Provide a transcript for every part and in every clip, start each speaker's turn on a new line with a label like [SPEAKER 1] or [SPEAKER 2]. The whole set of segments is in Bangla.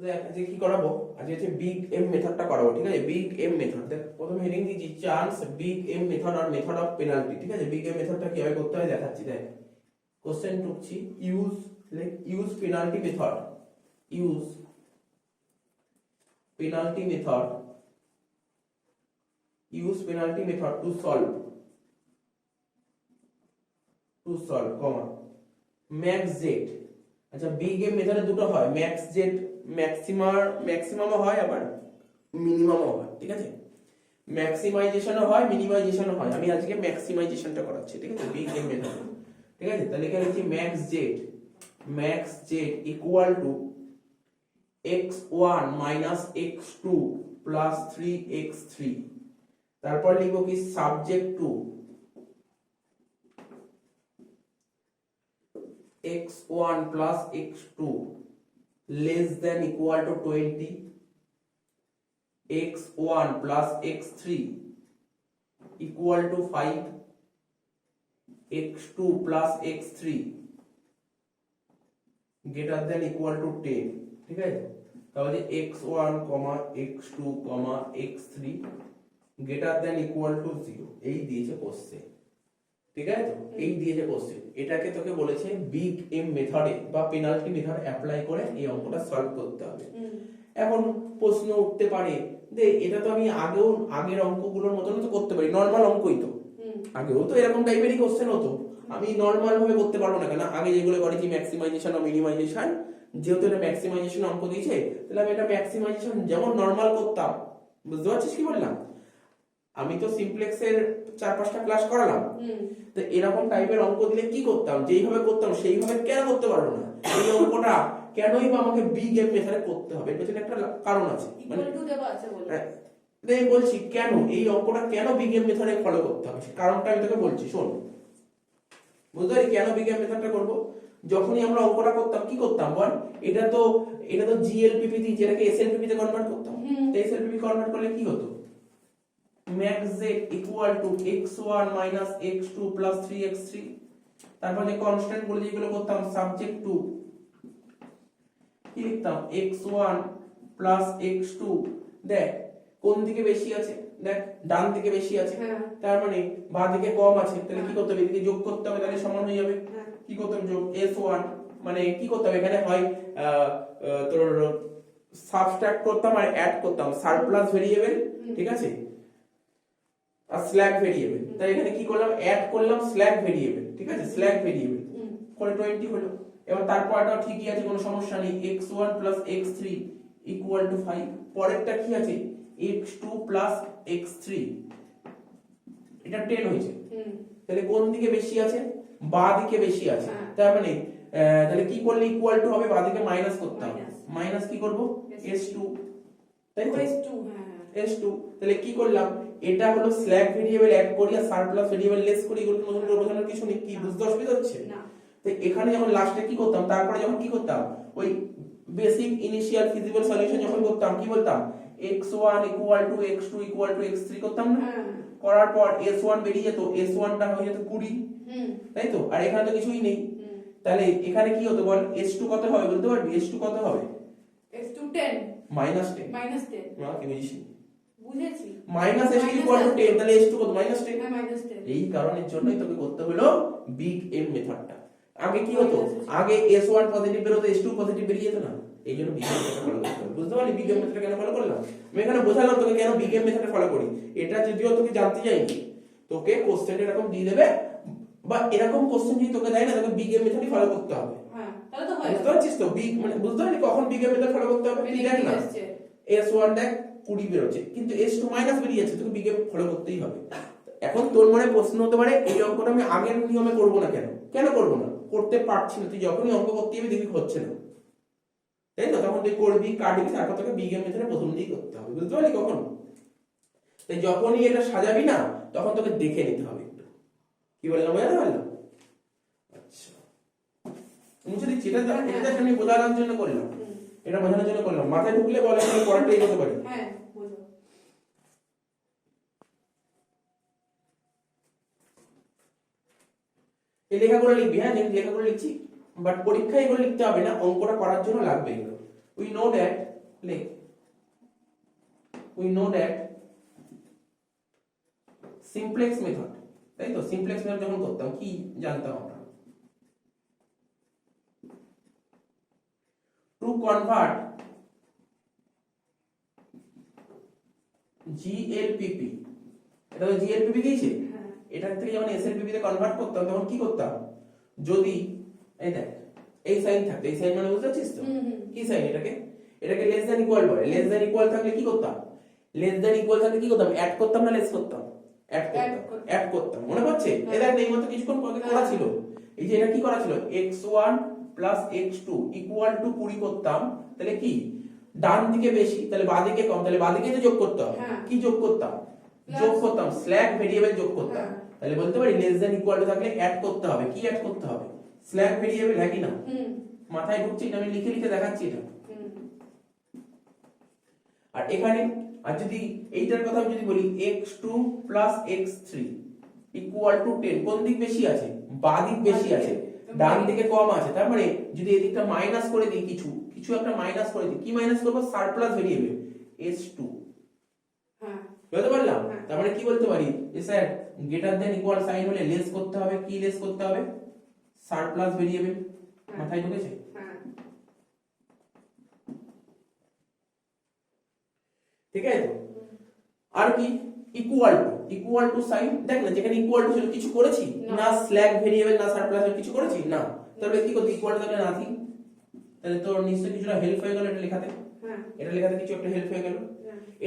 [SPEAKER 1] দেখ আজকে কি করাবো, আজকে হচ্ছে বিগ এম মেথডটা করাবো। ঠিক আছে, বিগ এম মেথড। দেখ প্রথম হেডিং দিয়েছি চান্স বিগ এম মেথড আর মেথড অফ পেনাল্টি। ঠিক আছে, বিগ এম মেথডটা কিভাবে করতে হয় দেখাচ্ছি। দেখ কোশ্চেন টুকছি, use penalty method, use penalty method, use penalty method to solve comma max Z. আচ্ছা, বিগ এম মেথডে দুটো হয়, ম্যাক্স জেড ম্যাক্সিমামও হয় আবার মিনিমামও হয়। ঠিক আছে, ম্যাক্সিমাইজেশনও হয় মিনিমাইজেশনও হয়। আমি আজকে ম্যাক্সিমাইজেশনটা করাচ্ছি। ঠিক আছে, বিগ এম মেথড। ঠিক আছে, তাহলে এখানে লিখছি max Z equal to x1 minus x2 plus 3x3। তারপর লিখবো কি subject to x1 plus x2 less than equal to 20, x1 plus x3 equal to 5, x2 plus x3 greater than equal to 10। ঠিক আছে, তাহলে x1, x2, x3 greater than equal to 0 এই দিয়েছে কোশ্চেন। ঠিক আছে, তো এই দিয়েছে কোশ্চেন, এটাকে তোকে বলেছে বিগ এম মেথডে বা পেনাল্টি মেথড অ্যাপ্লাই করে এই অঙ্কটা সলভ করতে হবে। এখন প্রশ্ন উঠতে পারে যে এটা তো আমি আগের অঙ্কগুলোর মতন তো করতে পারি, নরমাল অঙ্কই তো, আগেও তো এরকম টাইপেরই কোশ্চেন হতো, আমি নরমাল ভাবে করতে পারবো না কেন? আগে যেগুলো করেছি ম্যাক্সিমাইজেশন ও মিনিমাইজেশন, যেহেতু এটা ম্যাক্সিমাইজেশন অঙ্ক দিয়েছে তাহলে আমি এটা ম্যাক্সিমাইজেশন যেমন নরমাল করতাম। বুঝতে পারছিস কি বললাম? আমি তো সিমপ্লেক্সের 4-5টা ক্লাস করালাম, তো এরকম টাইপের অঙ্ক দিলে কি করতাম, যেইভাবে করতাম সেইভাবে কেন করতে পারবো না? এই অঙ্কটা কেনই বা আমাকে বিগ এম মেথডে করতে হবে? এর পেছনে একটা কারণ আছে, মানে বলছি কেন এই অঙ্কটা কেন বিগ এম মেথডে ফলো করতে হবে, কারণটা আমি তোকে বলছি, শোন। বুঝতে পারি কেন বিগ এম মেথডটা করবো? যখনই আমরা অঙ্কটা করতাম কি করতাম বল, এটা তো জিএলপিপি দিয়ে যেটাকে এসএলপিপি তে কনভার্ট করতাম। তো এসএলপিপি কনভার্ট করলে কি হতো, max z equal to x1 minus x2 plus 3x3। তারপর যে কনস্ট্যান্ট বলে যেগুলো করতাম সাবজেক্ট টু কি লিখতাম x1 plus x2। দেখ কোন দিকে বেশি আছে, দেখ ডান দিকে বেশি আছে, তার মানে বাঁ দিকে কম আছে, তাহলে কি করতে হবে, এদিকে যোগ করতে হবে, তাহলে সমান হয়ে যাবে। কি করতে হবে, যোগ s1, মানে কি করতে হবে এখানে হয় তোর সাবট্রাক্ট করতাম আর অ্যাড করতাম, সারপ্লাস ভেরিয়েবল। ঠিক আছে, আর স্ল্যাগ ভেরিয়েবল, তাই এখানে কি করলাম, অ্যাড করলাম স্ল্যাগ ভেরিয়েবল। ঠিক আছে, স্ল্যাগ ভেরিয়েবল করে 20 হলো। এবার তারপরটাও ঠিকই আছে, কোনো সমস্যা নেই, x1 x3 ইকুয়াল টু 5। পরেরটা কি আছে, x2 x3, এটা 10 হয়েছে। তাহলে কোন দিকে বেশি আছে, বাঁ দিকে বেশি আছে, তার মানে তাহলে কি করলে ইকুয়াল টু হবে, বাঁ দিকে মাইনাস করতে হবে, মাইনাস কি করব s2, তাই তো s2। তাহলে কি করলাম, এটা হলো স্ল্যাগ ভেরিয়েবল অ্যাড করি আর সারপ্লাস ভেরিয়েবল লেস করি, এগুলো নতুন করে বোঝানোর কিছু নেই। কি বুঝতে অসুবিধা হচ্ছে না? তো এখানে যখন লাস্টে কি করতাম, তারপরে যখন কি করতাম, ওই বেসিক ইনিশিয়াল ফিজিবল সলিউশন যখন করতাম কি বলতাম, x1 equal to x2 equal to x3 করতাম না, করার পর s1 বেরিয়ে যেত, s1 টা হয়ে যেত 20, তাই তো, আর এখানে তো কিছুই নেই। তাহলে এখানে কি হতো বল, s2 কত হবে বলতে পারবি, s2 কত হবে,
[SPEAKER 2] s2 10
[SPEAKER 1] -10
[SPEAKER 2] -10
[SPEAKER 1] না কি বুঝিস,
[SPEAKER 2] বুঝেছি,
[SPEAKER 1] মাইনাস s2 ইকুয়াল টু 10, তাহলে s2 কত, -10।
[SPEAKER 2] হ্যাঁ -10।
[SPEAKER 1] এই কারণের জন্যই তোকে করতে হলো বিগ এম মেথডটা। আগে কি হতো, আগে s1 পজিটিভ বের হতো, s2 পজিটিভ বেরিয়ে যেত না, এই জন্য বিগ এম মেথড ফলো করতে হবে। বুঝতে পারলি বিগ এম মেথড কেন ফলো করলাম? আমি এখানে বোঝালাম তোকে কেন বিগ এম মেথড ফলো করি, এটা যদিও তোকে জানতে চাইনি, তোকে কোশ্চেন এরকম দিয়ে দেবে, বা এরকম কোশ্চেন যদি তোকে দেয় না, তোকে বিগ এম মেথডই ফলো করতে হবে।
[SPEAKER 2] হ্যাঁ, তাহলে তো হয়।
[SPEAKER 1] বুঝতে পারছিস তো, বিগ মানে বুঝতে পারলি কখন বিগ এম মেথড ফলো করতে হবে? তুই দেখ না, s1 দেখ 20 বেরোচ্ছে, কিন্তু s2 মাইনাস বেরিয়ে যাচ্ছে, তোকে বিগ এম ফলো করতেই হবে। এখন তোর মনে প্রশ্ন হতে পারে এই অঙ্কটা আমি আগের নিয়মে করব না কেন? কেন করব না, করতে পারছি না, তুই যখনই অঙ্ক করতে যাবি দেখবি হচ্ছে না, তাই তো, তখন তুই করবি কাটবি, তারপর তোকে বিগ এম মেথডে প্রথম দিকেই করতে হবে। বুঝতে পারলি কখন? তাই যখনই এটা সাজাবি না, তখন তোকে দেখে নিতে হবে একটু, কি বললাম বুঝতে পারলাম? আচ্ছা মুছে দিচ্ছি, এটা আমি বোঝানোর জন্য করলাম, এটা বোঝানোর জন্য করলাম, মাথায় ঢুকলে বলে আমি পরেরটা এগোতে পারি।
[SPEAKER 2] হ্যাঁ বুঝো,
[SPEAKER 1] এই লেখাগুলো লিখবি, হ্যাঁ লেখাগুলো লিখছি, বাট পরীক্ষায় এগুলো লিখতে হবে না, অঙ্কটা করার জন্য লাগবে এগুলো। উই নো দ্যাট লেখ we know that simplex method, তাই তো সিমপ্লেক্স মেথড যখন করতাম কি জানতাম আমরা, টু কনভার্ট GLPP, এটা তো GLPP দিয়েছে,
[SPEAKER 2] হ্যাঁ।
[SPEAKER 1] এটা থেকে যখন SLPP তে কনভার্ট করতাম তখন কি করতাম, যদি এই দেখ এই সাইন থাকতো, এই সাইন মানে বুঝতে পারছিস তো কি সাইন, এটাকে লেস দ্যান ইকুয়াল বলে, লেস দ্যান ইকুয়াল থাকলে কি করতাম, লেস দ্যান ইকুয়াল থাকলে কি করতাম, অ্যাড করতাম না লেস করতাম, অ্যাড করতাম মনে পড়ছে, এই দেখ এই মতো কিছুক্ষণ আগে করা ছিল, এই যে এটা কি করা ছিল x1 plus x2 equal to 20 করতাম, তাহলে কি ডান দিকে বেশি তাহলে বাঁ দিকে কম, তাহলে বাঁ দিকে তো যোগ করতে হবে, কি যোগ করতাম, যোগ করতাম স্ল্যাক ভেরিয়েবল যোগ করতাম, তাহলে বলতে পারি লেস দ্যান ইকুয়াল টু থাকলে অ্যাড করতে হবে, কি অ্যাড করতে হবে, স্ল্যাক ভেরিয়েবল, হ্যাঁ কি না, মাথায় ঢুকছে, এটা আমি লিখে লিখে দেখাচ্ছি এটা। আর এখানে আর যদি এইটার কথা আমি যদি বলি x2 plus x3 equal to 10, কোন দিক বেশি আছে, বাঁ দিক বেশি আছে, ডান দিকে কম আছে, তার মানে যদি এদিকটা মাইনাস করে দিই, কিছু একটা মাইনাস করে দিই, কি মাইনাস করব, সারপ্লাস ভেরিয়েবল s2, হ্যাঁ বুঝতে পারলাম, তার মানে কি বলতে পারি যে sir greater than equal sign হলে লেস করতে হবে, কি লেস করতে হবে, সারপ্লাস ভেরিয়েবল, মাথায় ঢুকেছে, ঠিক আছে তো, আর কি ইকুয়াল টু সাইন, দেখ না যেখানে ইকুয়াল টু ছিল কিছু করেছি না, স্ল্যাক ভেরিয়েবল না সারপ্লাস কিছু করেছি না, তাহলে কি করতে, ইকুয়াল টু থাকলে নাথিং, তাহলে তোর নিশ্চয়ই কিছুটা হেল্প হয়ে গেল এটা লেখাতে, এটা লেখাতে কিছু একটা হেল্প হয়ে গেল।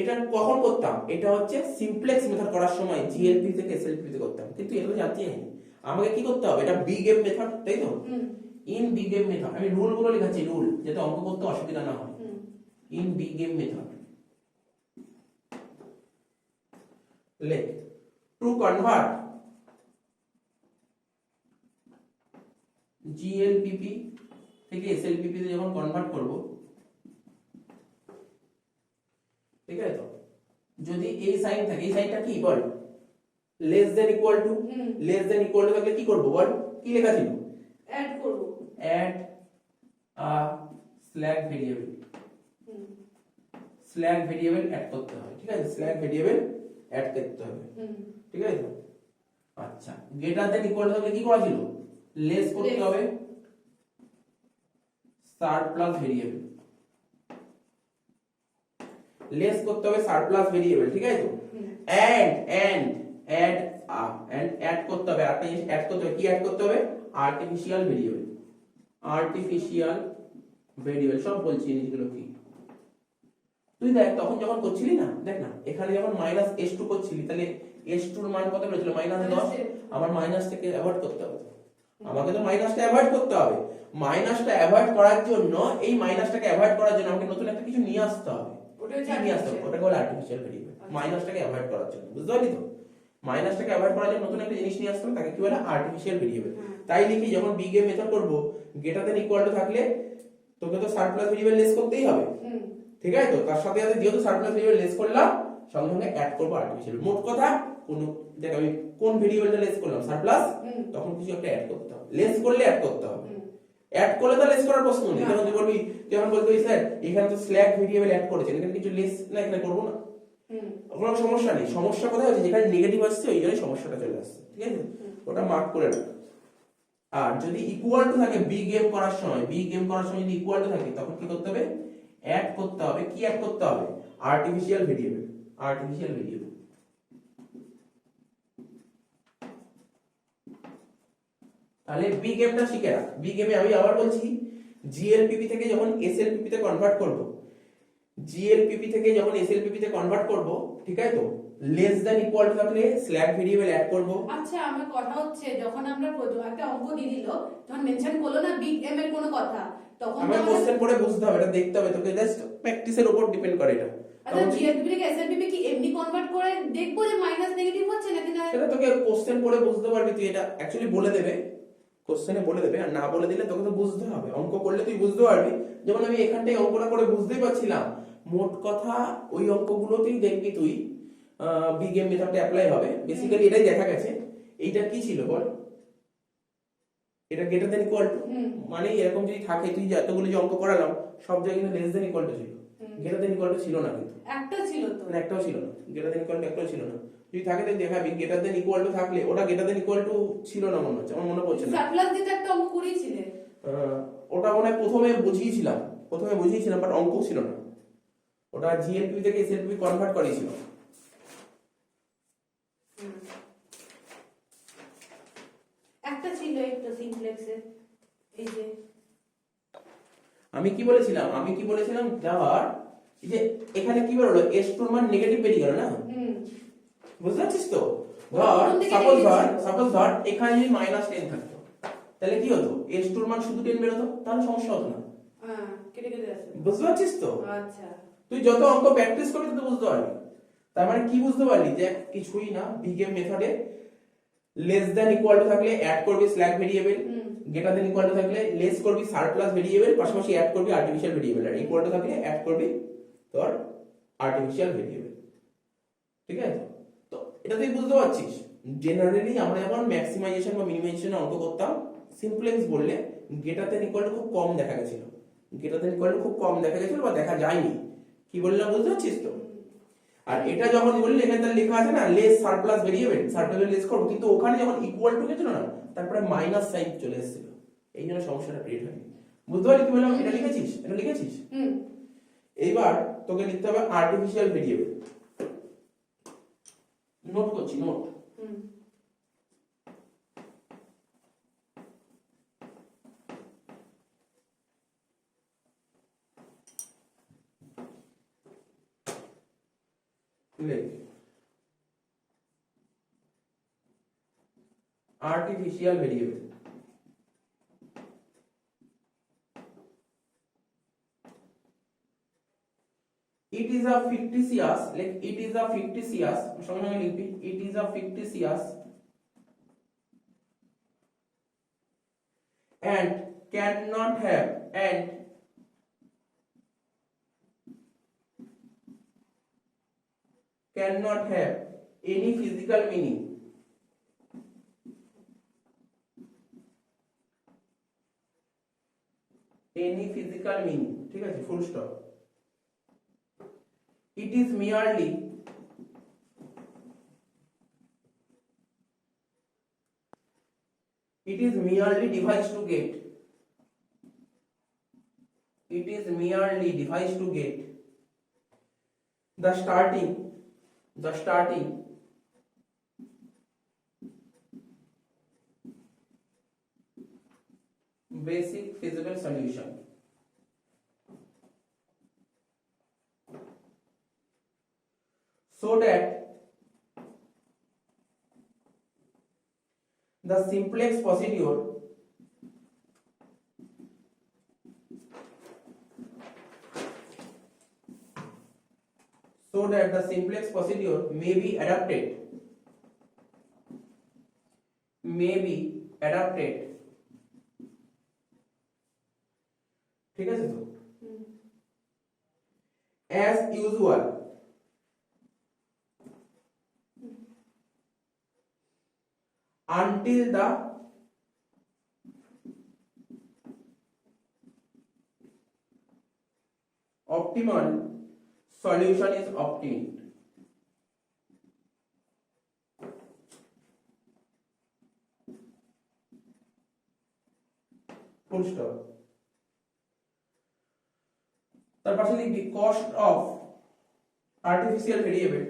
[SPEAKER 1] এটা কখন করতাম, এটা হচ্ছে সিমপ্লেক্স মেথড করার সময় জিএলপি থেকে এসএলপি তে করতাম, কিন্তু এটা তো জানতে চাইনি, আমাকে কি করতে হবে, এটা বিগ এম মেথড, তাই তো, ইন বিগ এম মেথড, আমি রুল গুলো লিখাচ্ছি, রুল যাতে অঙ্ক করতে অসুবিধা না হয়, ইন বিগ এম মেথড লেখ টু কনভার্ট জিএলপিপি থেকে এসএলপিপি তে যখন কনভার্ট করব, ঠিক আছে তো, যদি এই সাইন থাকে, এই সাইনটা কি বল, less than equal to, less than equal to থাকলে কি করব বল, কি লেখা ছিল,
[SPEAKER 2] অ্যাড করব,
[SPEAKER 1] add a slack variable, slack variable add করতে হবে, ঠিক আছে, স্ল্যাক ভেরিয়েবল অ্যাড করতে হবে, ঠিক আছে তো, আচ্ছা গ্রেটার দ্যান ইকুয়াল থাকলে কি করা ছিল, লেস করতে হবে সারপ্লাস ভেরিয়েবল, লেস করতে হবে সারপ্লাস ভেরিয়েবল, ঠিক আছে তো, অ্যাড অ্যাড করতে হবে, একটা জিনিস অ্যাড করতে হবে, কি অ্যাড করতে হবে, আর্টিফিশিয়াল ভেরিয়েবল, সব বলছি জিনিসগুলো কি, তুই দেখ তখন যখন করছিলি না, দেখ না এখানে যখন মাইনাস s2 করছিলি, তাহলে s2 এর মান কত বেরোছিল, -10, আমার মাইনাস থেকে অ্যাভয়েড করতে হবে, আমাকে তো মাইনাসটা অ্যাভয়েড করতে হবে, মাইনাসটা অ্যাভয়েড করার জন্য, এই মাইনাসটাকে অ্যাভয়েড করার জন্য আমাকে নতুন একটা কিছু নিয়ে আসতে হবে, নিয়ে আসতে হবে, ওটাকে বলে আর্টিফিশিয়াল ভেরিয়েবল, মাইনাসটাকে অ্যাভয়েড করার জন্য, বুঝতে পারলি তো, মাইনাসটাকে অ্যাভয়েড করার জন্য নতুন একটা জিনিস নিয়ে আসতে হবে, তাকে কি বলে আর্টিফিশিয়াল ভেরিয়েবল, তাই লিখি যখন বিগ এম মেথড করব, গ্রেটার দ্যান ইকুয়াল টু থাকলে তোকে তো সারপ্লাস ভেরিয়েবল লেস করতেই হবে, ঠিক আছে তো, তার সাথে সাথে যেহেতু সারপ্লাস ভেরিয়েবল লেস করলাম, সঙ্গে সঙ্গে অ্যাড করব আর্টিফিশিয়াল, মোট কথা কোন, দেখ আমি কোন ভেরিয়েবলটা লেস করলাম, সারপ্লাস, তখন কিছু একটা অ্যাড করতে হবে, লেস করলে অ্যাড করতে হবে, অ্যাড করলে তো লেস করার প্রশ্ন নেই, যেমন তুই বলবি, যেমন বলতে স্যার এখানে তো স্ল্যাক ভেরিয়েবল অ্যাড করেছেন, এখানে কিছু লেস না এখানে করব না, কোনো সমস্যা নেই, সমস্যা কোথায় হচ্ছে, যেখানে নেগেটিভ আসছে ওই জন্যই সমস্যাটা চলে আসছে, ঠিক আছে, ওটা মার্ক করে রাখ। আর যদি ইকুয়াল টু থাকে বিগ এম করার সময়, যদি ইকুয়াল টু থাকে তখন কি করতে হবে, অ্যাড করতে হবে, কি অ্যাড করতে হবে, আর্টিফিশিয়াল ভেরিয়েবল, তাহলে বিগ এমটা শিখে রাখ, বিগ এমে আমি আবার বলছি, জিএলপিপি থেকে যখন এসএলপিপি তে কনভার্ট করব, ঠিক আছে তো, লেস দ্যান ইকুয়াল টু থাকলে স্ল্যাক ভেরিয়েবল অ্যাড করব।
[SPEAKER 2] আচ্ছা আমার কথা হচ্ছে, যখন আমরা একটা অঙ্ক দিয়ে দিল, যখন মেনশন করলো না বিগ এম এর কোনো কথা, তখন
[SPEAKER 1] আমার কোশ্চেন পড়ে বুঝতে হবে, এটা দেখতে হবে তোকে, জাস্ট প্র্যাকটিসের উপর ডিপেন্ড করে এটা।
[SPEAKER 2] আচ্ছা জিএলপি থেকে এসএলপি কি এমনি কনভার্ট করে দেখবো যে মাইনাস নেগেটিভ হচ্ছে নাকি না,
[SPEAKER 1] সেটা তোকে কোশ্চেন পড়ে বুঝতে পারবি, তুই এটা অ্যাকচুয়ালি বলে দেবে, কোশ্চেনে বলে দেবে, আর না বলে দিলে তোকে তো বুঝতে হবে, অঙ্ক করলে তুই বুঝতে পারবি, যেমন আমি এখানটায় অঙ্কটা করে বুঝতেই পারছিলাম, মোট কথা ওই অঙ্কগুলোতেই দেখবি তুই বিগ এম মেথডটা অ্যাপ্লাই হবে, বেসিক্যালি এটাই দেখা গেছে। এইটা কি ছিল বল, এটা গ্রেটার দ্যান ইকুয়াল টু, মানে এরকম যদি থাকে, তুই যতগুলো যে অঙ্ক করালাম সব জায়গায় কিন্তু লেস দ্যান ইকুয়াল টু ছিল, গ্রেটার দেন ইকুয়াল টু ছিল না কিন্তু,
[SPEAKER 2] একটা ছিল তো।
[SPEAKER 1] না একটাও ছিল না, গ্রেটার দেন ইকুয়াল টু একটাও ছিল না। যদি থাকে তাহলে দেখাবি গ্রেটার দেন ইকুয়াল টু থাকলে, ওটা গ্রেটার দেন ইকুয়াল টু ছিল না মনে হচ্ছে, আমার মনে পড়ছে না।
[SPEAKER 2] সারপ্লাস দিয়ে তো একটা অঙ্ক করিয়েছিলে।
[SPEAKER 1] ওটা মনে হয় প্রথমে বুঝিয়েছিলাম বাট অঙ্ক ছিল না, ওটা জিএলপি থেকে এসএলপি কনভার্ট করিয়েছিল।
[SPEAKER 2] একটা ছিল একটা সিমপ্লেক্সের, এই যে
[SPEAKER 1] আমি কি বলেছিলাম ধর এই যে এখানে কি বেরোলো, S2 এর মান নেগেটিভ বেরিয়ে গেল না, বুঝতে পারছিস তো? সাপোজ ধর এখানে যদি -10 থাকতো তাহলে কি হতো, S2 এর মান শুধু 10 বেরোতো, তাহলে সমস্যা হতো না।
[SPEAKER 2] কেটে কেটে আসে।
[SPEAKER 1] বুঝতে পারছিস তো?
[SPEAKER 2] আচ্ছা,
[SPEAKER 1] তুই যত অঙ্ক প্র্যাকটিস করবি তত বুঝতে পারবি। তার মানে কি বুঝতে পারলি, যে কিছুই না, বিগেম মেথডে লেস দ্যান ইকুয়াল টু থাকলে অ্যাড করবি slack variable, greater than equal to থাকলে লেস করবি সারপ্লাস ভেরিয়েবল, পাশাপাশি অ্যাড করবি আর্টিফিশিয়াল ভেরিয়েবল, আর ইকুয়াল টু থাকলে অ্যাড করবি তোর আর্টিফিশিয়াল ভেরিয়েবল। ঠিক আছে? তো এটা তুই বুঝতে পারছিস। জেনারেলি আমরা যখন ম্যাক্সিমাইজেশন বা মিনিমাইজেশন অঙ্ক করতাম, সিমপ্লেক্স বললে গ্রেটার দ্যান ইকুয়াল টু খুব কম দেখা গেছিল, বা দেখা যায়নি। কি বললাম বুঝতে পারছিস তো? আর এটা যখন বললি এখানে তার লেখা আছে না less surplus variable, surplus less করব, কিন্তু ওখানে যখন ইকুয়াল টু গেছিল না, তারপরে মাইনাস সাইন চলে এসেছিল, এই জন্য সমস্যাটা ক্রিয়েট হয়নি। বুঝতে পারলি কি বললাম? এটা লিখেছিস। এইবার তোকে লিখতে হবে আর্টিফিশিয়াল ভেরিয়েবল। নোট করছি, note. Artificial variable. It is a fictitious, like it is a fictitious, সঙ্গে সঙ্গে লিখবি, it is a fictitious and cannot have any physical meaning. ঠিক আছে, full stop. It is merely device to get the starting basic feasible solution. So that the simplex procedure may be adapted ঠিক আছে তো? as usual until the optimal solution is obtained. Full stop. তার পাশে লিখবি cost of artificial variable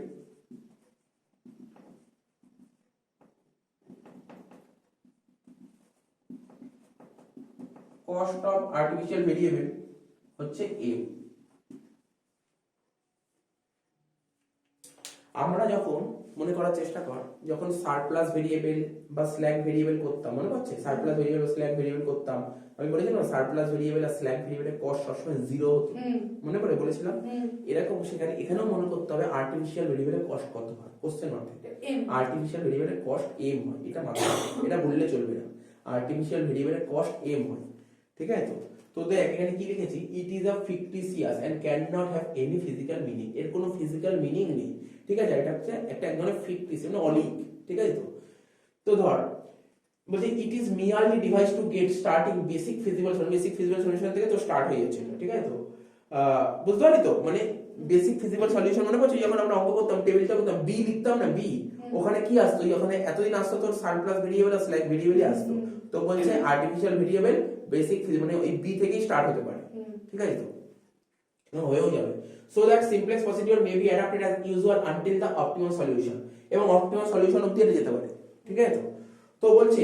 [SPEAKER 1] হচ্ছে m। আমরা যখন মনে করার চেষ্টা কর, যখন সারপ্লাস ভেরিয়েবল বা স্ল্যাক ভেরিয়েবল করতাম, মনে পড়ছে সারপ্লাস ভেরিয়েবল বা স্ল্যাক ভেরিয়েবল করতাম, আমি বলেছিলাম সারপ্লাস ভেরিয়েবল আর স্ল্যাক ভেরিয়েবলের কস্ট সবসময় 0 হতো, মনে পড়ে বলেছিলাম? এরকম এখানেও মনে করতে হবে আর্টিফিশিয়াল ভেরিয়েবলের কস্ট কত হয়, কোশ্চেন মার্ক থেকে আর্টিফিশিয়াল ভেরিয়েবলের কস্ট m হয়, এটা মাথায় রাখবে, এটা বললে চলবে না, আর্টিফিশিয়াল ভেরিয়েবলের কস্ট m হয়। ঠিক আছে তো? তো দেখ এখানে কি লিখেছি, it is a fictitious and can not have any physical meaning, এর কোনো ফিজিক্যাল মিনিং নেই। ঠিক আছে, এটা হচ্ছে একটা এক ধরনের ফিকটিসিয়াস মানে অলিক। ঠিক আছে তো? তো ধর বলছে it is merely device to get starting basic feasible solution থেকে তো স্টার্ট হয়ে যাচ্ছে, ঠিক আছে তো? বুঝতে পারলি তো, মানে বেসিক ফিজিক্যাল সলিউশন মনে করছো যখন আমরা অঙ্ক করতাম টেবিলটা করতাম বি লিখতাম না, বি ওখানে কি আসতো, ওখানে এতদিন আসতো তোর সারপ্লাস ভেরিয়েবল আর স্ল্যাক ভেরিয়েবলই আসতো। তো বলছে আর্টিফিশিয়াল ভেরিয়েবল বেসিক মানে ওই বি থেকেই স্টার্ট হতে পারে, ঠিক আছে তো হয়েও যাবে। So that simplex procedure may be adapted as usual until the optimum solution, এবং অপটিমাম সলিউশন অবধি এটা যেতে পারে, ঠিক আছে তো। তো বলছে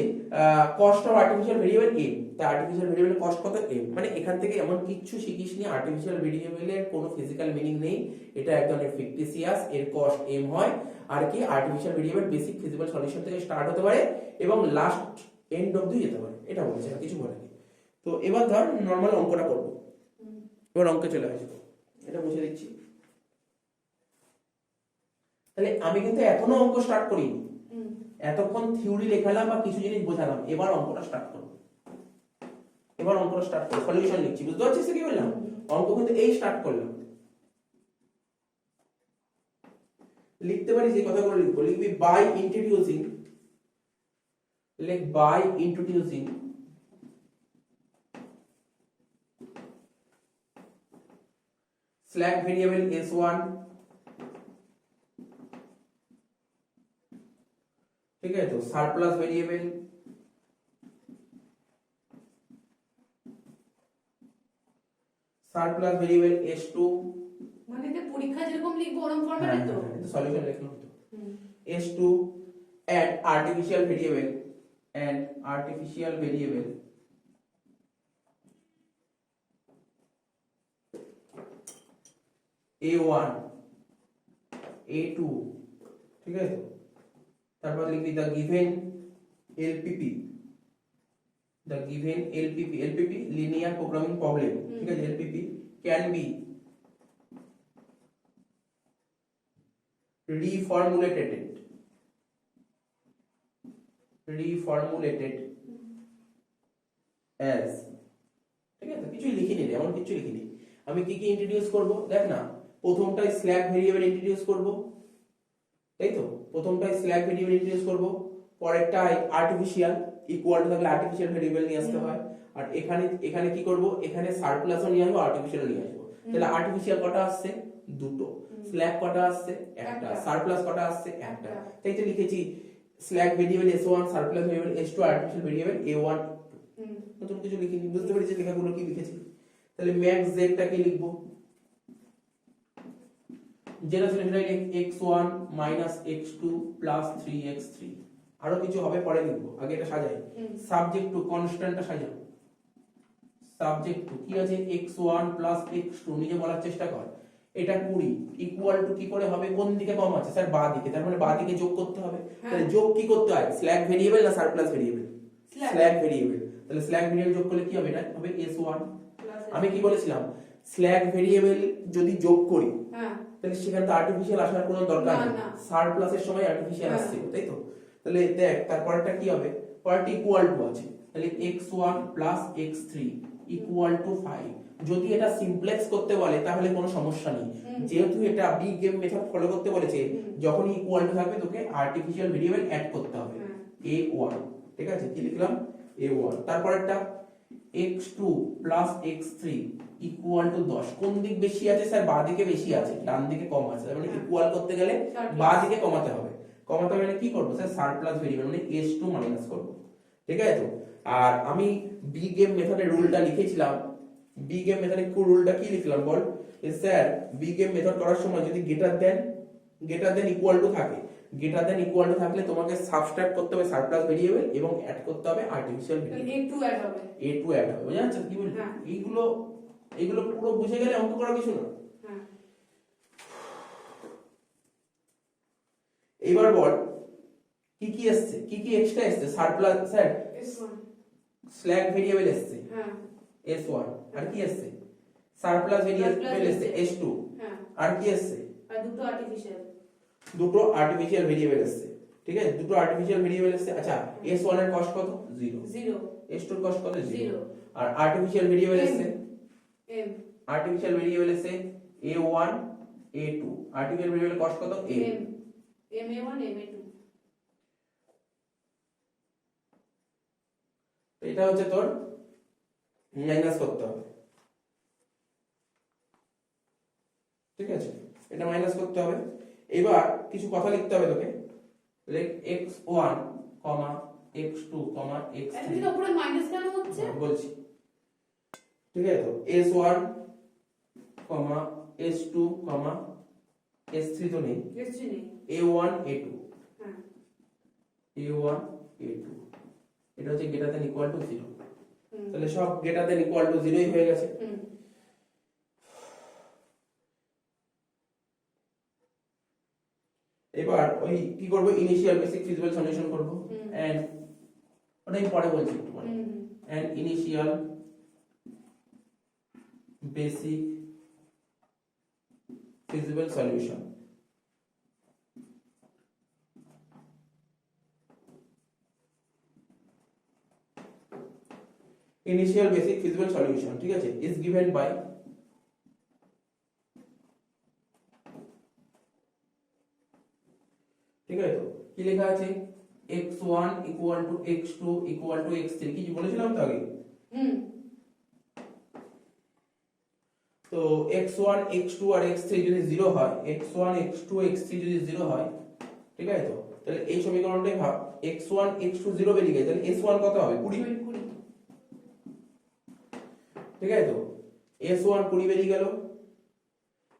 [SPEAKER 1] cost of artificial variable M, তা আর্টিফিশিয়াল ভেরিয়েবলের কস্ট কত এম, মানে এখান থেকে এমন কিচ্ছু শিখিস নি, আর্টিফিশিয়াল ভেরিয়েবলের কোনো ফিজিক্যাল মিনিং নেই, এটা এক ধরনের ফিকটিসিয়াস, এর কস্ট এম হয়। আর কি artificial variable basic physical solution থেকে স্টার্ট হতে পারে এবং লাস্ট এন্ড অবধি যেতে পারে, এটা বলছে আর কিছু বলেনি। তো এবার ধর নর্মাল অঙ্কটা করবো, এবার অঙ্কে চলে আসবো, এটা মুছে দিচ্ছি। তাহলে আমি কিন্তু এখনো অঙ্ক স্টার্ট করিনি, এতক্ষণ থিওরি লেখালাম বা কিছু জিনিস বোঝালাম, এবার অঙ্কটা স্টার্ট করব, এবার অঙ্কটা স্টার্ট করব, সলিউশন লিখছি, বুঝতে পারছিস কি বললাম, অঙ্ক কিন্তু এই স্টার্ট করলাম। লিখতে পারি যে কথাগুলো লিখবো, লিখবি বাই ইন্ট্রোডিউসিং, লিখ by introducing slack variable s1, ঠিক আছে তো সারপ্লাস ভেরিয়েবল s2,
[SPEAKER 2] মানে যে পরীক্ষা যেরকম লিখবো ওরকম ফরম্যাটে তো
[SPEAKER 1] সলিউশন লিখলাম তো s2 and artificial variable a1 a2, ঠিক আছে, তারপর লিখবি the given LPP linear programming problem, ঠিক আছে, LPP can be reformulated as, ঠিক আছে, কিছুই লিখিনি রে, এমন কিছু লিখিনি। আমি কি কি ইন্ট্রোডিউস করব দেখ না, প্রথমটাই স্ল্যাক ভেরিয়েবল ইন্ট্রোডিউস করব, তাই তো, প্রথমটাই স্ল্যাক ভেরিয়েবল ইন্ট্রোডিউস করব, পরেরটাই আর্টিফিশিয়াল, ইকুয়াল টু থাকলে আর্টিফিশিয়াল ভেরিয়েবল নিয়ে আসতে হয়, আর এখানে কি করব, এখানে সারপ্লাসও নিয়ে আসবো, আর্টিফিশিয়াল নিয়ে আসবো। তাহলে আর্টিফিশিয়াল কটা আসছে, দুটো, স্ল্যাক কটা আসছে, একটা, সারপ্লাস কটা আসছে, একটা, তাই তো লিখেছি slack variable s1, surplus variable s2, artificial variable a1, নতুন কিছু লিখিনি, বুঝতে পেরেছি লেখাগুলো কি লিখেছি। তাহলে ম্যাক্স জেডটা কি লিখবো, যেটা ছিল সেটা x1 x2 3x3, আরো কিছু হবে পরে লিখবো, আগে এটা সাজাই। সাবজেক্ট টু কনস্ট্যান্টটা সাজাও, সাবজেক্ট টু কি আছে x1 x2, নিজে বলার চেষ্টা কর, এটা 20 ইকুয়াল টু কি করে হবে, কোন দিকে কম আছে স্যার বাঁ দিকে, তার মানে বাঁ দিকে যোগ করতে হবে। তাহলে যোগ কি করতে হয়, স্ল্যাক ভেরিয়েবল না সারপ্লাস ভেরিয়েবল, স্ল্যাক ভেরিয়েবল, তাহলে স্ল্যাক ভেরিয়েবল যোগ করলে কি হবে, এটা হবে s1। আমি কি বলেছিলাম, স্ল্যাক ভেরিয়েবল যদি যোগ করি তাহলে সেখানে তো আর্টিফিশিয়াল আসার কোনো দরকার নেই, সারপ্লাসের সময় আর্টিফিশিয়াল আসছে, তাই তো। তাহলে দেখ তারপরটা কি হবে, পরেরটা ইকুয়াল টু আছে, তাহলে x1 x3 ইকুয়াল টু 5। যদি এটা সিমপ্লেক্স করতে বলে তাহলে কোনো সমস্যা নেই, যেহেতু এটা বিগ গেম মেথড ফলো করতে বলেছে, যখন ইকুয়াল টু থাকবে তোকে আর্টিফিশিয়াল ভেরিয়েবল অ্যাড করতে হবে, a1, ঠিক আছে, কি লিখলাম a1। তারপরটা x2 x3 ইকুয়াল টু 10, কোন দিক বেশি আছে স্যার, বাঁ দিকে বেশি আছে, ডান দিকে কম আছে, মানে ইকুয়াল করতে গেলে বাঁ দিকে কমাতে হবে, মানে কি করব স্যার, সারপ্লাস ভেরিয়েবল মানে s2 মাইনাস করব, ঠিক আছে তো। আর আমি বি গেম মেথডের রুলটা লিখেছিলাম, বি গেম মেথডের রুলটা কি লিখলাম বল, স্যার বি গেম মেথড করার সময় যদি গ্রেটার দেন ইকুয়াল টু থাকে, গ্রেটার দেন ইকুয়াল টু থাকলে তোমাকে সাবট্রাক্ট করতে হবে সারপ্লাস ভেরিয়েবল এবং অ্যাড করতে হবে আর্টিফিশিয়াল ভেরিয়েবল,
[SPEAKER 2] a2 অ্যাড হবে,
[SPEAKER 1] বুঝা যাচ্ছে কি বলি, এইগুলো পুরো বুঝে গেলে অঙ্ক করা কিছু না। এবার বল কি কি আসছে, কি কি এক্সট্রা আসছে, surplus sir
[SPEAKER 2] s1
[SPEAKER 1] slack variable আসছে s1, আর কি আসছে সারপ্লাস ভেরিয়েবল আসছে s2, আর কি আসছে,
[SPEAKER 2] আর দুটো আর্টিফিশিয়াল
[SPEAKER 1] ভেরিয়েবল আসছে, ঠিক আছে, দুটো আর্টিফিশিয়াল ভেরিয়েবল আসছে। আচ্ছা s1 এর কস্ট কত, 0, s2 এর কস্ট কত, 0, আর আর্টিফিশিয়াল ভেরিয়েবল আসছে
[SPEAKER 2] m,
[SPEAKER 1] আর্টিফিশিয়াল ভেরিয়েবল আসছে a1 a2, artificial variable cost কত,
[SPEAKER 2] m a1 m a2,
[SPEAKER 1] তো এটা হচ্ছে তোর মাইনাস করতে হবে, এটা মাইনাস করতে হবে। এবার কিছু কথা লিখতে হবে তোকে, লেখ x1, x2, x3।
[SPEAKER 2] এর উপরে মাইনাস কেন হচ্ছে
[SPEAKER 1] বলছি, ঠিক আছে? তো s1, s2, s3 তো নেই,
[SPEAKER 2] নিশ্চয়ই নেই।
[SPEAKER 1] a1, a2,
[SPEAKER 2] হ্যাঁ
[SPEAKER 1] a1, a2, এটা হচ্ছে গ্রেটার দ্যান ইকুয়াল টু 0।
[SPEAKER 2] হুম।
[SPEAKER 1] তাহলে সব গ্রেটার দ্যান ইকুয়াল টু 0ই হয়ে গেছে।
[SPEAKER 2] হুম।
[SPEAKER 1] এবার ওই কি করব, ইনিশিয়াল বেসিক ফিজিবল সলিউশন করব।
[SPEAKER 2] হুম।
[SPEAKER 1] এন্ড ওটাই পরে বলছি একটু পরে।
[SPEAKER 2] Hmm.
[SPEAKER 1] And initial basic feasible solution. Initial basic feasible solution, ঠিক আছে, ইজ গিভেন বাই ঠিক আছে? তো কি লেখা আছে, x1 equal to x2 equal to x3, কি বলেছিলাম তো আগে।
[SPEAKER 2] হুম।
[SPEAKER 1] তো x1 x2 আর x3 যদি 0 হয়, x1 x2 x3 যদি 0 হয়, ঠিক আছে? তো তাহলে এই সমীকরণটাই ভাব, x1 x2 0 বেরিয়ে গেছে, তাহলে s1 কত হবে, 20।
[SPEAKER 2] 20।
[SPEAKER 1] ঠিক আছে? তো s1 20 বেরিয়ে গেল।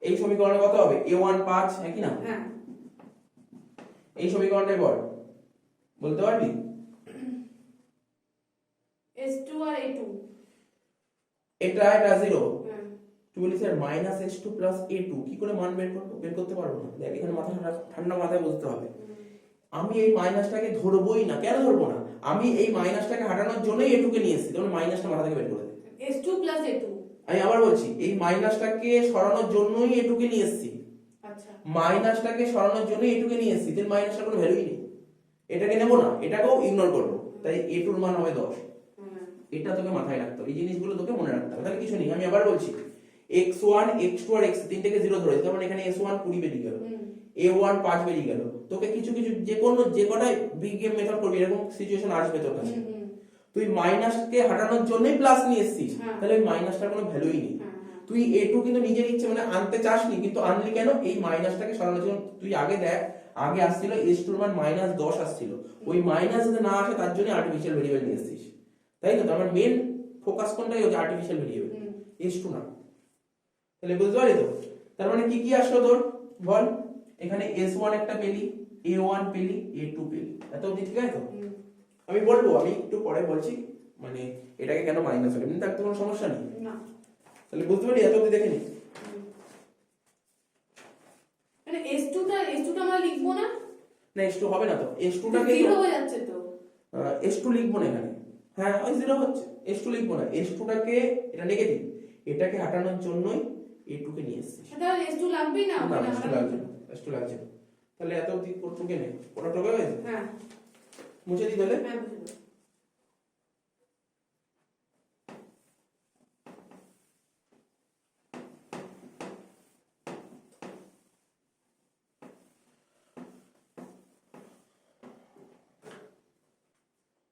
[SPEAKER 1] এই সমীকরণে কত হবে, a1 5, একই না?
[SPEAKER 2] হ্যাঁ।
[SPEAKER 1] এই সমীকরণটাই বল, বলতে পারবি?
[SPEAKER 2] s2 আর a2।
[SPEAKER 1] এটা 0।
[SPEAKER 2] হ্যাঁ।
[SPEAKER 1] তুই বলিস sir minus s2 plus a2 কি করে মান বের করবো, বের করতে পারবো না। দেখ এখানে মাথা ঠান্ডা মাথায় বুঝতে হবে, আমি এই মাইনাসটাকে ধরবোই না। কেন ধরবো না, আমি এই মাইনাসটাকে হাঁটানোর জন্যই a2 কে নিয়ে এসেছি, তখন মাইনাসটা মাথা থেকে বের করে দে।
[SPEAKER 2] s2 plus a2।
[SPEAKER 1] আমি আবার বলছি, এই মাইনাসটাকে সরানোর জন্যই a2 কে নিয়ে এসেছি।
[SPEAKER 2] আচ্ছা।
[SPEAKER 1] মাইনাসটাকে সরানোর জন্য a2 কে নিয়ে এসেছি, তাহলে মাইনাসটার কোনো ভ্যালুই নেই, এটাকে নেবো না, এটাকেও ইগনোর করবো। তাই a2 এর মান হবে 10।
[SPEAKER 2] হ্যাঁ।
[SPEAKER 1] এটা তোকে মাথায় রাখতে হবে, এই জিনিসগুলো তোকে মনে রাখতে হবে, তাহলে কিছু নেই। আমি আবার বলছি, x1 x2 আর x3 তিনটাকে 0 ধরেছি, তার মানে এখানে s1 20 বেরিয়ে গেল, a1 5 বেরিয়ে গেল। তোকে কিছু কিছু যে কটাই বিগ গেম মেথড করবি, এরকম সিচুয়েশন আসবে তোর কাছে। তুই মাইনাসকে হাঁটানোর জন্যই প্লাস নিয়ে এসেছিস, তাহলে ওই মাইনাসটার কোনো ভ্যালুই নেই। তুই a2 কিন্তু নিজের ইচ্ছে মানে আনতে চাসনি, কিন্তু আনলি কেন, এই মাইনাসটাকে সরানোর জন্য। তুই আগে দেখ, আগে আসছিল s2 এর মান -10 আসছিল, ওই মাইনাস যদি না আসে তার জন্য আর্টিফিশিয়াল ভেরিয়েবল নিয়ে এসেছিস, তাই তো? আমার মেন ফোকাস কোনটাই হচ্ছে আর্টিফিশিয়াল ভেরিয়েবল, s2 না। তাহলে বুঝতে পারলি তো? তার মানে কি কি আসলো তোর, বল? এখানে s1 একটা পেলি, a1 পেলি, a2 পেলি, এত অবধি ঠিক আছে তো? আমি বলবো, আমি একটু পরে বলছি মানে এটাকে কেন মাইনাস হলো, কিন্তু তার তো কোনো সমস্যা নেই
[SPEAKER 2] না।
[SPEAKER 1] তাহলে বুঝতে পারি, এত অবধি দেখে নি।
[SPEAKER 2] মানে s2টা আমরা লিখবো না?
[SPEAKER 1] না s2 হবে না তো, s2টাকে
[SPEAKER 2] 0 হয়ে যাচ্ছে তো।
[SPEAKER 1] s2 লিখবো না এখানে, হ্যাঁ ওই 0 হচ্ছে, s2 লিখবো না, s2টাকে, এটা নেগেটিভ, এটাকে হাঁটানোর জন্যই a2 কে নিয়ে এসেছি।
[SPEAKER 2] তাহলে s2 লাগবেই না
[SPEAKER 1] না
[SPEAKER 2] ওখানে
[SPEAKER 1] s2
[SPEAKER 2] আমরা।
[SPEAKER 1] লাগছে না, s2 লাগছে না। তাহলে এত অবধি টুকে নে, ওটা টুকে গেছে,
[SPEAKER 2] হ্যাঁ
[SPEAKER 1] মুছে দিই তাহলে।
[SPEAKER 2] হ্যাঁ বুঝলাম।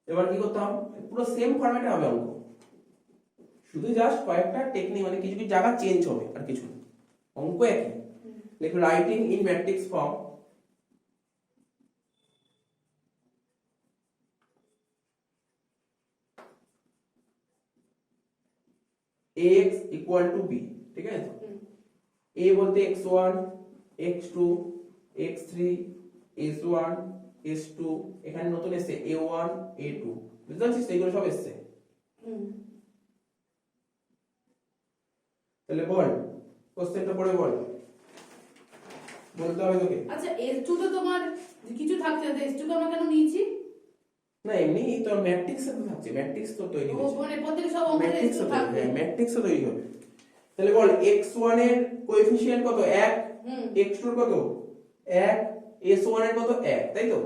[SPEAKER 1] এবার কি করতে হবে, পুরো সেম ফরম্যাটে হবে অঙ্ক, শুধু জাস্ট কয়েকটা টেকনিক মানে কিছু কিছু জায়গা চেঞ্জ হবে, আর কিছু না, অঙ্ক একই। দেখো, writing in matrix form, ax equal to b, ঠিক আছে? a বলতে x1 x2 x3 s1 s2, এখানে নতুন এসেছে a1 a2, বুঝতে পারছিস? এইগুলো সব এসেছে। তাহলে বল, কোশ্চেনটা পড়ে বল, বলতে হবে তোকে।
[SPEAKER 2] আচ্ছা s2 তো তোমার কিছু থাকছে না, s2 কে আমরা কেন নিয়েছি?
[SPEAKER 1] না এমনি তো ম্যাট্রিক্স এ তো থাকছে, ম্যাট্রিক্স তো তৈরি
[SPEAKER 2] ও
[SPEAKER 1] হচ্ছে,
[SPEAKER 2] মানে প্রত্যেক সব অঙ্কে
[SPEAKER 1] ম্যাট্রিক্স
[SPEAKER 2] s2 থাকবে।
[SPEAKER 1] ম্যাট্রিক্স তৈরি হবে। তাহলে বল x1 এর কোএফিসিয়েন্ট কত, 1, x2 এর কত 1, s1 এর কত 1, তাই তো?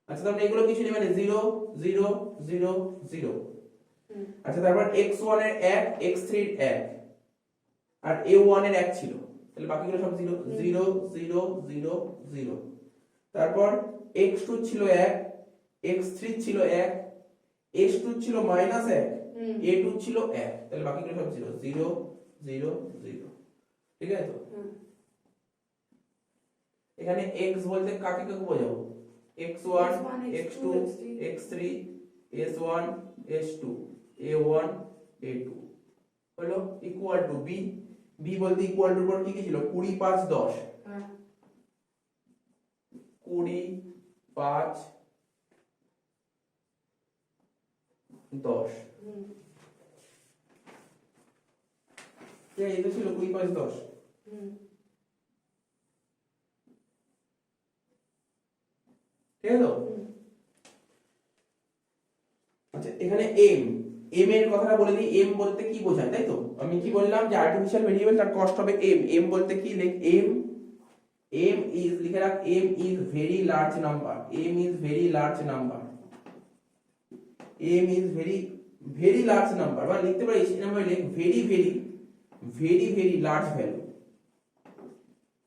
[SPEAKER 1] আচ্ছা তাহলে এগুলো কিছু নেই, মানে 0 0 0 0। আচ্ছা তারপর x1 এর 1, x3 এর 1, আর a1 এর 1 ছিল, তাহলে বাকিগুলো সব 0 0 0 0 0। তারপর x2 ছিল 1, x3 ছিল 1, s2 ছিল -1, a2 ছিল 1, তাহলে বাকিগুলো সব 0 0 0 0, ঠিক আছে তো? এখানে x বলতে কাকে কাকে বোঝাবো, x1
[SPEAKER 2] x1,
[SPEAKER 1] x2
[SPEAKER 2] x2,
[SPEAKER 1] x3 s1 s2 a1 a2 হলো ইকুয়াল টু b, b বলতে ইকুয়াল টুর পর কি কি ছিল 20 5 10,
[SPEAKER 2] হ্যাঁ
[SPEAKER 1] 20 5 10,
[SPEAKER 2] হুম
[SPEAKER 1] এই তো ছিল 20 5 10,
[SPEAKER 2] হুম
[SPEAKER 1] ঠিক আছে তো?
[SPEAKER 2] হুম
[SPEAKER 1] আচ্ছা এখানে m, m এর কথাটা বলে দিই, m বলতে কি বোঝায়, তাই তো? আমি কি বললাম যে আর্টিফিশিয়াল ভেরিয়েবল তার কস্ট হবে m, m বলতে কি লিখ m is লিখে রাখ m is very large number, m is very large number, m is very very large number, বা লিখতে পারিস এই নাম্বার লিখ very very very very large value,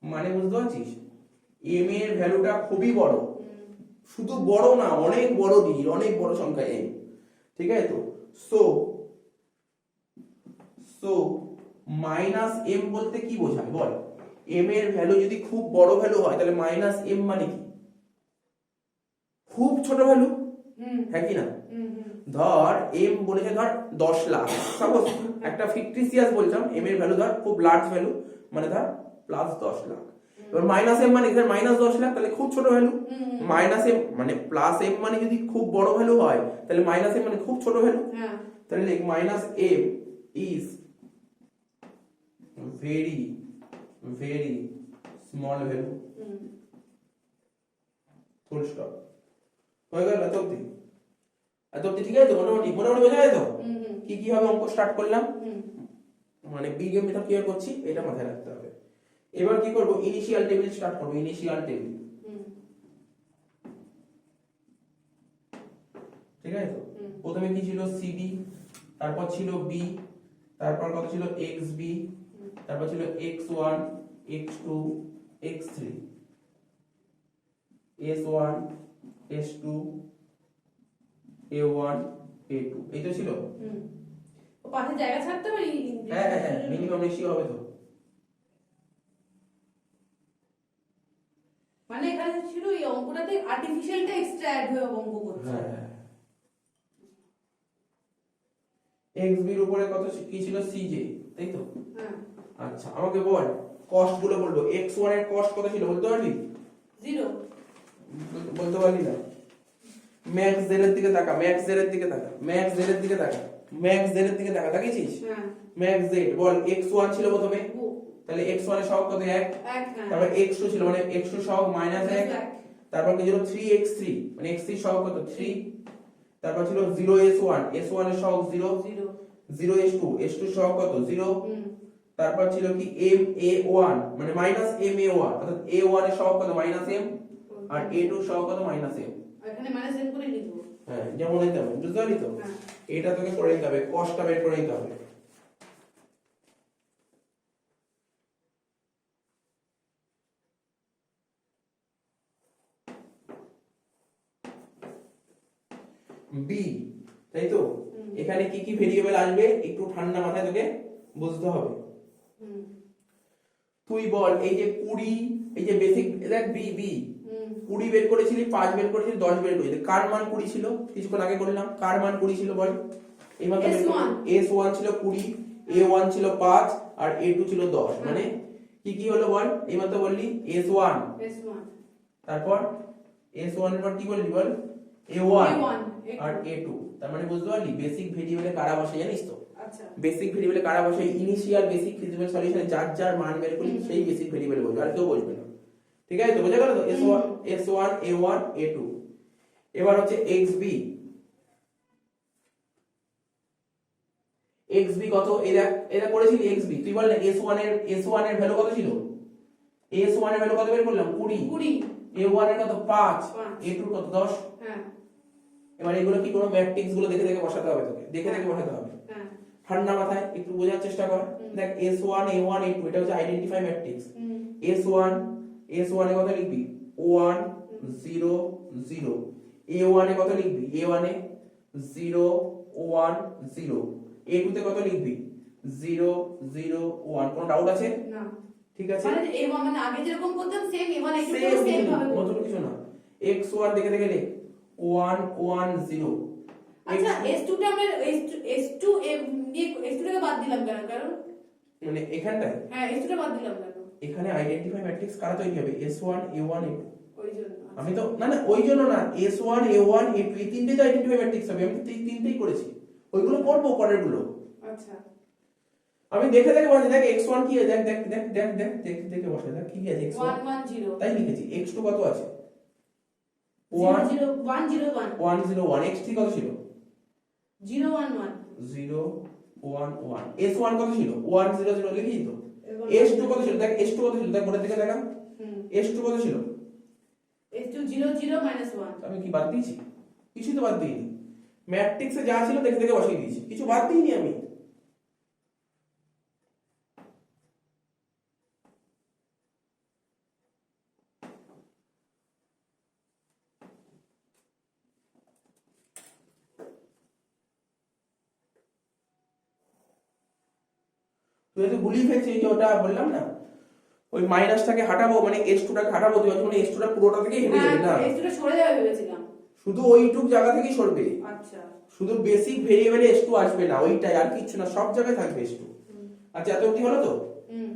[SPEAKER 1] মানে বুঝতে পারছিস m এর ভ্যালুটা খুবই বড়, শুধু বড় না অনেক বড় ডিজিট, অনেক বড় সংখ্যা m, ঠিক আছে তো? সো মাইনাস m বলতে কি বোঝায় বল, m এর ভ্যালু যদি খুব বড় ভ্যালু হয় তাহলে মাইনাস m মানে কি খুব ছোট ভ্যালু,
[SPEAKER 2] হুম
[SPEAKER 1] হ্যাঁ কি না?
[SPEAKER 2] হুম হুম
[SPEAKER 1] ধর m বলেছে ধর 10 লাখ, সাপোজ একটা ফিকটিসিয়াস বলছিলাম, m এর ভ্যালু ধর খুব লার্জ ভ্যালু মানে ধর প্লাস 10 লাখ, এবার মাইনাস m মানে এখানে মাইনাস 10 লাখ তাহলে খুব ছোট ভ্যালু, মাইনাস m মানে প্লাস m মানে যদি খুব বড় ভ্যালু হয় তাহলে মাইনাস m মানে খুব ছোট ভ্যালু,
[SPEAKER 2] হ্যাঁ
[SPEAKER 1] তাহলে লিখ minus m is very very small value,
[SPEAKER 2] hmm
[SPEAKER 1] full stop, হয়ে গেল এত অবধি? এত অবধি ঠিক আছে তো? মোটামুটি মোটামুটি বোঝা যায় তো
[SPEAKER 2] হুম হুম
[SPEAKER 1] কি কি ভাবে অঙ্ক স্টার্ট করলাম,
[SPEAKER 2] হুম
[SPEAKER 1] মানে বিগ এম মেথড কিভাবে করছি এটা মাথায় রাখতে হবে। এবার কি করব, ইনিশিয়াল টেবিল স্টার্ট করব, ইনিশিয়াল টেবিল,
[SPEAKER 2] হুম
[SPEAKER 1] ঠিক আছে তো?
[SPEAKER 2] হুম
[SPEAKER 1] প্রথমে কি ছিল cd, তারপর ছিল b, তারপর কত ছিল xb, তারপর ছিল x1 x2 x3 s1 s2 a1 a2, এই তো ছিল।
[SPEAKER 2] হুম ও পাশে জায়গা ছাড়তে পারি,
[SPEAKER 1] হ্যাঁ হ্যাঁ হ্যাঁ মিনিমাম রেশিও হবে তো।
[SPEAKER 2] মানে এখানে ছিল এই অঙ্কটাতে আর্টিফিশিয়ালটা এক্সট্রা অ্যাড হয়ে অঙ্ক করছে।
[SPEAKER 1] হ্যাঁ xb এর উপরে কত কি ছিল cj, তাই তো?
[SPEAKER 2] হ্যাঁ
[SPEAKER 1] আচ্ছা আমাকে বল কস্ট গুলো বলবো, x1 এর কস্ট কত ছিল বলতে পারবি?
[SPEAKER 2] 0
[SPEAKER 1] বলতে পারলি না? ম্যাক্স জেড এর দিকে তাকা, ম্যাক্স জেড এর দিকে তাকা, ম্যাক্স জেড এর দিকে তাকা, ম্যাক্স জেড এর দিকে তাকা, তাকিয়েছিস?
[SPEAKER 2] হ্যাঁ
[SPEAKER 1] ম্যাক্স জেড বল, x1 ছিল প্রথমে,
[SPEAKER 2] ও
[SPEAKER 1] তাহলে x1 এর সহগ কত 1,
[SPEAKER 2] এক হ্যাঁ
[SPEAKER 1] তারপর x2 ছিল মানে x2 সহগ -1, তারপর কি ছিল 3x3 মানে x3 সহগ কত 3, তারপর ছিল 0s1, s1 এর সহগ 0, 0s2, s2 সহগ কত 0,
[SPEAKER 2] হুম
[SPEAKER 1] তারপর ছিল কি ma1 মানে -ma1 অর্থাৎ a1 এর সহগ কত -m আর a2 সহগ কত -m,
[SPEAKER 2] এখানে মাইনাস এম করে লিখবো।
[SPEAKER 1] হ্যাঁ যেমন এই তেমন, বুঝতে পারলি তো?
[SPEAKER 2] হ্যাঁ
[SPEAKER 1] এটা তোকে করে নিতে হবে, কস্টটা বের করে নিতে হবে। বি, তাই তো? এখানে কি কি ভেরিয়েবল আসবে একটু ঠান্ডা মাথায় তোকে বুঝতে হবে।
[SPEAKER 2] হুম
[SPEAKER 1] তুই বল এই যে 20, এই যে বেসিক দেখ বি বি
[SPEAKER 2] হুম
[SPEAKER 1] 20 বের করেছিলি, 5 বের করেছিলি, 10 বের করেছিলি, কার মান 20 ছিল? কিছুক্ষণ আগে করলাম, কার মান 20 ছিল বল? এই মাত্র S1 ছিল 20, A1 ছিল 5 আর A2 ছিল 10, মানে কি কি হলো বল? এই মাত্র বললি S1,
[SPEAKER 2] S1
[SPEAKER 1] তারপর S1 এর পর কি বললি বল? A1
[SPEAKER 2] A1
[SPEAKER 1] আর A2, তার মানে বুঝতে পারলি বেসিক ভেরিয়েবলে কারা বসে জানিস তো?
[SPEAKER 2] আচ্ছা
[SPEAKER 1] বেসিক ভেরিয়েবলে কারা বসে? ইনিশিয়াল বেসিক ফিজিক্যাল সলিউশনে যার যার মান বের করলি সেই বেসিক ভেরিয়েবল বলবে, আর কেউ বলবে না, ঠিক আছে তো? বোঝা গেল তো? S1 A1 A2। এবার হচ্ছে XB, XB কত? এরা করেছিলি XB, তুই বল না S1 এর ভ্যালু কত ছিল? S1 এর ভ্যালু কত বের করলাম? 20, A1 এর কত 5, A2 এর কত 10।
[SPEAKER 2] হ্যাঁ
[SPEAKER 1] এবার এগুলো কি কোনো ম্যাট্রিক্স গুলো দেখে দেখে বসাতে হবে তোকে, দেখে দেখে বসাতে হবে,
[SPEAKER 2] হ্যাঁ
[SPEAKER 1] ঠান্ডা মাথায় একটু বোঝার চেষ্টা কর। দেখ S1 A1 A2 এটা হচ্ছে আইডেন্টিফাই ম্যাট্রিক্স। S1 এ কত লিখবি? 1 0 0। A1 এ কত লিখবি? A1 এ 0 1 0। A2 তে কত লিখবি? 0 0 1। কোনো ডাউট আছে?
[SPEAKER 2] না
[SPEAKER 1] ঠিক আছে
[SPEAKER 2] মানে A1 মানে আগে যেরকম করতাম same A1 A2
[SPEAKER 1] same
[SPEAKER 2] same ভাবে করব।
[SPEAKER 1] নতুন কিছু না x1 দেখে দেখে লিখ 1 1 0
[SPEAKER 2] আচ্ছা S2 টা আমরা S2 S2 টাকে বাদ দিলাম কেন কারণ
[SPEAKER 1] মানে এখানটায়
[SPEAKER 2] হ্যাঁ S2 টা বাদ দিলাম কেন
[SPEAKER 1] এখানে আইডেন্টিফাই ম্যাট্রিক্স কারা তৈরি হবে s1 a1 a2
[SPEAKER 2] ওই জন্য
[SPEAKER 1] আমি তো না না ওই জন্য না s1 a1 a2 এই তিনটেই তো আইডেন্টিফাই ম্যাট্রিক্স হবে আমি তো এই তিনটেই করেছি ওইগুলো করবো পরের গুলো
[SPEAKER 2] আচ্ছা
[SPEAKER 1] আমি দেখে দেখে বলছি দেখ x1 কি আছে দেখ দেখ দেখ দেখ দেখ দেখে বসে দেখ কি আছে x1
[SPEAKER 2] 1 1 0
[SPEAKER 1] তাই লিখেছি x2 কত আছে
[SPEAKER 2] 1 0 1 0 1
[SPEAKER 1] 1 0 1 x3 কত ছিল
[SPEAKER 2] 0 1 1
[SPEAKER 1] 0 1 1 s1 কত ছিল 1 0 0 লিখেছি তো s2 কত ছিল দেখ s2 কত ছিল দেখ বোর্ডের দিকে দেখা s2 কত ছিল
[SPEAKER 2] S2 0 0 -1
[SPEAKER 1] আমি কি বাদ দিয়েছি কিছু তো বাদ দিইনি ম্যাট্রিক্সে যা ছিল দেখে দেখে বসিয়ে দিয়েছি কিছু বাদ দিইনি আমি তুই হয়তো গুলিয়ে ফেলছিস এই যে ওটা বললাম না ওই মাইনাসটাকে হাঁটাবো মানে s2 টাকে হাঁটাবো তুই মানে s2 টা পুরোটা থেকে হেঁটে যাবে না
[SPEAKER 2] S2 টা সরে যাবে ভেবেছিলাম
[SPEAKER 1] শুধু ওইটুক জায়গা থেকেই সরবে
[SPEAKER 2] আচ্ছা
[SPEAKER 1] শুধু বেসিক ভেরিয়েবলে s2 আসবে না ওইটাই আর কিছু না সব জায়গায় থাকবে s2 আচ্ছা এত অবধি হলো তো
[SPEAKER 2] হুম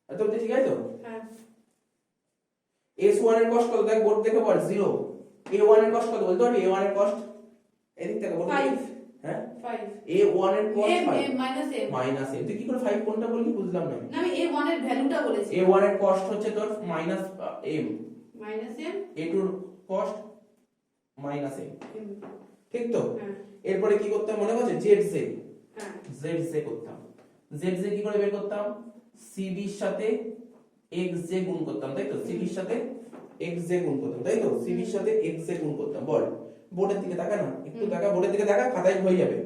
[SPEAKER 1] এত অবধি ঠিক আছে তো
[SPEAKER 2] হ্যাঁ
[SPEAKER 1] s1 এর কস্ট কত দেখ বোর্ড দেখে বল 0 a1 এর কস্ট কত বলতো a1 এর কস্ট এদিক থেকে বল
[SPEAKER 2] 5
[SPEAKER 1] হ্যাঁ
[SPEAKER 2] 5
[SPEAKER 1] a1 এর cost
[SPEAKER 2] m
[SPEAKER 1] 5
[SPEAKER 2] minus m
[SPEAKER 1] minus A তুই কি করে 5 কোনটা বললি বুঝলাম না
[SPEAKER 2] না আমি A1 এর ভ্যালুটা বলেছি
[SPEAKER 1] a1 এর কস্ট হচ্ছে তোর minus m
[SPEAKER 2] minus m
[SPEAKER 1] a2 এর কস্ট মাইনাস m
[SPEAKER 2] m
[SPEAKER 1] ঠিক তো
[SPEAKER 2] হ্যাঁ
[SPEAKER 1] এরপরে কি করতাম মনে আছে zz
[SPEAKER 2] হ্যাঁ
[SPEAKER 1] zz করতাম zz কি করে বের করতাম cb এর সাথে xj গুণ করতাম তাই তো cb এর সাথে xj গুণ করতাম তাই তো cb এর সাথে xj গুণ করতাম বল বোর্ডের দিকে তাকা না একটু তাকা বোর্ডের দিকে তাকা খাতায় হয়ে যাবে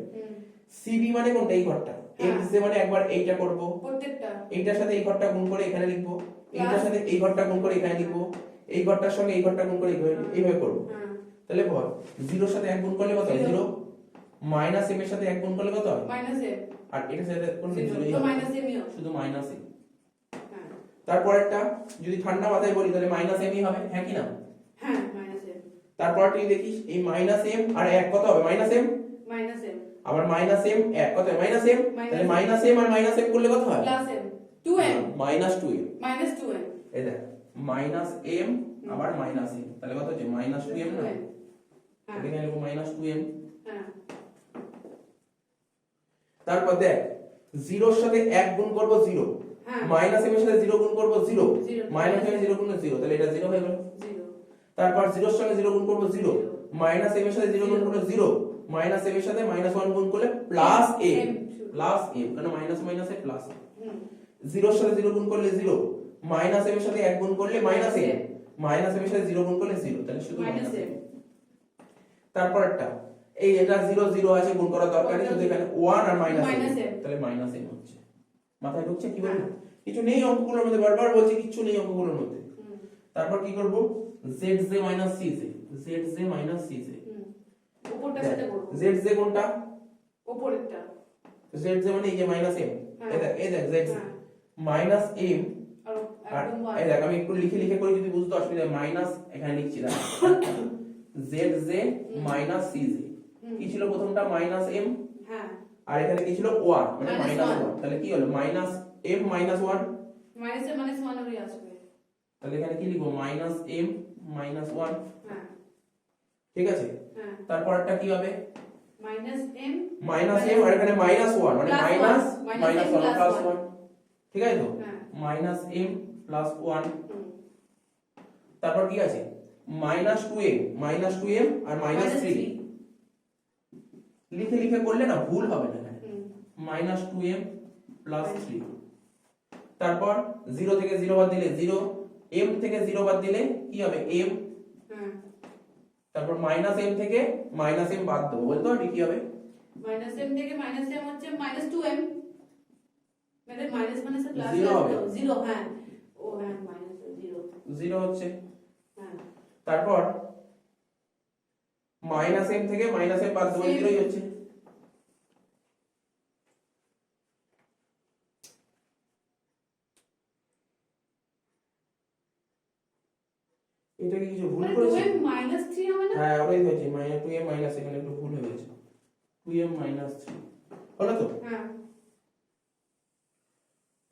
[SPEAKER 1] cb মানে কোনটা এই ঘরটা
[SPEAKER 2] হ্যাঁ।
[SPEAKER 1] xj মানে একবার এইটা করব
[SPEAKER 2] প্রত্যেকটা
[SPEAKER 1] এইটার সাথে এই ঘরটা গুণ করে এখানে লিখবো এইটার সাথে এই ঘরটা গুণ করে এখানে লিখবো এই ঘরটার সঙ্গে এই ঘরটা গুণ করে এইভাবে করব
[SPEAKER 2] হ্যাঁ
[SPEAKER 1] তাহলে বল 0 এর সাথে 1 গুণ করলে কত হয় 0 মাইনাস m এর সাথে 1 গুণ করলে কত হয়
[SPEAKER 2] মাইনাস m
[SPEAKER 1] আর এটার সাথে কোন
[SPEAKER 2] তো মাইনাস m ই
[SPEAKER 1] শুধু মাইনাস m
[SPEAKER 2] হ্যাঁ
[SPEAKER 1] তারপরেরটা যদি ঠান্ডা মাথায় বলি তাহলে মাইনাস m ই হবে হ্যাঁ কি না
[SPEAKER 2] হ্যাঁ মাইনাস m
[SPEAKER 1] তারপর তুই দেখিস এই মাইনাস m আর 1 কত হবে মাইনাস m
[SPEAKER 2] মাইনাস m
[SPEAKER 1] আবার মাইনাস m 1 কত হয় মাইনাস m তাহলে মাইনাস m আর মাইনাস m করলে কত হয়
[SPEAKER 2] plus m 2m
[SPEAKER 1] minus 2m
[SPEAKER 2] minus 2m
[SPEAKER 1] এই দেখ মাইনাস m আবার মাইনাস m তাহলে কত হচ্ছে মাইনাস 2m না
[SPEAKER 2] হ্যাঁ
[SPEAKER 1] এখানে লিখব মাইনাস 2m
[SPEAKER 2] হ্যাঁ
[SPEAKER 1] তারপর দেখ 0 এর সাথে 1 গুণ করব 0
[SPEAKER 2] হ্যাঁ
[SPEAKER 1] মাইনাস m এর সাথে 0 গুণ করব 0
[SPEAKER 2] Zero।
[SPEAKER 1] মাইনাস m এর 0 গুণ 0 তাহলে এটা 0 হয়ে গেল
[SPEAKER 2] 0
[SPEAKER 1] তারপর 0 এর সঙ্গে 0 গুণ করব 0 মাইনাস m এর সাথে 0 গুণ করলে 0 মাইনাস m এর সাথে মাইনাস 1 গুণ করলে প্লাস m প্লাস m কারণ মাইনাস মাইনাসে প্লাস
[SPEAKER 2] হুম
[SPEAKER 1] 0 এর সাথে 0 গুণ করলে 0 মাইনাস m এর সাথে 1 গুণ করলে মাইনাস m মাইনাস m এর সাথে 0 গুণ করলে 0 তাহলে শুধু
[SPEAKER 2] মাইনাস
[SPEAKER 1] মাইনাস
[SPEAKER 2] m
[SPEAKER 1] তারপর একটা এই এটা 0 0 আছে গুণ করার দরকার নেই শুধু এখানে 1 আর মাইনাস
[SPEAKER 2] Minus
[SPEAKER 1] m
[SPEAKER 2] m।
[SPEAKER 1] তাহলে মাইনাস m হচ্ছে মাথায় ঢুকছে কি বলবো
[SPEAKER 2] হ্যাঁ।
[SPEAKER 1] কিছু নেই অঙ্কগুলোর মধ্যে বারবার বলছি কিছু নেই অঙ্কগুলোর মধ্যে
[SPEAKER 2] হুম
[SPEAKER 1] তারপর কি করব zj minus cj zj minus cj
[SPEAKER 2] হুম উপরটার সাথে করব
[SPEAKER 1] zj কোনটা
[SPEAKER 2] উপরেরটা
[SPEAKER 1] zj মানে এই যে মাইনাস m
[SPEAKER 2] হ্যাঁ।
[SPEAKER 1] এই দেখ zj
[SPEAKER 2] হ্যাঁ
[SPEAKER 1] মাইনাস m
[SPEAKER 2] আর
[SPEAKER 1] আর
[SPEAKER 2] একদম
[SPEAKER 1] এই দেখ আমি একটু লিখে লিখে করে যদি বুঝতে অসুবিধা মাইনাস এখানে লিখছি না zj মাইনাস cj
[SPEAKER 2] হুম।
[SPEAKER 1] কি ছিল প্রথমটা মাইনাস m
[SPEAKER 2] হ্যাঁ
[SPEAKER 1] আর এখানে কি ছিল 1 মানে
[SPEAKER 2] Minus
[SPEAKER 1] মাইনাস
[SPEAKER 2] one।
[SPEAKER 1] 1 তাহলে কি হলো মাইনাস m মাইনাস 1
[SPEAKER 2] মাইনাস এর মাইনাস 1 হয়ে আসবে
[SPEAKER 1] তাহলে এখানে কি লিখবো মাইনাস m মাইনাস 1
[SPEAKER 2] হ্যাঁ
[SPEAKER 1] ঠিক আছে
[SPEAKER 2] হ্যাঁ
[SPEAKER 1] তারপরটা কি হবে
[SPEAKER 2] মাইনাস m
[SPEAKER 1] মাইনাস m আর এখানে মাইনাস 1 মানে
[SPEAKER 2] Plus
[SPEAKER 1] minus
[SPEAKER 2] one।
[SPEAKER 1] Minus
[SPEAKER 2] Minus
[SPEAKER 1] 1
[SPEAKER 2] m
[SPEAKER 1] plus
[SPEAKER 2] plus
[SPEAKER 1] 1 ঠিক আছে তো
[SPEAKER 2] হ্যাঁ
[SPEAKER 1] মাইনাস m প্লাস 1
[SPEAKER 2] হুম
[SPEAKER 1] তারপর কি আছে মাইনাস 2m আর মাইনাস 3 লিখে লিখে করলে না ভুল হবে না এখানে
[SPEAKER 2] হুম
[SPEAKER 1] মাইনাস 2m প্লাস 3 তারপর 0 থেকে 0 বাদ দিলে 0 m থেকে 0 বাদ দিলে কি হবে m
[SPEAKER 2] হ্যাঁ
[SPEAKER 1] তারপর মাইনাস m থেকে মাইনাস m বাদ দেবো বলতো আর কি হবে
[SPEAKER 2] মাইনাস m থেকে মাইনাস m হচ্ছে মাইনাস 2m মানে মাইনাস মাইনাস প্লাস
[SPEAKER 1] Zero হবে।
[SPEAKER 2] 0 হ্যাঁ ও হ্যাঁ মাইনাস 0
[SPEAKER 1] জিরো হচ্ছে।
[SPEAKER 2] হ্যাঁ
[SPEAKER 1] তারপর মাইনাস এম থেকে মাইনাস এম বাদ দেবো, জিরোই হচ্ছে। এটা কি কিছু ভুল
[SPEAKER 2] মানে
[SPEAKER 1] করেছি?
[SPEAKER 2] 2m মাইনাস 3 হবে না?
[SPEAKER 1] হ্যাঁ ওটাই হয়েছে, মাইনাস 2m মাইনাস, এখানে একটু ভুল হয়ে গেছে, 2m মাইনাস 3 হলো তো।
[SPEAKER 2] হ্যাঁ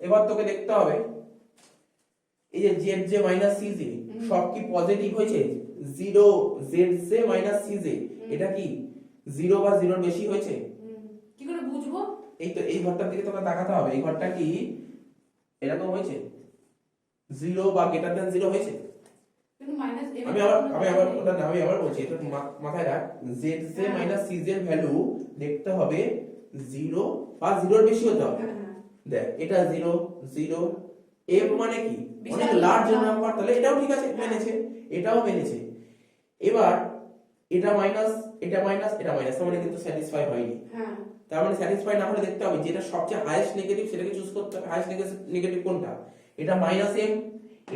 [SPEAKER 1] এবার তোকে দেখতে হবে এই যে Z J minus C J সব কি পজিটিভ হয়েছে? Zero Z J minus C J এটা কি জিরো বা জিরোর বেশি হয়েছে?
[SPEAKER 2] কি করে বুঝবো?
[SPEAKER 1] এই তো এই ঘরটার দিকে তোকে তাকাতে হবে, এই ঘরটা কি এরকম হয়েছে? জিরো বা গ্রেটার দ্যান জিরো হয়েছে?
[SPEAKER 2] কিন্তু মাইনাস
[SPEAKER 1] আমি আবার বলছি, এটা মাথায় রাখ, Z J minus C J এর ভ্যালু দেখতে হবে জিরো বা জিরোর বেশি হতে হবে। দেখ এটা জিরো জিরো, এম মানে কি অনেক লার্জ নাম্বার, তাহলে এটাও ঠিক আছে, মেনেছে, এটাও মেনেছে। এবার এটা মাইনাস এটা মাইনাস এটা মাইনাস, তার মানে কিন্তু স্যাটিসফাই হয়নি।
[SPEAKER 2] হ্যাঁ
[SPEAKER 1] তার মানে স্যাটিসফাই না হলে দেখতে হবে যেটা সবচেয়ে হাইয়েস্ট নেগেটিভ সেটাকে চুজ করতে হবে। হাইয়েস্ট নেগেটিভ কোনটা? এটা মাইনাস এম,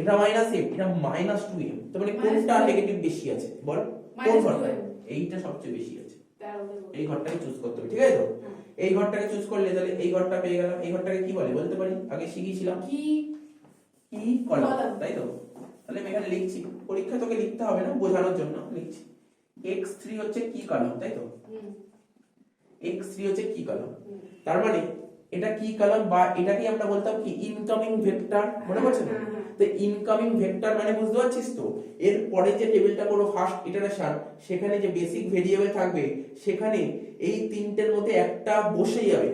[SPEAKER 1] এটা মাইনাস এম, এটা মাইনাস 2m, তার মানে কোনটা নেগেটিভ বেশি আছে বল? কোন ঘরটা? এইটা সবচেয়ে বেশি আছে, এই ঘরটাকে চুজ করতে হবে, ঠিক আছে তো? এই ঘরটাকে চুজ করলে তাহলে এই ঘরটা পেয়ে গেলাম। এই ঘরটাকে কি বলে বলতে পারি? আগে শিখিয়েছিলাম
[SPEAKER 2] কি
[SPEAKER 1] কি কলাম, তাই তো? তাহলে আমি এখানে লিখছি, পরীক্ষা তোকে লিখতে হবে না, বোঝানোর জন্য লিখছি। x3 হচ্ছে কি কলাম, তাই তো? x3 হচ্ছে কি কলাম, তার মানে এটা কি কলাম বা এটাকে আমরা বলতাম কি ইনকামিং ভেক্টর, মনে পড়ছে না? তো ইনকামিং ভেক্টর মানে বুঝতে পারছিস তো? এর পরে যে টেবিলটা করব ফার্স্ট ইটারেশন, সেখানে যে বেসিক ভেরিয়েবল থাকবে সেখানে এই তিনটের মধ্যে একটা বসে যাবে,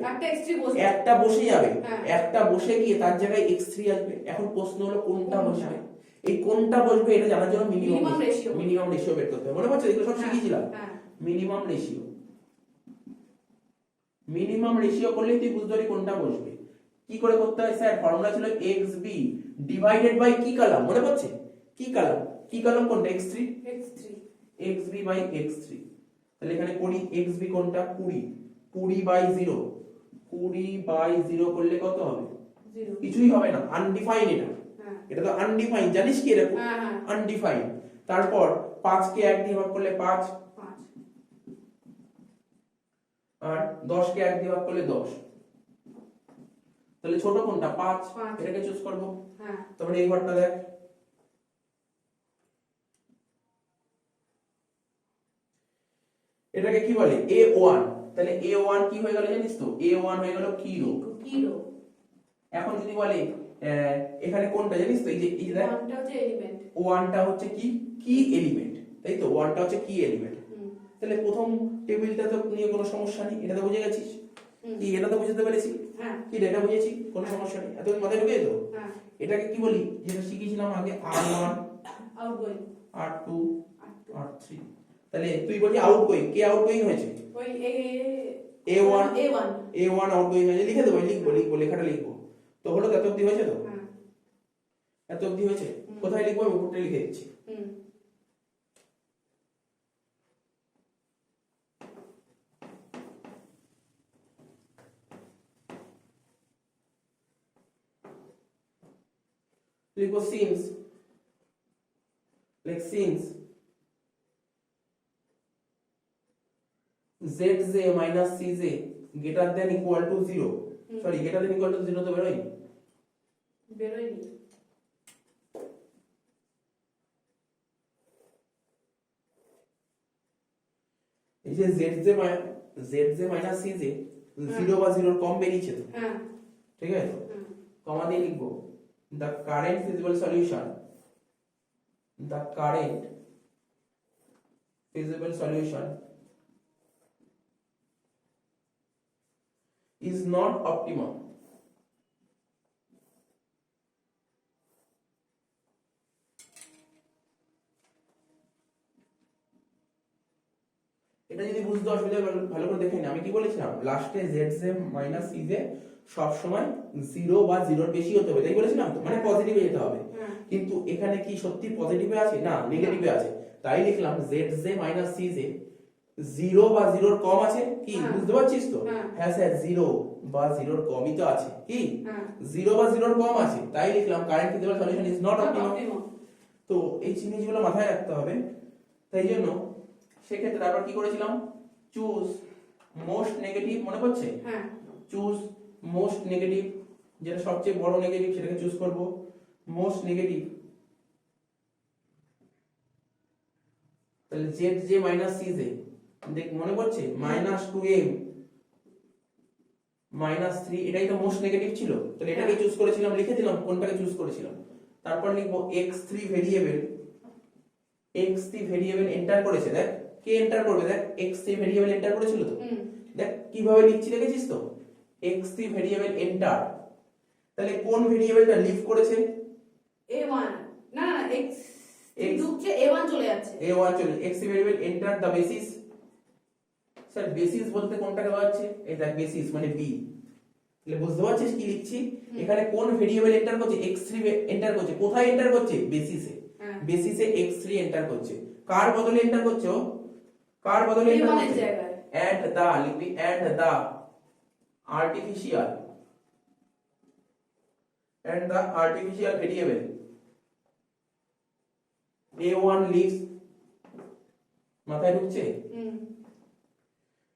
[SPEAKER 1] একটা বসে যাবে, একটা বসে গিয়ে তার জায়গায় x3 আসবে। এখন প্রশ্ন হলো কোনটা বসবে, এই কোনটা বসবে এটা জানার জন্য মিনিমাম রেশিও বের করতে হবে। মনে পড়ছে এগুলো সব শিখিয়েছিলাম। মিনিমাম রেশিও করলে তুই বুঝতে পারবি কোনটা বসবে। কি করে করতে হয় স্যার? ফর্মুলা ছিল xb ডিভাইডেড বাই কি কলাম, মনে পড়ছে? কি কলাম কোনটা? x3 xb by x3। তাহলে এখানে করি xb কোনটা? 20 বাই 0, 20 বাই 0 করলে কত হবে? কিছুই হবে না, আনডিফাইন। এটা তো আনডিফাইন, জানিস কি এরকম আনডিফাইন। তারপর 5 কে 1 দিয়ে ভাগ করলে 5, আর 10 কে 1 দিয়ে ভাগ করলে 10। তাহলে ছোট কোনটা? 5, এটাকে চুজ করব। তারপরে এই ঘরটা দেখ, এটাকে কি বলে? a1। তাহলে a1 কি হয়ে গেল জানিস তো? a1 হয়ে গেল কিলো। এখন যদি বলে এখানে কোনটা জানিস তো? এই যে দেখ, 1টা হচ্ছে কি এলিমেন্ট, তাই তো? 1টা হচ্ছে কি এলিমেন্ট। তাহলে প্রথম টেবিলটা তো নিয়ে কোনো সমস্যা নেই, এটা তো বুঝে গেছিস কি? এটা তো বুঝতে পেরেছি কি? এটা বুঝেছি, কোনো সমস্যা নেই, এত মাথায় ঢুকে তো? এটাকে কি বলি? যেটা শিখিয়েছিলাম আগে, r1 r2 r3। তাহলে তুই বলছি আউটগোয়িং, কে আউটগোয়িং হয়েছে?
[SPEAKER 2] ওই
[SPEAKER 1] a1 আউটগোয়িং হয়েছে, লিখে দেবো, লিখবো লেখাটা লিখবো। তো হলো এত অবধি হয়েছে তো? এত অবধি হয়েছে। কোথায় লিখবো? আমি উপরটা লিখে দিচ্ছি। লিখবো since, zj minus cj greater than equal to 0, sorry greater than equal to 0 তো বেরোয়নি। এই যে zj minus cj 0 বা 0 কম বেরিয়েছে তো, ঠিক আছে? কমা দিয়ে লিখবো the current feasible solution is not optimum. এটা যদি বুঝতে অসুবিধা ভালো করে দেখে নি, আমি কি বলেছিলাম লাস্টে zj মাইনাস cj সব সময় 0 বা 0 বেশি হতে হবে, তাই বলেছিলাম তো? মানে পজিটিভে যেতে হবে। কিন্তু এখানে কি সত্যি পজিটিভে আছে? না, নেগেটিভে আছে। তাই লিখলাম zj মাইনাস cj 0 বা 0 কম আছে কি? বুঝতে পারছিস তো? হ্যাঁ স্যার, 0 বা 0 কমই তো আছে কি? 0 বা 0 কম আছে, তাই লিখলাম current physical solution is not optimum. তো এই জিনিসগুলো মাথায় রাখতে হবে। তাই জন্য সেক্ষেত্রে আবার কি করেছিলাম, চুজ মোস্ট নেগেটিভ, মনে পড়ছে?
[SPEAKER 2] হ্যাঁ
[SPEAKER 1] চুজ মোস্ট নেগেটিভ, যেটা সবচেয়ে বড় নেগেটিভ সেটাকে চুজ করব, মোস্ট নেগেটিভ। তাহলে Z J minus C J, দেখ মনে পড়ছে, মাইনাস 2m মাইনাস 3, এটাই তো মোস্ট নেগেটিভ ছিল। তাহলে এটাকে চুজ করেছিলাম, লিখে দিলাম কোনটাকে চুজ করেছিলাম। তারপর লিখবো x3 variable, x3 variable enter করেছে, দেখ কে এন্টার করবে, দেখ x3 ভেরিয়েবল এন্টার করেছিল তো, দেখ কিভাবে লিখছি দেখেছিস তো, x3 ভেরিয়েবল এন্টার। তাহলে কোন ভেরিয়েবলটা লিভ করেছে,
[SPEAKER 2] a1, না না x ঢুকছে a1 চলে যাচ্ছে,
[SPEAKER 1] a1 চলে, x3 variable enter the basis. Sir basis বলতে কোনটাকে বোঝাচ্ছে, এই দেখ বেসিস মানে b। তাহলে বুঝতে পারছিস কি লিখছি, এখানে কোন ভেরিয়েবল এন্টার করছে, x3 এন্টার করছে, কোথায় এন্টার করছে, বেসিসে, বেসিসে x3 এন্টার করছে। কার বদলে এন্টার করছে ও, কার বদলে এন্টার
[SPEAKER 2] a1 এর
[SPEAKER 1] করছে,
[SPEAKER 2] জায়গায়
[SPEAKER 1] and the, লিখবি and the artificial, and the artificial variable a1 leaves, মাথায় ঢুকছে,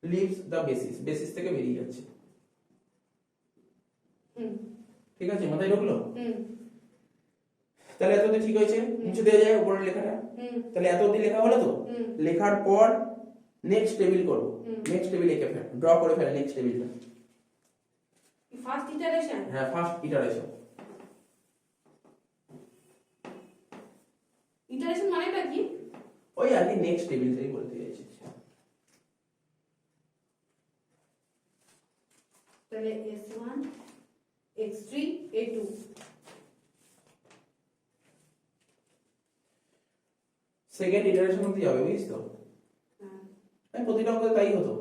[SPEAKER 1] leaves the basis, বেসিস থেকে বেরিয়ে যাচ্ছে। ঠিক আছে, মাথায় ঢুকলো? তাহলে এতদিন ঠিক হয়েছে, মুছে দেওয়া যায় উপরের লেখাটা। তাহলে এতদিন লেখা হলো তো, লেখার পর নেক্সট টেবিল করব, নেক্সট টেবিল এঁকে ফেল, ড্র করে ফেল নেক্সট টেবিলটা।
[SPEAKER 2] ফার্স্ট ইটারেশন,
[SPEAKER 1] হ্যাঁ ফার্স্ট ইটারেশন।
[SPEAKER 2] ইটারেশন মানেটা কি,
[SPEAKER 1] ওই আর কি নেক্সট টেবিলটাই বলতে চাইছি।
[SPEAKER 2] তাহলে s1 x3 a2,
[SPEAKER 1] second iteration অবধি যাবে, বুঝিস তো? আমি প্রতিটা অঙ্কে তাই হতো।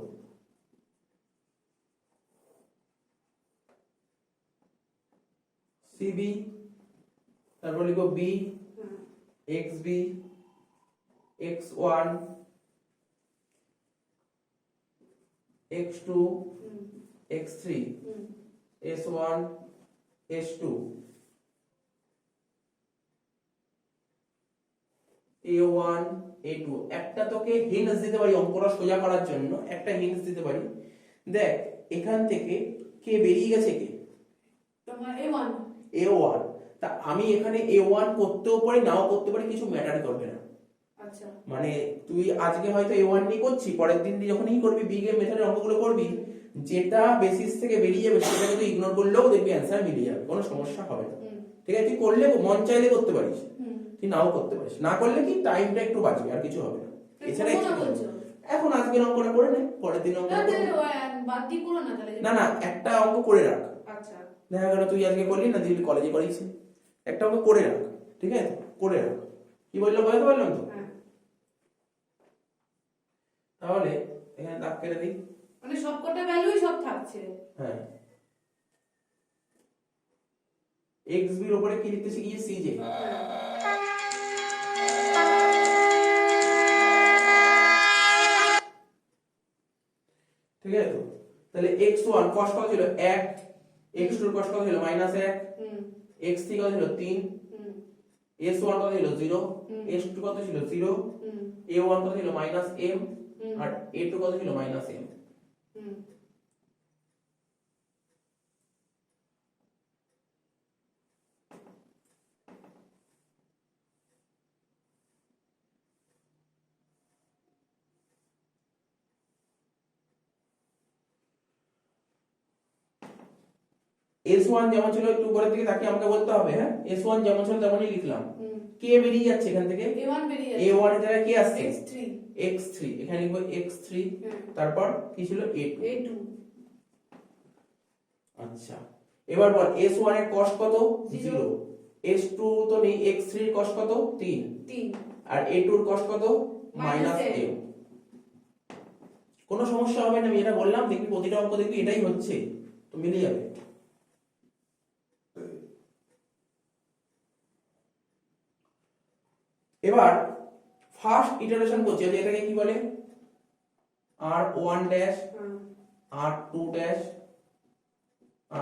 [SPEAKER 1] cb, তারপর লিখো b, xb, x1, x2, x3, s1, s2, a1, a2। একটা তোকে হিন্টস দিতে পারি অঙ্কটা সোজা করার জন্য, একটা হিন্টস দিতে পারি। দেখ এখান থেকে কে বেরিয়ে গেছে, কে,
[SPEAKER 2] তোমার a1,
[SPEAKER 1] a1। তা আমি এখানে a1 করতেও পারি নাও করতে পারি, কিছু ম্যাটার করবে না।
[SPEAKER 2] আচ্ছা
[SPEAKER 1] মানে তুই আজকে হয়তো a1 নিয়ে করছি, পরের দিন যখনই করবি বিগ এর মেথডের অঙ্কগুলো করবি, যেটা বেসিস থেকে বেরিয়ে যাবে সেটাকে তুই ইগনোর করলেও দেখবি অ্যান্সার মিলে যাবে, কোনো সমস্যা হবে না। ঠিক আছে, তুই করলে মন চাইলে করতে পারিস, তুই নাও করতে পারিস, না করলে কি টাইমটা একটু বাঁচবে, আর কিছু হবে না। এছাড়া এখন আজকের অঙ্কটা করে নে, পরের দিন অঙ্কটা
[SPEAKER 2] বাদ দিয়ে করো না তাহলে,
[SPEAKER 1] না না একটা অঙ্ক করে রাখ।
[SPEAKER 2] আচ্ছা
[SPEAKER 1] দেখা গেল তুই আজকে করলি না, তুই কলেজে করিস, একটা অঙ্ক করে রাখ, ঠিক আছে, করে রাখ। কি বললাম বুঝতে পারলাম তো? তাহলে এখানে দাগ কেটে দিই,
[SPEAKER 2] মানে সবকটা ভ্যালুই সব থাকছে।
[SPEAKER 1] হ্যাঁ xb এর উপরে কি লিখতে শিখিয়ে, cj। ঠিক আছে তো, তাহলে x1 cos কত ছিল 1, x2 এর cos কত ছিল -1, x3 কত ছিল 3, s1 কত ছিল 0, s2 কত ছিল 0, a1 কত ছিল -m, আর a2 কত ছিল -m। s1 যেমন ছিল, একটু উপরের দিকে তাকিয়ে আমাকে বলতে হবে, হ্যাঁ s1 যেমন ছিল তেমনই লিখলাম। কে বেরিয়ে যাচ্ছে এখান থেকে,
[SPEAKER 2] a1 বেরিয়ে যাচ্ছে,
[SPEAKER 1] a1 এর জায়গায় কি আসছে,
[SPEAKER 2] x3,
[SPEAKER 1] x3, এখানে লিখবো x3, তারপর কি ছিল a2। আচ্ছা এবার বল s1 এর cos কত 0, s2 তো নেই, x3 এর cos কত 3, আর a2 এর cos কত -m। কোনো সমস্যা হবে না, আমি এটা বললাম, দেখবি প্রতিটা অঙ্ক দেখবি এটাই হচ্ছে, তো মিলে যাবে। এবার ফার্স্ট ইটারেশন করছি, এটাকে কি বলে, r1 dash, r2 dash,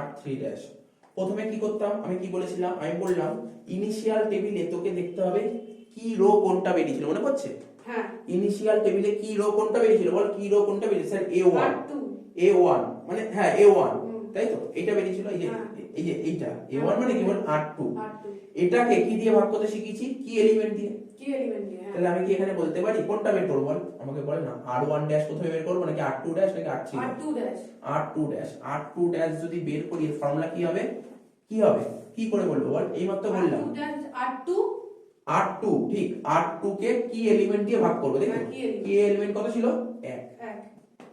[SPEAKER 1] r3 dash. প্রথমে কি করতাম, আমি কি বলেছিলাম, আমি বললাম ইনিশিয়াল টেবিলে তোকে দেখতে হবে কি রো কোনটা বেরিয়েছিল মনে পড়ছে?
[SPEAKER 2] হ্যাঁ
[SPEAKER 1] ইনিশিয়াল টেবিলে কি রো কোনটা বেরিয়েছিল বল, কি রো কোনটা বেরিয়েছিল? স্যার A1,
[SPEAKER 2] R2
[SPEAKER 1] A1 মানে হ্যাঁ A1
[SPEAKER 2] হুম।
[SPEAKER 1] তাই তো, এটা বেরিয়েছিল এই যে
[SPEAKER 2] হ্যাঁ।
[SPEAKER 1] এই যে এইটা A1 মানে কি বল R2।
[SPEAKER 2] R2
[SPEAKER 1] এটাকে কি দিয়ে ভাগ করতে শিখেছি? কি এলিমেন্ট দিয়ে।
[SPEAKER 2] কি এলিমেন্ট দিয়ে? হ্যাঁ
[SPEAKER 1] তাহলে আমি কি এখানে বলতে পারি কোনটা বের করব বল, আমাকে বল না। R1 ড্যাশ প্রথমে বের করব নাকি R2 ড্যাশ নাকি R3?
[SPEAKER 2] R2 dash
[SPEAKER 1] R2 dash, R2 dash যদি বের করি এর ফর্মুলা কি হবে? কি হবে কি করে বলবো বল, এইমাত্র বললাম
[SPEAKER 2] R2 ড্যাশ R2
[SPEAKER 1] R2 ঠিক, R2 কে কি এলিমেন্ট দিয়ে ভাগ করব দেখো,
[SPEAKER 2] হ্যাঁ, কি element?
[SPEAKER 1] কি এলিমেন্ট কত ছিল? 1।
[SPEAKER 2] 1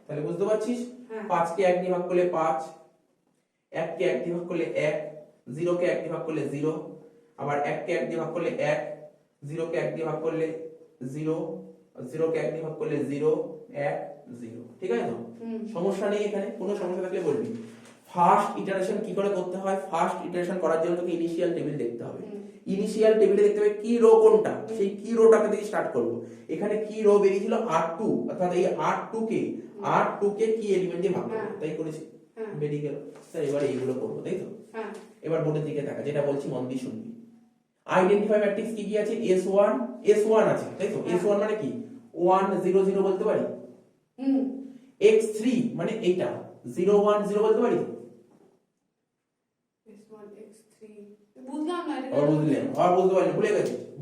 [SPEAKER 1] তাহলে বুঝতে পারছিস,
[SPEAKER 2] হ্যাঁ
[SPEAKER 1] 5 কে 1 দিয়ে ভাগ করলে 5, 1 কে 1 দিয়ে ভাগ করলে 1, 0 কে 1 দিয়ে ভাগ করলে 0, আবার 1 কে 1 দিয়ে ভাগ করলে 1, 0 কে 1 দিয়ে ভাগ করলে 0, 0 কে 1 দিয়ে ভাগ করলে 0, 1 0। ঠিক আছে তো?
[SPEAKER 2] হুম
[SPEAKER 1] সমস্যা নেই, এখানে কোনো সমস্যা থাকলে বলবি। ফার্স্ট ইটারেশন কি করে করতে হয়? ফার্স্ট ইটারেশন করার জন্য তোকে ইনিশিয়াল টেবিল দেখতে হবে।
[SPEAKER 2] হুম।
[SPEAKER 1] ইনিশিয়াল টেবিলে দেখতে হবে কি রো কোনটা, সেই কি রোটাকে দিয়ে স্টার্ট করব। এখানে কি রো বেরিয়েছিল? R2, অর্থাৎ এই R2 কে কি এলিমেন্ট দিয়ে ভাগ করব,
[SPEAKER 2] হ্যাঁ।
[SPEAKER 1] তাই করেছি,
[SPEAKER 2] হ্যাঁ
[SPEAKER 1] বেরিয়ে গেল। স্যার এবার এইগুলো করব, তাই তো?
[SPEAKER 2] হ্যাঁ
[SPEAKER 1] এবার বোর্ডের দিকে তাকা, যেটা বলছি মন দিয়ে শুনবি। আইডেন্টিফাই ম্যাট্রিক্স কি কি আছে? S1 আছে, তাই তো?
[SPEAKER 2] হ্যাঁ।
[SPEAKER 1] S1 মানে কি? 1 0 0 বলতে পারি।
[SPEAKER 2] হুম
[SPEAKER 1] X3 মানে এইটা 0 1 0 বলতে পারি।
[SPEAKER 2] S1 X3 বুঝলাম না এটা
[SPEAKER 1] আবার বুঝলেন, আবার বুঝতে পারলেন,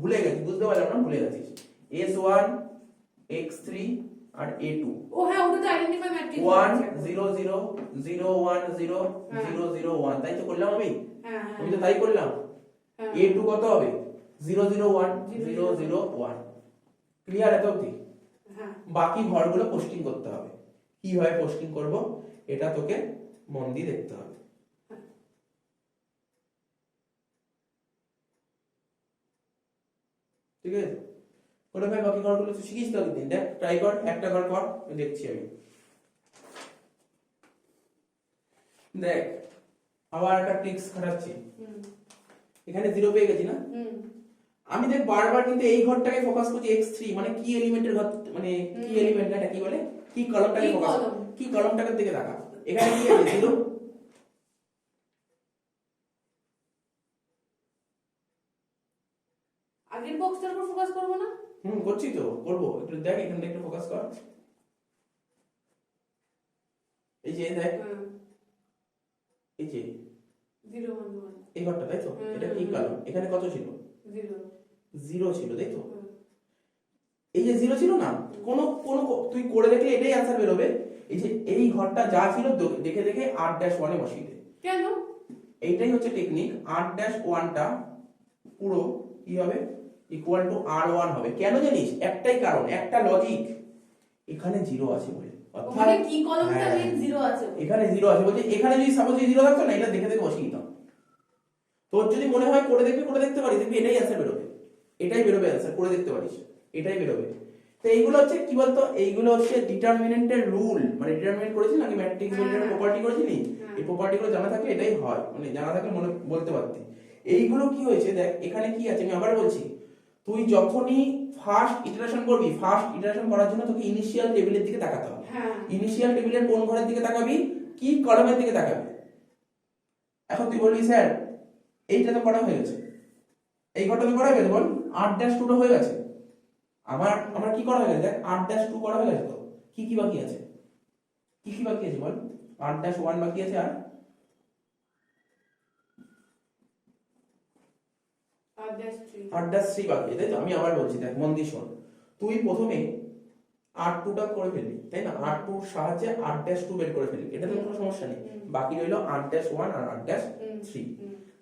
[SPEAKER 1] ভুলে গেছি, বুঝতে পারলাম না, ভুলে গেছিস। S1 X3 আর A2
[SPEAKER 2] ও হ্যাঁ ওটা তো আইডেন্টিফাই ম্যাট্রিক্স
[SPEAKER 1] 1 0 0 0 1 0 0 0 1, তাই তো করলাম আমি?
[SPEAKER 2] হ্যাঁ
[SPEAKER 1] আমি তো তাই করলাম।
[SPEAKER 2] হ্যাঁ
[SPEAKER 1] A2 কত হবে? 0 0 1 0 0 1। ক্লিয়ার এত অবধি?
[SPEAKER 2] হ্যাঁ
[SPEAKER 1] বাকি ঘরগুলো পোস্টিং করতে হবে। কিভাবে পোস্টিং করব এটা তোকে মন দিয়ে দেখতে হবে। ঠিক আছে, করে ভাই বাকি ঘরগুলো তুই শিখিস তো একদিন, দেখ ট্রাই কর, একটা ঘর কর, দেখছি আমি। দেখ আবার একটা ট্রিক্স খাটাচ্ছি,
[SPEAKER 2] হুম
[SPEAKER 1] এখানে 0 পেয়ে গেছি না,
[SPEAKER 2] হুম
[SPEAKER 1] আমি দেখ বারবার কিন্তু এই ঘরটাকে ফোকাস করছি X3 মানে কি এলিমেন্টের ঘর, মানে কি এলিমেন্ট, এটা কি বলে, কি কলমটাকে
[SPEAKER 2] কি
[SPEAKER 1] ফোকাস,
[SPEAKER 2] কলম?
[SPEAKER 1] কি কলমটাকে দিকে তাকা। এখানে কি আছে? 0।
[SPEAKER 2] আগের বক্সটার উপর ফোকাস করব না?
[SPEAKER 1] করছি তো, করবো, একটু দেখ এখানে একটু ফোকাস কর। এই যে দেখ,
[SPEAKER 2] হ্যাঁ
[SPEAKER 1] এই যে
[SPEAKER 2] 0 1 1
[SPEAKER 1] এই ঘরটা, তাই তো? এটা কি কলম, এখানে কত ছিল?
[SPEAKER 2] 0
[SPEAKER 1] 0 ছিল, তাই তো? এই যে 0 ছিল না, কোন কোন তুই করে দেখলে এটাই অ্যান্সার বেরোবে। এই যে এই ঘরটা যা ছিল দেখে দেখে R-1 এ বসিয়ে দে।
[SPEAKER 2] কেন?
[SPEAKER 1] এইটাই হচ্ছে টেকনিক। R-1 টা পুরো কি হবে? ইকুয়াল টু R1 হবে। কেন জানিস? একটাই কারণ, একটা লজিক, এখানে 0 আছে বলে,
[SPEAKER 2] ওখানে কি কলমটা
[SPEAKER 1] হ্যাঁ,
[SPEAKER 2] মেন 0 আছে?
[SPEAKER 1] এখানে 0 আছে বলতে, এখানে যদি সাপোজ 0 থাকতো না, এটা দেখে দেখে বসিয়ে দিতাম। তোর যদি মনে হয় করে দেখবি, করে দেখতে পারিস, দেখবি এটাই অ্যান্সার বেরোবে, এটাই বেরোবে অ্যান্সার, করে দেখতে পারিস, এটাই বেরোবে। তো এইগুলো হচ্ছে কি বলতো, এইগুলো হচ্ছে ডিটারমিনেন্টের রুল, মানে ডিটারমিনেন্ট করেছি না, আমি ম্যাট্রিক্স ভেক্টরের প্রপার্টি করেছি নি, এই প্রপার্টিগুলো জানা থাকলে এটাই হয়, মানে জানা থাকলে মনে বলতে পারতি। এইগুলো কি হয়েছে দেখ, এখানে কি আছে আমি আবার বলছি, তুই যখনই ফার্স্ট ইটারেশন করবি, ফার্স্ট ইটারেশন করার জন্য তোকে ইনিশিয়াল টেবিলের দিকে তাকাতে হবে।
[SPEAKER 2] হ্যাঁ
[SPEAKER 1] ইনিশিয়াল টেবিলের কোন ঘরের দিকে তাকাবি? কি কলমের দিকে তাকাবি। এখন তুই বলবি স্যার এইটা তো করা হয়ে গেছে, এই ঘরটা তো করা হয়ে গেছে, বল R-2 হয়ে গেছে। আমার কি করা হয়ে গেছে? দেখ R-2 করা হয়ে গেছে, তো কি কি বাকি আছে, কি কি বাকি আছে বল? R-1 বাকি আছে, আর R-3 বাকি আছে, তাই তো? আমি আবার বলছি, দেখ মন দিয়ে শোন, তুই প্রথমে R2 টা করে ফেলবি, তাই না? R2 এর সাহায্যে R-2 বের করে ফেলবি, এটা তো কোনো সমস্যা নেই। বাকি রইলো R-1 আর R-3।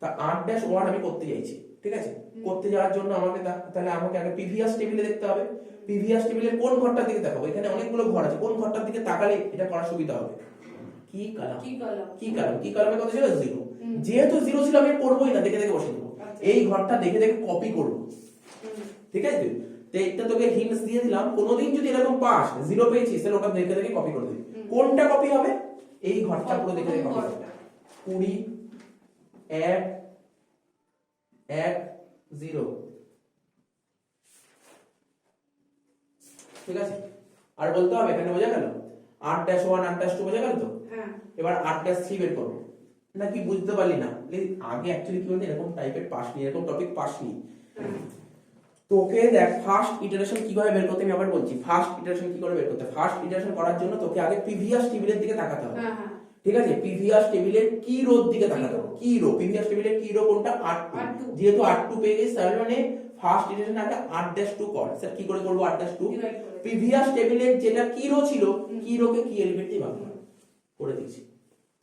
[SPEAKER 1] তা R-1 আমি করতে চাইছি, ঠিক আছে? করতে যাওয়ার জন্য তাহলে আমাকে আগে প্রিভিয়াস টেবিলে দেখতে হবে। প্রিভিয়াস টেবিলের কোন ঘরটার দিকে তাকাবো? এখানে অনেকগুলো ঘর আছে, কোন ঘরটার দিকে তাকালে এটা করা সুবিধা হবে? কি কলাম, কি কলামে কত ছিল? 0। যেহেতু 0 ছিল আমি করবোই না, দেখে দেখে বসে দেবো। এই ঘরটা দেখে দেখে কপি করবো, ঠিক আছে? তো এটা তোকে হিন্টস দিয়ে দিলাম, কোনোদিন যদি এরকম পাস 0 পেয়েছিস তাহলে ওটা দেখে দেখে কপি করে দিবি। কোনটা কপি হবে? এই ঘরটা পুরো দেখে দেখে কপি হবে। 20 1 1 0, ঠিক আছে? আর বলতে হবে, এখানে বোঝা গেল R-1 R-2 বোঝা গেল তো?
[SPEAKER 2] হ্যাঁ
[SPEAKER 1] এবার R-3 বের করবো, নাকি বুঝতে পারলি না? আগে অ্যাকচুয়ালি কি বলতো, এরকম টাইপের পাস নি, এরকম টপিক পাস নি। তোকে দেখ ফার্স্ট ইটারেশন কিভাবে বের করতে আমি আবার বলছি, ফার্স্ট ইটারেশন কি করে বের করতে, ফার্স্ট ইটারেশন করার জন্য তোকে আগে প্রিভিয়াস টেবিলের দিকে তাকাতে হবে।
[SPEAKER 2] হ্যাঁ হ্যাঁ
[SPEAKER 1] ঠিক আছে, প্রিভিয়াস টেবিলের কি রোর দিকে তাকাতে হবে, কি রো, প্রিভিয়াস টেবিলের কি রো কোনটা, R2, যেহেতু R2 পেয়ে গেছিস তার মানে ফার্স্ট ইটারেশন আগে r'2 কর। স্যার কি করে করব r'2,
[SPEAKER 2] ডিভাইড করে
[SPEAKER 1] প্রিভিয়াস টেবিলের যেটা কি রো ছিল, কি রোকে কি এলিমেন্ট দিয়ে ভাগ করে দিয়েছি।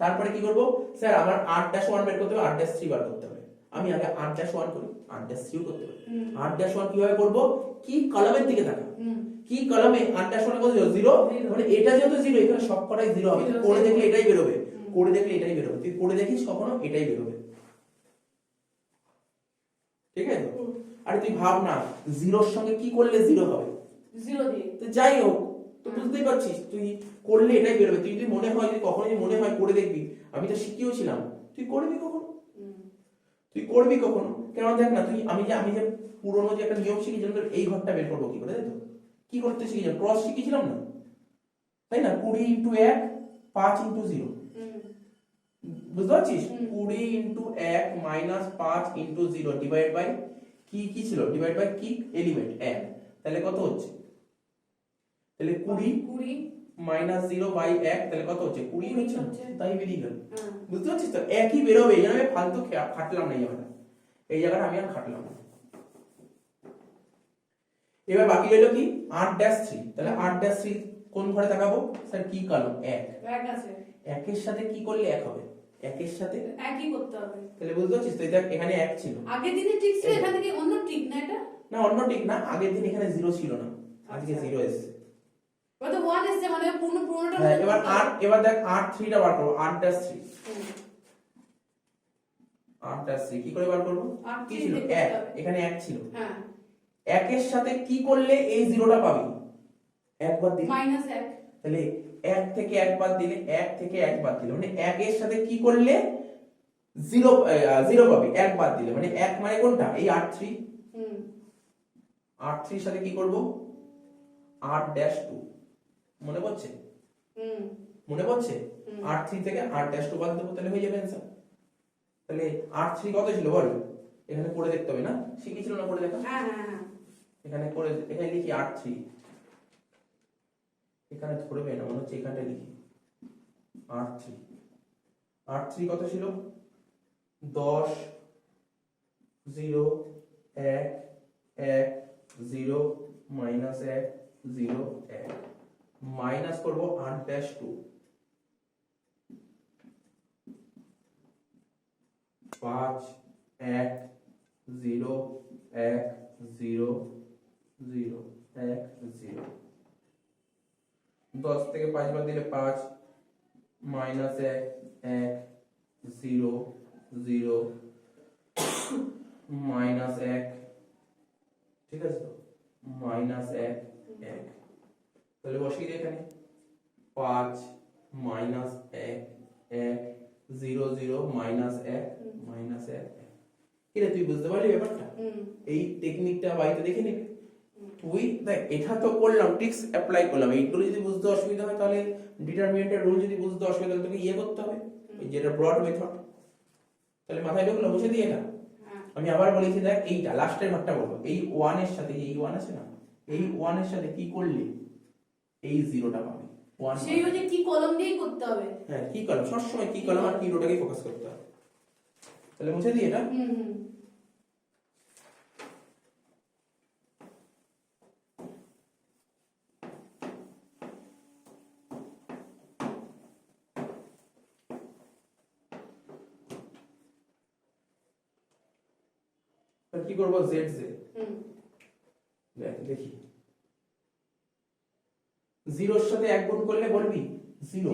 [SPEAKER 1] তারপরে কি করব, স্যার আমার r'1 বের করতে হবে, r'3 বার করতে হবে। আমি আগে r'1 করি, r'3 করতে হবে। r'1 কিভাবে করব, কি কলামের দিকে তাকা, কি কলামে r'1 কত 0, মানে এটা যেহেতু 0 এখানে সব কটাই 0 হবে, তুই করে দেখলে এটাই বের হবে, করে দেখলে এটাই বের হবে, তুই করে দেখিস কখনো এটাই বের হবে। ঠিক আছে, আরে তুই ভাব না 0 এর সঙ্গে কি করলে 0 হবে,
[SPEAKER 2] 0 দিয়ে,
[SPEAKER 1] তো যাই হোক তো বুঝতেই পারছিস, তুই করলে এটাই বের হবে। তুই যদি মনে হয়, যদি কখনো যদি মনে হয় করে দেখবি, আমি তো শিখিয়েছিলাম, তুই করবি কখনো, তুই করবি কখনো, কেন দেখ না তুই, আমি যে পুরোনো যে একটা নিয়ম শিখেছিলাম, তোর এই ঘরটা বের করবো কি করে, তাই তো, কি করতে শিখেছিলাম, ক্রস শিখেছিলাম না, তাই না, 20 ইন্টু 1 5 ইন্টু 0, বুঝতে পারছিস, 20 into 1 minus 5 into 0 divide by কি ছিল, ডিভাইড বাই কি এলিমেন্ট 1, তাহলে কত হচ্ছে, তাহলে 20 মাইনাস 0 বাই 1 তাহলে কত হচ্ছে 20 হচ্ছে, তাই বেরিয়ে গেল। বুঝতে পারছিস তো, একই বেরোবে, এই জন্য আমি ফালতু খাটলাম না, এই জায়গাটা আমি আর খাটলাম না। এবার বাকি রইল কি r'3, তাহলে r'3 কোন ঘরে তাকাবো, স্যার কি কলম 1
[SPEAKER 2] আছে,
[SPEAKER 1] 1 এর সাথে কি করলে 1 হবে, 1 এর সাথে
[SPEAKER 2] একই করতে হবে।
[SPEAKER 1] তাহলে বুঝতে পারছিস তো, দেখ এখানে 1 ছিল,
[SPEAKER 2] আগের দিনে ঠিক ছিল, এখান থেকে অন্য ঠিক না, এটা
[SPEAKER 1] না অন্য ঠিক না, আগের দিন এখানে 0 ছিল না, আজকে 0 এসেছে,
[SPEAKER 2] ওটা 1 এসেছে, মানে পুরোটা।
[SPEAKER 1] হ্যাঁ এবার দেখ r3 টা বার করব, r'3 কি করে বার করব, কি ছিল 1, এখানে 1 ছিল,
[SPEAKER 2] হ্যাঁ
[SPEAKER 1] 1 এর সাথে কি করলে এই 0টা পাবি, 1 বাদ দিলে,
[SPEAKER 2] -1,
[SPEAKER 1] তাহলে 1 থেকে 1 বাদ দিলে, 1 থেকে 1 বাদ দিলে মানে 1 এর সাথে কি করলে 0 পাবি, 1 বাদ দিলে মানে 1 মানে কোনটা, এই r3, r3 এর সাথে কি করব, r'2, মনে পড়ছে, মনে পড়ছে, r3 থেকে r'2 বাদ দেবো, তাহলে হয়ে যাবে आंसर। তাহলে r3 কত ছিল বল, এখানে করে দেখতে হবে না, শিখেছিল না, করে দেখা,
[SPEAKER 2] হ্যাঁ হ্যাঁ হ্যাঁ,
[SPEAKER 1] এখানে করে, এখানে লিখি r3, এখানে ধরবে না মনে হচ্ছে, এখানটা লিখি r3 কত ছিল 10 0 1 1 0 মাইনাস 1 0 1 মাইনাস করব r'2 5 1 0 1 0 0 1 0, 10 থেকে 5 বাদ দিলে 5 মাইনাস 1 1 0 0 মাইনাস 1, ঠিক আছে তো, মাইনাস 1 1, তাহলে বসিয়ে দিই এখানে 5 মাইনাস 1 1 0 0 মাইনাস 1 মাইনাস 1, কিরে তুই বুঝতে পারলি ব্যাপারটা, এই টেকনিকটা বাড়িতে দেখে নিবি তুই, দেখ এটা তো করলাম, ট্রিক্স অ্যাপ্লাই করলাম, এইগুলো যদি বুঝতে অসুবিধা হয় তাহলে ডিটারমিনেন্টের রুল যদি বুঝতে অসুবিধা হয় তোকে করতে হবে, এই যেটা ব্রড মেথড, তাহলে মাথায় ঢুকলো, বুঝে দিয়ে এটা। আমি আবার বলেছি দেখ, এইটা লাস্টের ভাগটা বলবো, এই 1 এর সাথে, এই 1 আছে না, এই 1 এর সাথে কি করলে এই 0টা পাবে, 1
[SPEAKER 2] সেই হচ্ছে কি কলম দিয়েই করতে হবে,
[SPEAKER 1] হ্যাঁ কি কলম, সব সময় কি কলম আর কি রোটাকে ফোকাস করতে হবে, তাহলে মুছে দিই এটা। কি করবো, জেড জেড, দেখি 0 এর সাথে 1 গুণ করলে বলবি 0,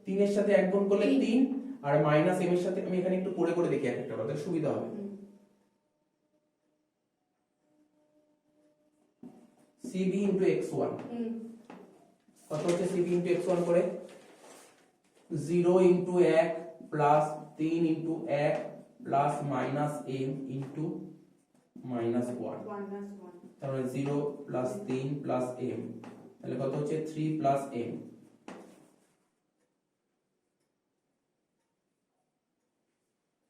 [SPEAKER 1] 3 এর সাথে 1 গুণ করলে 3, আর মাইনাস m এর সাথে, আমি এখানে একটু করে করে দেখি একটা কথা, সুবিধা হবে, cb into x1 কত হচ্ছে, cb into x1 করে 0 into 1 plus 3 into 1 plus minus m into minus 1, তারপরে 0 প্লাস 3 প্লাস m, তাহলে কত হচ্ছে 3 প্লাস m,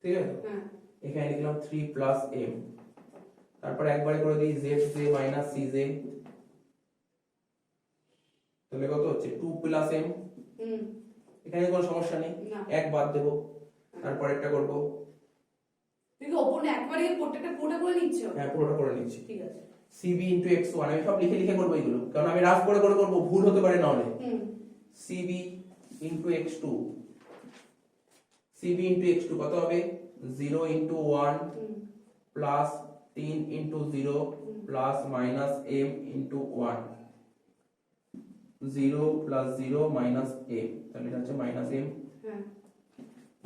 [SPEAKER 1] ঠিক আছে, এখানে লিখলাম 3 প্লাস m, তারপর একবারে করে দিই zj মাইনাস cj, তাহলে কত হচ্ছে 2 প্লাস m।
[SPEAKER 2] হুম
[SPEAKER 1] এখানে কোনো সমস্যা নেই,
[SPEAKER 2] না
[SPEAKER 1] এক বাদ দেবো। তারপর একটা করব,
[SPEAKER 2] তুই কি ওপরে একবারে প্রত্যেকটা পুরোটা করে নিচ্ছ?
[SPEAKER 1] হ্যাঁ পুরোটা করে নিচ্ছি।
[SPEAKER 2] ঠিক আছে
[SPEAKER 1] cb ইনটু x1, আমি সব লিখে লিখে করবো এগুলো, কারণ আমি রাফ করে করে করবো, ভুল হতে পারে না হলে।
[SPEAKER 2] হুম
[SPEAKER 1] cb into x2, cb into x2 কত হবে 0 ইনটু 1
[SPEAKER 2] হুম
[SPEAKER 1] plus 3 into 0 plus minus m into 1, 0 plus 0 minus m, তাহলে এটা হচ্ছে মাইনাস m।
[SPEAKER 2] হ্যাঁ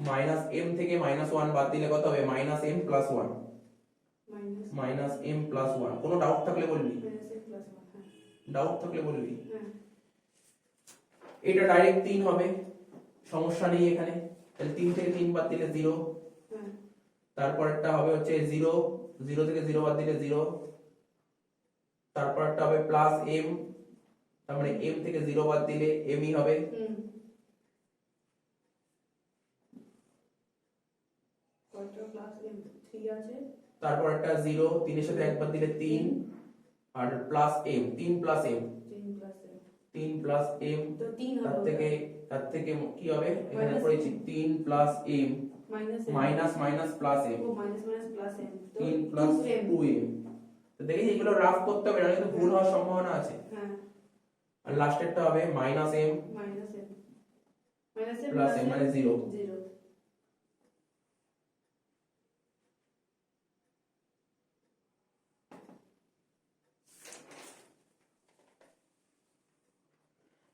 [SPEAKER 1] মাইনাস m থেকে মাইনাস 1 বাদ দিলে কত হবে minus m plus 1,
[SPEAKER 2] minus
[SPEAKER 1] minus m plus 1। কোনো ডাউট থাকলে বলবি,
[SPEAKER 2] মাইনাস এ প্লাস 1 হ্যাঁ
[SPEAKER 1] ডাউট থাকলে বলবি।
[SPEAKER 2] হ্যাঁ
[SPEAKER 1] এটা ডাইরেক্ট 3 হবে, সমস্যা নেই এখানে। তাহলে 3 থেকে 3 বাদ দিলে 0,
[SPEAKER 2] হ্যাঁ
[SPEAKER 1] তারপরটা হবে হচ্ছে 0, 0 থেকে 0 বাদ দিলে 0, তারপরটা হবে প্লাস m, তার মানে m থেকে 0 বাদ দিলে m ই হবে।
[SPEAKER 2] হুম কত প্লাস m 3 আছে,
[SPEAKER 1] তারপর একটা 0, 3 এর সাথে একবার দিলে 3, আর plus m, 3 plus m,
[SPEAKER 2] 3 plus m
[SPEAKER 1] 3 plus m,
[SPEAKER 2] তো 3
[SPEAKER 1] তার
[SPEAKER 2] হবে
[SPEAKER 1] থেকে কি হবে, এখানে
[SPEAKER 2] Minus
[SPEAKER 1] পড়েছি 3 plus m
[SPEAKER 2] minus
[SPEAKER 1] minus minus plus m,
[SPEAKER 2] ও মাইনাস মাইনাস প্লাস m তো
[SPEAKER 1] 3 প্লাস
[SPEAKER 2] 2m
[SPEAKER 1] 2m। তো দেখি এগুলো রাফ করতে হবে, নাহলে তো ভুল হওয়ার সম্ভাবনা আছে।
[SPEAKER 2] হ্যাঁ
[SPEAKER 1] আর লাস্টেরটা হবে minus m
[SPEAKER 2] minus m
[SPEAKER 1] plus m মানে 0।
[SPEAKER 2] 0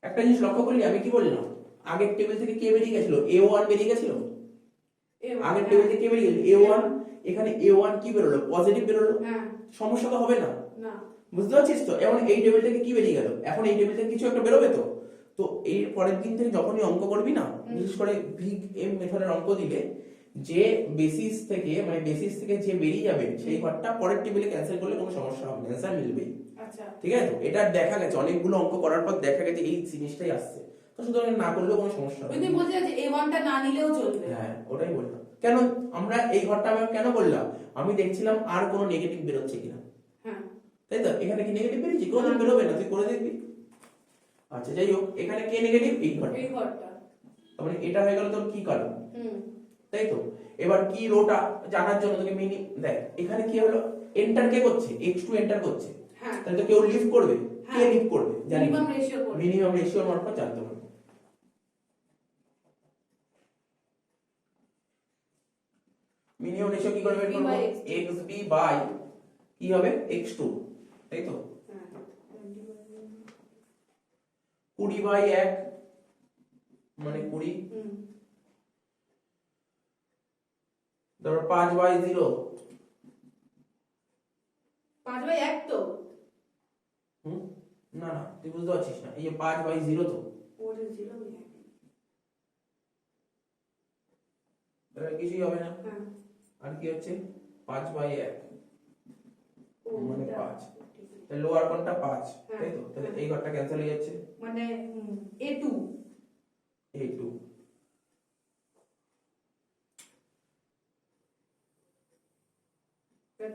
[SPEAKER 1] একটা জিনিস লক্ষ্য করলি, আমি কি বললাম, আগের টেবিল থেকে কে বেরিয়ে গেছিল, a1 বেরিয়ে গেছিল। আগের টেবিল থেকে কে বেরিয়ে গেল a1, এখানে a1 কি বেরোলো, পজিটিভ বেরোলো।
[SPEAKER 2] হ্যাঁ
[SPEAKER 1] সমস্যা তো হবে না,
[SPEAKER 2] না
[SPEAKER 1] বুঝতে পারছিস তো। এখন এই টেবিল থেকে কি বেরিয়ে গেল, এখন এই টেবিল থেকে কিছু একটা বেরোবে তো। তো এই পরের দিন থেকে যখনই অঙ্ক করবি না, বিশেষ করে ভিগ এম মেথডের অঙ্ক দিলে, যে বেসিস থেকে মানে বেসিস থেকে যে বেরিয়ে যাবে সেই ঘরটা পরের টেবিলে ক্যান্সেল করলে কোনো সমস্যা হবে না, অ্যান্সার মিলবে।
[SPEAKER 2] আচ্ছা
[SPEAKER 1] ঠিক আছে, তো এটা দেখা গেছে অনেকগুলো অঙ্ক করার পর দেখা গেছে এই জিনিসটাই আসছে। তো সুতরাং না করলেও কোনো সমস্যা হবে
[SPEAKER 2] ওই তুই বলছিস যে a1 টা না নিলেও চলবে।
[SPEAKER 1] হ্যাঁ ওটাই বললাম। কেন আমরা এই ঘরটা আমি কেন বললাম, আমি দেখছিলাম আর কোনো নেগেটিভ বেরোচ্ছে কিনা।
[SPEAKER 2] হ্যাঁ
[SPEAKER 1] তাই তো, এখানে কি নেগেটিভ বেরিয়েছে, কোনোদিন বেরোবে না, তুই করে দেখবি। আচ্ছা যাই হোক, এখানে কে নেগেটিভ, এই ঘরটা।
[SPEAKER 2] এই ঘরটা
[SPEAKER 1] তার মানে এটা হয়ে গেল তোর কি কলাম,
[SPEAKER 2] হুম
[SPEAKER 1] তাই তো। এবার কি রোটা জানার জন্য তোকে দেখ, এখানে কি হলো, এন্টার কে করছে, x2 এন্টার করছে।
[SPEAKER 2] হ্যাঁ
[SPEAKER 1] তাহলে তো কেউ লিভ করবে, কে
[SPEAKER 2] হ্যাঁ।
[SPEAKER 1] লিভ করবে জানি,
[SPEAKER 2] মিনিমাম রেশিও করবে।
[SPEAKER 1] মিনিমাম রেশিওর মারফত জানতে পারবে। মিনিমাম রেশিও কি করে বের করব, xb বাই কি হবে x2, তাই তো।
[SPEAKER 2] হ্যাঁ
[SPEAKER 1] 20 বাই 1 মানে 20,
[SPEAKER 2] হুম
[SPEAKER 1] তারপর 5 বাই 0,
[SPEAKER 2] 5 বাই 1 তো
[SPEAKER 1] না না তুই বুঝতে পারছিস না, এই যে 5 বাই 0 তো,
[SPEAKER 2] ওটা 0 আমি 1
[SPEAKER 1] তাহলে কিছুই হবে না।
[SPEAKER 2] হ্যাঁ
[SPEAKER 1] আর কি হচ্ছে 5 বাই 1
[SPEAKER 2] ও
[SPEAKER 1] মানে
[SPEAKER 2] এটা
[SPEAKER 1] 5, তাহলে লোয়ার কোনটা 5,
[SPEAKER 2] হ্যাঁ,
[SPEAKER 1] তাই তো। তাহলে
[SPEAKER 2] হ্যাঁ।
[SPEAKER 1] এই ঘরটা ক্যান্সেল হয়ে যাচ্ছে,
[SPEAKER 2] মানে a2
[SPEAKER 1] a2।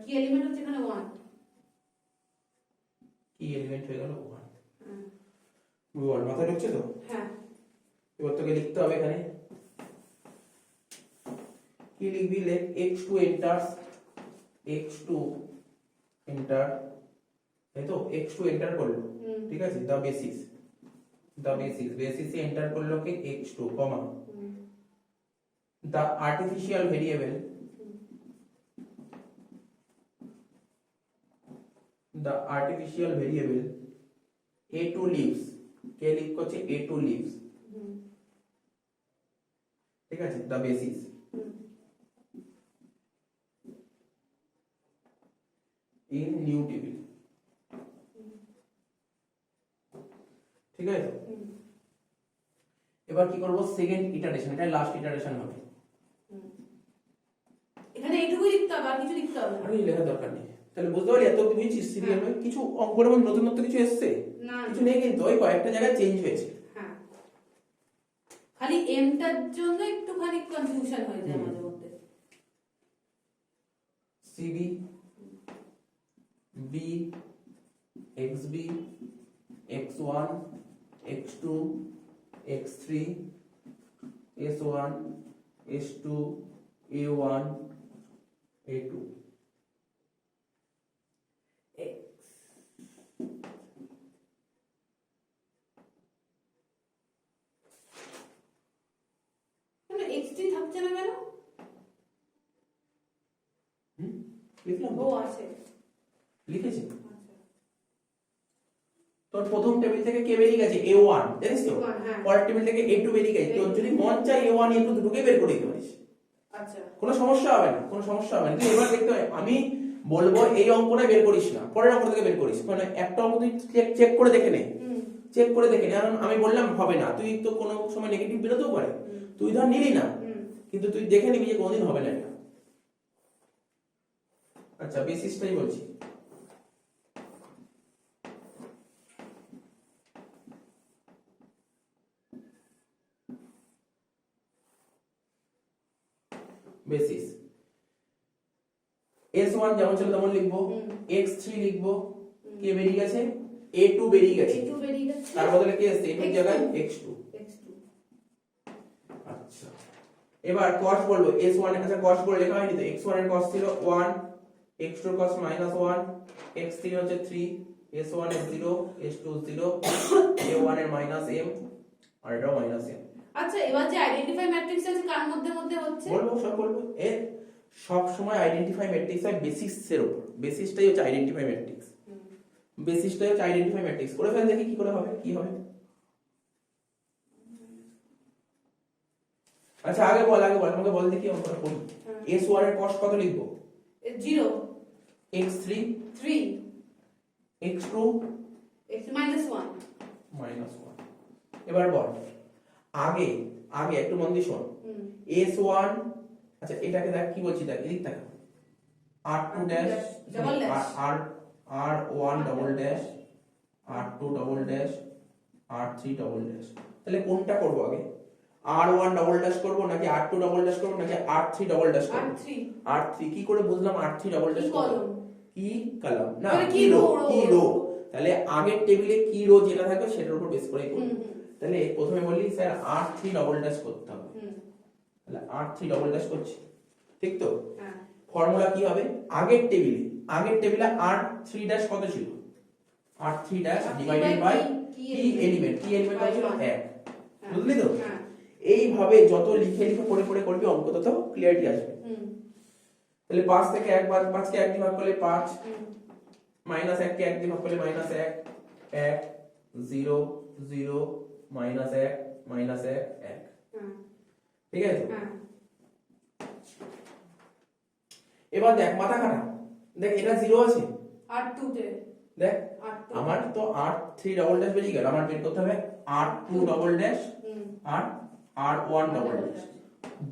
[SPEAKER 2] কি এলিমেন্ট হচ্ছে এখানে 1
[SPEAKER 1] কি এলিমেন্ট হয়ে গেল 1,
[SPEAKER 2] হ্যাঁ
[SPEAKER 1] বল মাথায় ঢুকছে তো।
[SPEAKER 2] হ্যাঁ
[SPEAKER 1] এবার তোকে লিখতে হবে এখানে কি লিখবি, লেখ x2 enters, x2 enter, তাই তো, x2 এন্টার করলো,
[SPEAKER 2] হুম
[SPEAKER 1] ঠিক আছে, দা বেসিস বেসিসে এন্টার করলো কি x2 comma
[SPEAKER 2] hmm
[SPEAKER 1] the artificial variable, the artificial variable a2 leaves, কে লিভ করছে a2 leaves,
[SPEAKER 2] হুম
[SPEAKER 1] ঠিক আছে, the basis
[SPEAKER 2] hmm
[SPEAKER 1] in new table, ঠিক আছে তো?
[SPEAKER 2] হুম
[SPEAKER 1] এবার কি করব, সেকেন্ড ইটারেশন, এটা লাস্ট ইটারেশন হবে।
[SPEAKER 2] হুম এখানে এইটুকুই লিখতে হবে আর কিছু লিখতে হবে না
[SPEAKER 1] আর কিছু লেখার দরকার নেই। তাহলে বুঝতে পারলি, এত বুঝেছিস সিরিয়াল হয়ে, কিছু অঙ্কের মধ্যে নতুনত্ব কিছু এসেছে
[SPEAKER 2] না
[SPEAKER 1] কিছু নেই, কিন্তু ওই কয়েকটা জায়গায় চেঞ্জ হয়েছে।
[SPEAKER 2] হ্যাঁ খালি এমটার জন্য একটুখানি কনফিউশন হয়ে যায়
[SPEAKER 1] হুম।
[SPEAKER 2] মাঝে মধ্যে
[SPEAKER 1] CB B X B x1 x2 x3 s1 s2 a1 a2
[SPEAKER 2] xt থাকছে না কেন?
[SPEAKER 1] লিখলাম
[SPEAKER 2] ও আছে,
[SPEAKER 1] লিখেছি
[SPEAKER 2] আচ্ছা
[SPEAKER 1] তোর প্রথম টেবিল থেকে কে বেরিয়ে গেছে a1 জানিস তো
[SPEAKER 2] A1, হ্যাঁ।
[SPEAKER 1] পরের টেবিল থেকে a2 বেরিয়ে গেছে তোর যদি মন চায় a1 a2 দুটোকে বের করে দিতে পারিস
[SPEAKER 2] আচ্ছা
[SPEAKER 1] কোনো সমস্যা হবে না কোনো সমস্যা হবে না তুই এবার দেখতে হবে আমি বলবো এই অঙ্কটা বের করিস না পরের অঙ্ক থেকে বের করিস মানে একটা অঙ্ক তুই চেক করে দেখে নে চেক করে দেখে নে কারণ আমি বললাম হবে না তুই তো কোনো সময় নেগেটিভ বেরোতেও পারে তুই ধর নিলি না কিন্তু তুই দেখে নিবি যে কোনোদিন হবে না এটা আচ্ছা বেসিসটাই বলছি বেসিস s1 যেমন ছিল তেমন লিখবো x3 লিখবো কে বেরিয়ে গেছে a2 বেরিয়ে গেছে
[SPEAKER 2] a2 বেরিয়ে গেছে
[SPEAKER 1] তার বদলে কি আছে a2 এর জায়গায় x2 আচ্ছা এবার cos বলবো s1 এর কাছে cos বলে লেখা হয়নি তো x1 এর cos ছিল 1 x2 এর cos -1 x3 হচ্ছে 3 s1 এর 0 s2 0 a1 এর -m আর এটা -m
[SPEAKER 2] আচ্ছা এবার যে আইডেন্টিফাই ম্যাট্রিক্স আছে কার মধ্যে মধ্যে হচ্ছে
[SPEAKER 1] বলবো সব বলবো এর সব সময় আইডেন্টিফাই ম্যাট্রিক্স হয় বেসিসের উপর বেসিসটাই হচ্ছে আইডেন্টিফাই ম্যাট্রিক্স বেসিসটাই হচ্ছে আইডেন্টিফাই ম্যাট্রিক্স করে ফেল দেখি কি করে হবে কি হবে আচ্ছা আগে বল আমাকে বল দেখি আমরা করি s1 এর cos কত লিখবো
[SPEAKER 2] 0
[SPEAKER 1] x3
[SPEAKER 2] 3
[SPEAKER 1] x2
[SPEAKER 2] x -1
[SPEAKER 1] -1 এবার বল আগে একটু মন দিয়ে শোন s1 আচ্ছা এটাকে দেখ কি বলছি দেখ এদিক দেখ r2 dash r1 double dash r2 double dash r3 double dash তাহলে কোনটা করব আগে r1 ডবল ড্যাশ করব নাকি r2 ডবল ড্যাশ করব নাকি r3 ডবল ড্যাশ করব r3 কি করে বুঝলাম r3 ডবল ড্যাশ করব কি কলাম না কি রো তাহলে আগের টেবিলে কি রো যেটা থাকবে সেটার উপর বেস করে করব তাহলে প্রথমে বলি স্যার r3 ডবল ড্যাশ করতে হবে তাহলে r3 ডবল ড্যাশ করছি ঠিক তো
[SPEAKER 2] হ্যাঁ
[SPEAKER 1] ফর্মুলা কি হবে আগের টেবিলে r3 ড্যাশ কত ছিল r3 ড্যাশ ডিভাইডেড বাই কি এলিমেন্ট কত ছিল 1 বুঝলি তো এইভাবে যত লিখে পড়ে করবি অঙ্ক তত ক্লিয়ারিটি আসবে তাহলে 5 থেকে 1 বাদ 5 কে 1 দিয়ে ভাগ করলে 5 মাইনাস 1 কে 1 দিয়ে ভাগ করলে -1 1 0 0 -1 -1 1 ঠিক আছে এবার দেখ মাথা খাটা দেখ এটা 0 আছে
[SPEAKER 2] r2 তে
[SPEAKER 1] দেখ আমার তো r3 ডবল ড্যাশ বেরিয়ে গেল আমার বের করতে হবে r2 ডবল ড্যাশ আর r1 ডবল ড্যাশ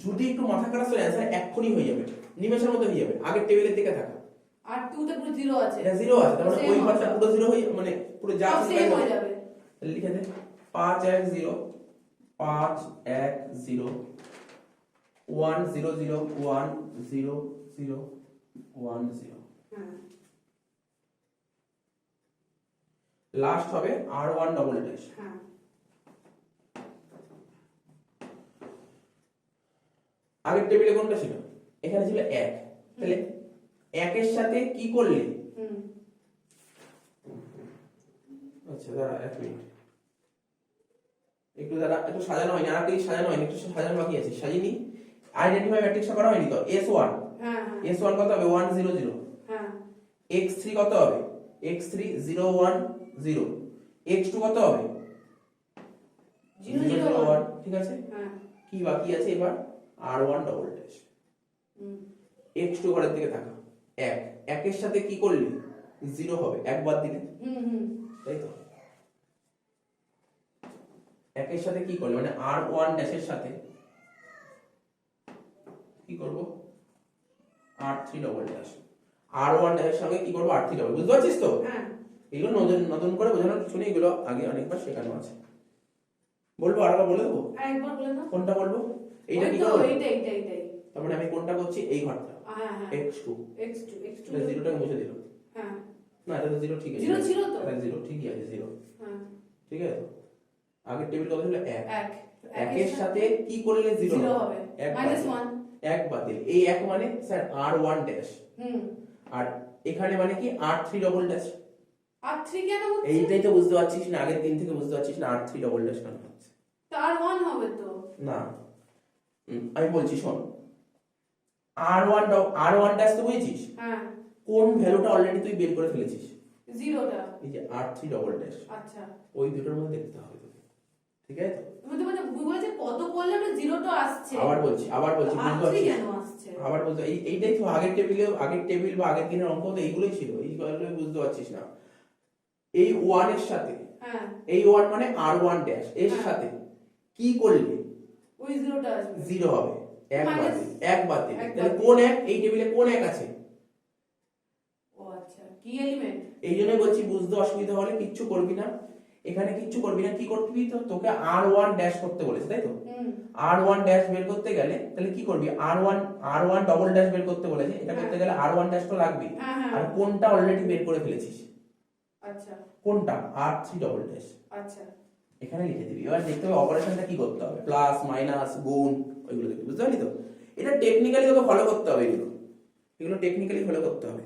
[SPEAKER 1] যদি একটু মাথা খারাপ চলে অ্যান্সার এক্ষুনি হয়ে যাবে নিমেষের মধ্যে হয়ে যাবে আগের টেবিলের দিকে থাকা
[SPEAKER 2] r2 তে পুরো 0 আছে
[SPEAKER 1] এটা 0 আছে তার মানে ওই পাশটা পুরো 0 হয়ে মানে পুরো যা আছে
[SPEAKER 2] সেম হয়ে যাবে
[SPEAKER 1] তাহলে লিখে দে 5 1 0 5 1 0 1 0 0 1 0 0 1 0 লাস্ট হবে r1 ডবল ড্যাশ আগের টেবিলে কোনটা ছিল এখানে ছিল 1 তাহলে 1 এর সাথে কি করলে আচ্ছা দাঁড়া এক মিনিট একটু দাঁড়া একটু সাজানো হয়নি আর একটা সাজানো হয়নি একটু সাজানো বাকি আছে সাজিনি আইডেন্টিফাই ম্যাট্রিক্সটা করা হয়নি তো s1 s1 কত হবে 1 0 0 হ্যাঁ x3 কত হবে x3 0 1 0 x2 কত হবে 0 0 1 ঠিক আছে হ্যাঁ কি বাকি আছে এবার r1 ডবল ড্যাশ x2 ঘরের দিকে থাকা 1 1 এর সাথে কি করলে 0 হবে একবার দিলে তাই তো 1 এর সাথে কি করলে মানে r1 ড্যাশের সাথে কি করব r3 ডবল ড্যাশ r1 ড্যাশের সঙ্গে কি করব r3 ডবল বুঝতে পারছিস তো হ্যাঁ এগুলো নতুন করে বোঝানোর কিছু নেই এগুলো আগে অনেকবার শেখানো আছে বলবো আরেকবার বলে দেবো
[SPEAKER 2] একবার বলে দাও
[SPEAKER 1] কোনটা বলবো এইটা কি করব
[SPEAKER 2] এইটাই
[SPEAKER 1] তার মানে আমি কোনটা করছি এই ঘরটা
[SPEAKER 2] হ্যাঁ
[SPEAKER 1] x2
[SPEAKER 2] x2
[SPEAKER 1] 0টাকে মুছে দিলাম
[SPEAKER 2] হ্যাঁ
[SPEAKER 1] না এটা তো জিরো ঠিক আছে,
[SPEAKER 2] জিরো ছিল তো?
[SPEAKER 1] এটা জিরো ঠিকই আছে, জিরো
[SPEAKER 2] হ্যাঁ
[SPEAKER 1] ঠিক আছে তো। আগের টেবিল কত ছিল? এক।
[SPEAKER 2] এক
[SPEAKER 1] একের সাথে কি করলে জিরো
[SPEAKER 2] জিরো হবে
[SPEAKER 1] এক
[SPEAKER 2] মাইনাস
[SPEAKER 1] বাতিল।
[SPEAKER 2] ওয়ান।
[SPEAKER 1] এক বাতিল। এই এক মানে স্যার আর ওয়ান ড্যাশ,
[SPEAKER 2] হুম
[SPEAKER 1] আর এখানে মানে কি আর থ্রি ডবল ড্যাশ।
[SPEAKER 2] আর থ্রি কেন হচ্ছে?
[SPEAKER 1] এইটাই তো বুঝতে পারছিস না, আগের দিন থেকে বুঝতে পারছিস না আর থ্রি ডবল ড্যাশ কেন হচ্ছে।
[SPEAKER 2] তার ওয়ান হবে তো।
[SPEAKER 1] না আমি বলছি শোন, আর ওয়ান ড্যাশ তো বুঝেছিস,
[SPEAKER 2] হ্যাঁ
[SPEAKER 1] কোন ভ্যালুটা অলরেডি তুই বের করে ফেলেছিস?
[SPEAKER 2] জিরোটা।
[SPEAKER 1] এই যে আর থ্রি ডবল ড্যাশ,
[SPEAKER 2] আচ্ছা
[SPEAKER 1] ওই দুটোর মধ্যে দেখতে হবে তোকে, ঠিক আছে তো।
[SPEAKER 2] তুমি তো মানে ভুল বলেছে, কত করলে ওটা জিরোটা আসছে।
[SPEAKER 1] আবার বলছি
[SPEAKER 2] আর
[SPEAKER 1] বুঝতে
[SPEAKER 2] থ্রি
[SPEAKER 1] পারছিস?
[SPEAKER 2] কেন আসছে?
[SPEAKER 1] আবার বলছি এইটাই তো আগের টেবিল বা আগের দিনের অঙ্ক তো এইগুলোই ছিল, এইগুলো বুঝতে পারছিস না। এই ওয়ান এর সাথে,
[SPEAKER 2] হ্যাঁ
[SPEAKER 1] এই ওয়ান মানে আর ওয়ান ড্যাশ এর
[SPEAKER 2] হ্যাঁ।
[SPEAKER 1] সাথে কি করলে
[SPEAKER 2] ওই জিরোটা আসবে।
[SPEAKER 1] জিরো হবে? এক
[SPEAKER 2] Minus-
[SPEAKER 1] বাতিল, এক বাতিল।
[SPEAKER 2] এক
[SPEAKER 1] তাহলে
[SPEAKER 2] বাতিল।
[SPEAKER 1] কোন এক? এই টেবিলে কোন এক আছে?
[SPEAKER 2] ও আচ্ছা কি এলিমেন্ট?
[SPEAKER 1] এই জন্যই বলছি বুঝতে অসুবিধা হলে কিচ্ছু করবি না, এখানে কিচ্ছু করবি না। কি করবি? তো তোকে আর ওয়ান ড্যাশ করতে বলেছে তাই তো।
[SPEAKER 2] হুম
[SPEAKER 1] আর ওয়ান ড্যাশ বের করতে গেলে তাহলে কি করবি? আর ওয়ান ডবল ড্যাশ বের করতে বলেছে, এটা করতে গেলে আর ওয়ান ড্যাশ তো লাগবে।
[SPEAKER 2] হ্যাঁ হ্যাঁ
[SPEAKER 1] আর কোনটা অলরেডি বের করে ফেলেছিস?
[SPEAKER 2] আচ্ছা
[SPEAKER 1] কোনটা? আর থ্রি ডবল ড্যাশ।
[SPEAKER 2] আচ্ছা
[SPEAKER 1] এখানে লিখে দিবি। এবার দেখতে হবে অপারেশনটা কি করতে হবে, প্লাস মাইনাস গুণ ওইগুলো দেখবি, বুঝতে পারলি তো। এটা টেকনিক্যালি তোকে ফলো করতে হবে, এগুলো টেকনিক্যালি ফলো করতে হবে।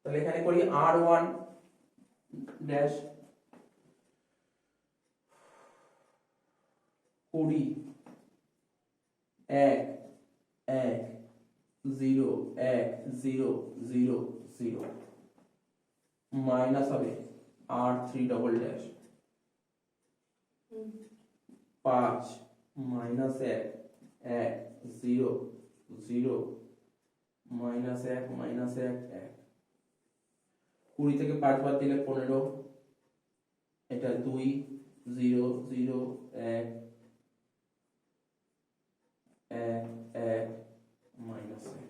[SPEAKER 1] তাহলে এখানে করি আর ওয়ান ড্যাশ 20 1 1 0 1 0 0 0 মাইনাস হবে আর থ্রি ডবল ড্যাশ
[SPEAKER 2] হুম
[SPEAKER 1] 5 মাইনাস 1 1 0 0 মাইনাস 1 মাইনাস 1 1। 20 থেকে 5 বাদ দিলে 15, এটা 2 0 0 1 1 1 মাইনাস 1।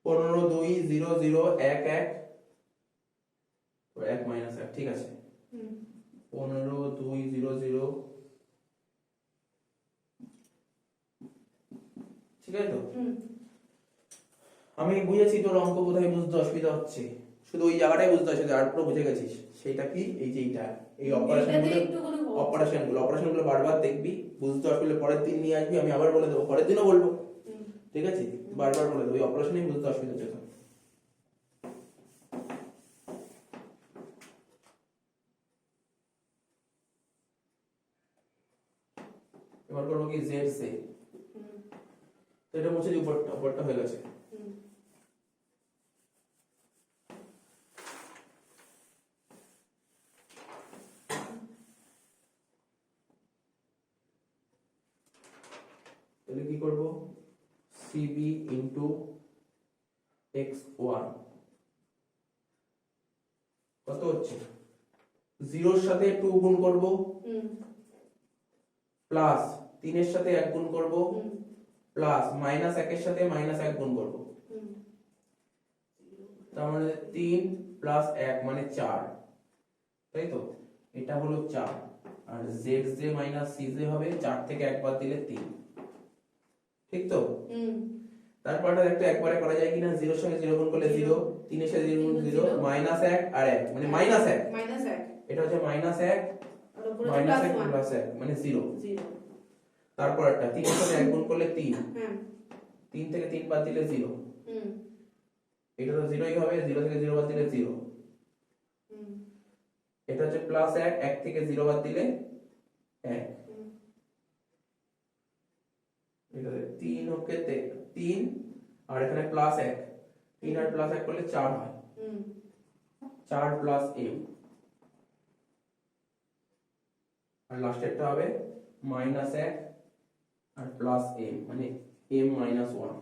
[SPEAKER 1] 15 2 0 0 1 1 1 মাইনাস 1, ঠিক আছে।
[SPEAKER 2] হুম
[SPEAKER 1] 15 2 0 0, ঠিক আছে তো।
[SPEAKER 2] হুম
[SPEAKER 1] আমি বুঝেছি তোর অঙ্ক কোথায় বুঝতে অসুবিধা হচ্ছে, শুধু ওই জায়গাটাই বুঝতে অসুবিধা, আর পুরো বুঝে গেছিস। সেটা কি? এই যে এইটা, এই অপারেশনগুলো বারবার দেখবি, বুঝতে অসুবিধা পরের দিন নিয়ে আসবি, আমি আবার বলে দেবো, পরের দিনও বলবো,
[SPEAKER 2] হুম
[SPEAKER 1] ঠিক আছে। বারবার বলে দেবো, ওই অপারেশনেই বুঝতে অসুবিধা হচ্ছে তোর। এবার করবো কি জেড সে,
[SPEAKER 2] হুম
[SPEAKER 1] তো এটা মুছে দিই, উপরটা হয়ে গেছে।
[SPEAKER 2] হুম
[SPEAKER 1] তাহলে কি করব? সিবি ইন্টু এক্স ওয়ান কত হচ্ছে? জিরোর সাথে 2 গুণ করব,
[SPEAKER 2] হুম
[SPEAKER 1] প্লাস 3 এর সাথে 1 গুণ করব,
[SPEAKER 2] হুম
[SPEAKER 1] প্লাস মাইনাস 1 এর সাথে মাইনাস 1 গুণ করব।
[SPEAKER 2] হুম
[SPEAKER 1] তার মানে 3 প্লাস 1 মানে 4, তাই তো। এটা হলো 4, আর Z J minus C J হবে 4 থেকে 1 বাদ দিলে 3, ঠিক তো।
[SPEAKER 2] হুম
[SPEAKER 1] তারপরটা দেখতে একবারে করা যায় কিনা, 0 এর সঙ্গে 0 গুণ করলে 0, 3 এর সাথে 0 গুণ 0, মাইনাস 1 আর 1 মানে মাইনাস 1,
[SPEAKER 2] মাইনাস 1
[SPEAKER 1] এটা হচ্ছে মাইনাস 1
[SPEAKER 2] আর উপরে
[SPEAKER 1] মাইনাস 1
[SPEAKER 2] প্লাস 1
[SPEAKER 1] প্লাস 1 মানে 0।
[SPEAKER 2] 0
[SPEAKER 1] তারপরটা 3 এর সাথে 1 গুণ করলে 3,
[SPEAKER 2] হ্যাঁ
[SPEAKER 1] 3 থেকে 3 বাদ দিলে 0,
[SPEAKER 2] হুম
[SPEAKER 1] এটা তো 0ই হবে, 0 থেকে 0 বাদ দিলে 0।
[SPEAKER 2] হুম
[SPEAKER 1] এটা হচ্ছে প্লাস 1, 1 থেকে 0 বাদ দিলে 1,
[SPEAKER 2] হুম
[SPEAKER 1] এটা 3 ওকে 3, আর এখানে প্লাস 1, 3 আর প্লাস 1 করলে 4 হয়,
[SPEAKER 2] হুম
[SPEAKER 1] 4 প্লাস m, আর লাস্টেরটা হবে মাইনাস 1 আর প্লাস m মানে m মাইনাস 1,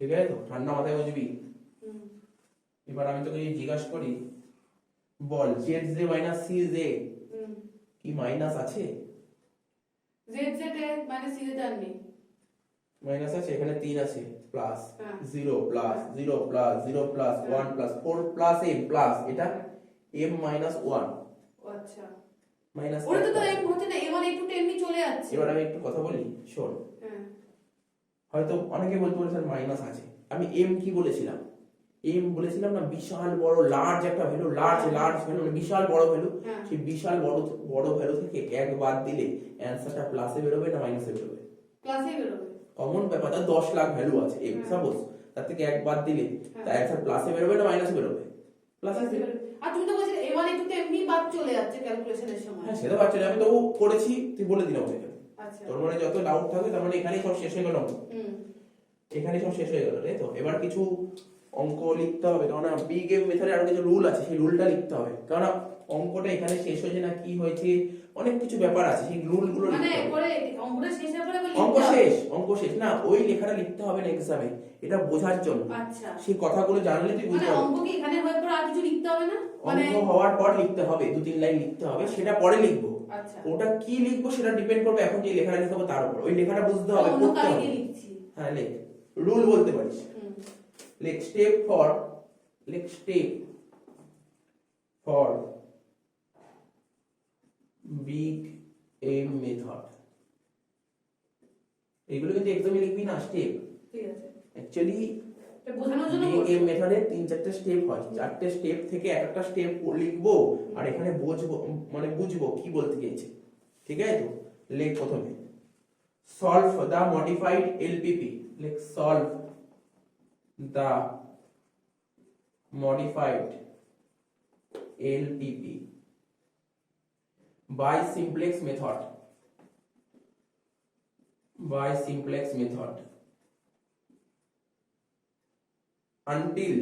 [SPEAKER 1] ঠিক আছে তো। ঠান্ডা মাথায় বুঝবি।
[SPEAKER 2] হুম
[SPEAKER 1] এবার আমি তোকে যদি জিজ্ঞাসা করি, বল Z J minus C J
[SPEAKER 2] হুম
[SPEAKER 1] কি মাইনাস আছে?
[SPEAKER 2] জেড জেড এ মানে সি জেড আর নেই।
[SPEAKER 1] মাইনাস আছে, এখানে 3 আছে, প্লাস
[SPEAKER 2] হ্যাঁ
[SPEAKER 1] 0 plus 0 plus 0 plus 1 plus 4 plus m plus এটা m মাইনাস 1,
[SPEAKER 2] ও আচ্ছা
[SPEAKER 1] মাইনাস
[SPEAKER 2] ওটা তো এম হচ্ছে না, a1 a2 টা এমনি চলে যাচ্ছে।
[SPEAKER 1] এবার আমি একটু কথা বলি, শোন।
[SPEAKER 2] হ্যাঁ
[SPEAKER 1] হয়তো অনেকে বলতে পারে স্যার মাইনাস আছে, আমি এম কি বলেছিলাম, এম বলেছিলাম না বিশাল বড় লার্জ একটা ভ্যালু, লার্জ ভ্যালু মানে বিশাল বড় ভ্যালু।
[SPEAKER 2] হ্যাঁ।
[SPEAKER 1] সেই বিশাল বড় ভ্যালু থেকে এক বাদ দিলে অ্যান্সারটা প্লাসে বেরোবে না মাইনাসে বেরোবে?
[SPEAKER 2] ক্লাসে বেরোবে।
[SPEAKER 1] কমন ব্যাপার, তার 10 লাখ ভ্যালু আছে এম
[SPEAKER 2] হ্যাঁ।
[SPEAKER 1] সাপোজ, তার থেকে এক বাদ দিলে
[SPEAKER 2] হ্যাঁ।
[SPEAKER 1] তার অ্যান্সার প্লাসে বেরোবে না মাইনাসে বেরোবে? প্লাসে
[SPEAKER 2] ক্লাসে বেরোবে। আর তুমি তো বলছিলে a1 a2 টা এমনি বাদ চলে যাচ্ছে ক্যালকুলেশনের সময়।
[SPEAKER 1] হ্যাঁ সেটা বাচ্চা, আমি তো করেছি, তুই বলে দিলাম ওকে।
[SPEAKER 2] আচ্ছা।
[SPEAKER 1] তোর মনে যত ডাউট থাকে তার মানে এখানেই সব শেষ হয়ে গেল,
[SPEAKER 2] হুম।
[SPEAKER 1] এখানে সব শেষ হয়ে গেল, তাই তো? এবার কিছু অঙ্ক লিখতে হবে, কারণ বিগ এম মেথডে আরো কিছু রুল আছে, সেই রুলটা লিখতে হবে, কারণ অঙ্কটা এখানে শেষ হয়েছে না কি হয়েছে অনেক কিছু ব্যাপার আছে, সেই রুলগুলো
[SPEAKER 2] মানে
[SPEAKER 1] লিখতে হবে।
[SPEAKER 2] পরে অঙ্কটা শেষ হয়ে পরে
[SPEAKER 1] অঙ্ক শেষ না, ওই লেখাটা লিখতে হবে না এক্সামে, এটা বোঝার জন্য।
[SPEAKER 2] আচ্ছা।
[SPEAKER 1] সেই কথাগুলো জানলে তুই
[SPEAKER 2] মানে
[SPEAKER 1] বুঝতে পারবি।
[SPEAKER 2] অঙ্ক কি এখানে হওয়ার পর আর কিছু লিখতে হবে না? মানে
[SPEAKER 1] অঙ্ক হওয়ার পর লিখতে হবে, 2-3 লাইন লিখতে হবে, সেটা পরে লিখবো।
[SPEAKER 2] আচ্ছা।
[SPEAKER 1] ওটা কি লিখবো সেটা ডিপেন্ড করবে এখন যে লেখাটা লিখবো তার উপর, ওই লেখাটা বুঝতে হবে,
[SPEAKER 2] অন্য
[SPEAKER 1] পড়তে
[SPEAKER 2] কালি
[SPEAKER 1] হবে।
[SPEAKER 2] দিয়ে লিখছি।
[SPEAKER 1] হ্যাঁ লেখ, রুল বলতে পারিস।
[SPEAKER 2] হুম।
[SPEAKER 1] লেখ step for big M method. এগুলো কিন্তু এক্সামে লিখবি না স্টেপ,
[SPEAKER 2] ঠিক আছে।
[SPEAKER 1] অ্যাকচুয়ালি
[SPEAKER 2] এটা বোঝানোর জন্য
[SPEAKER 1] বিগ
[SPEAKER 2] বলছি।
[SPEAKER 1] এম মেথডে 3-4টে স্টেপ হয়, 4টে স্টেপ থেকে একটা স্টেপ লিখবো আর এখানে বুঝবো, মানে বুঝবো কি বলতে চাইছে, ঠিক আছে? তো লেখ প্রথমে সলভ দা মডিফাইড এলপিপি, লেখ solve the modified LPP by simplex method until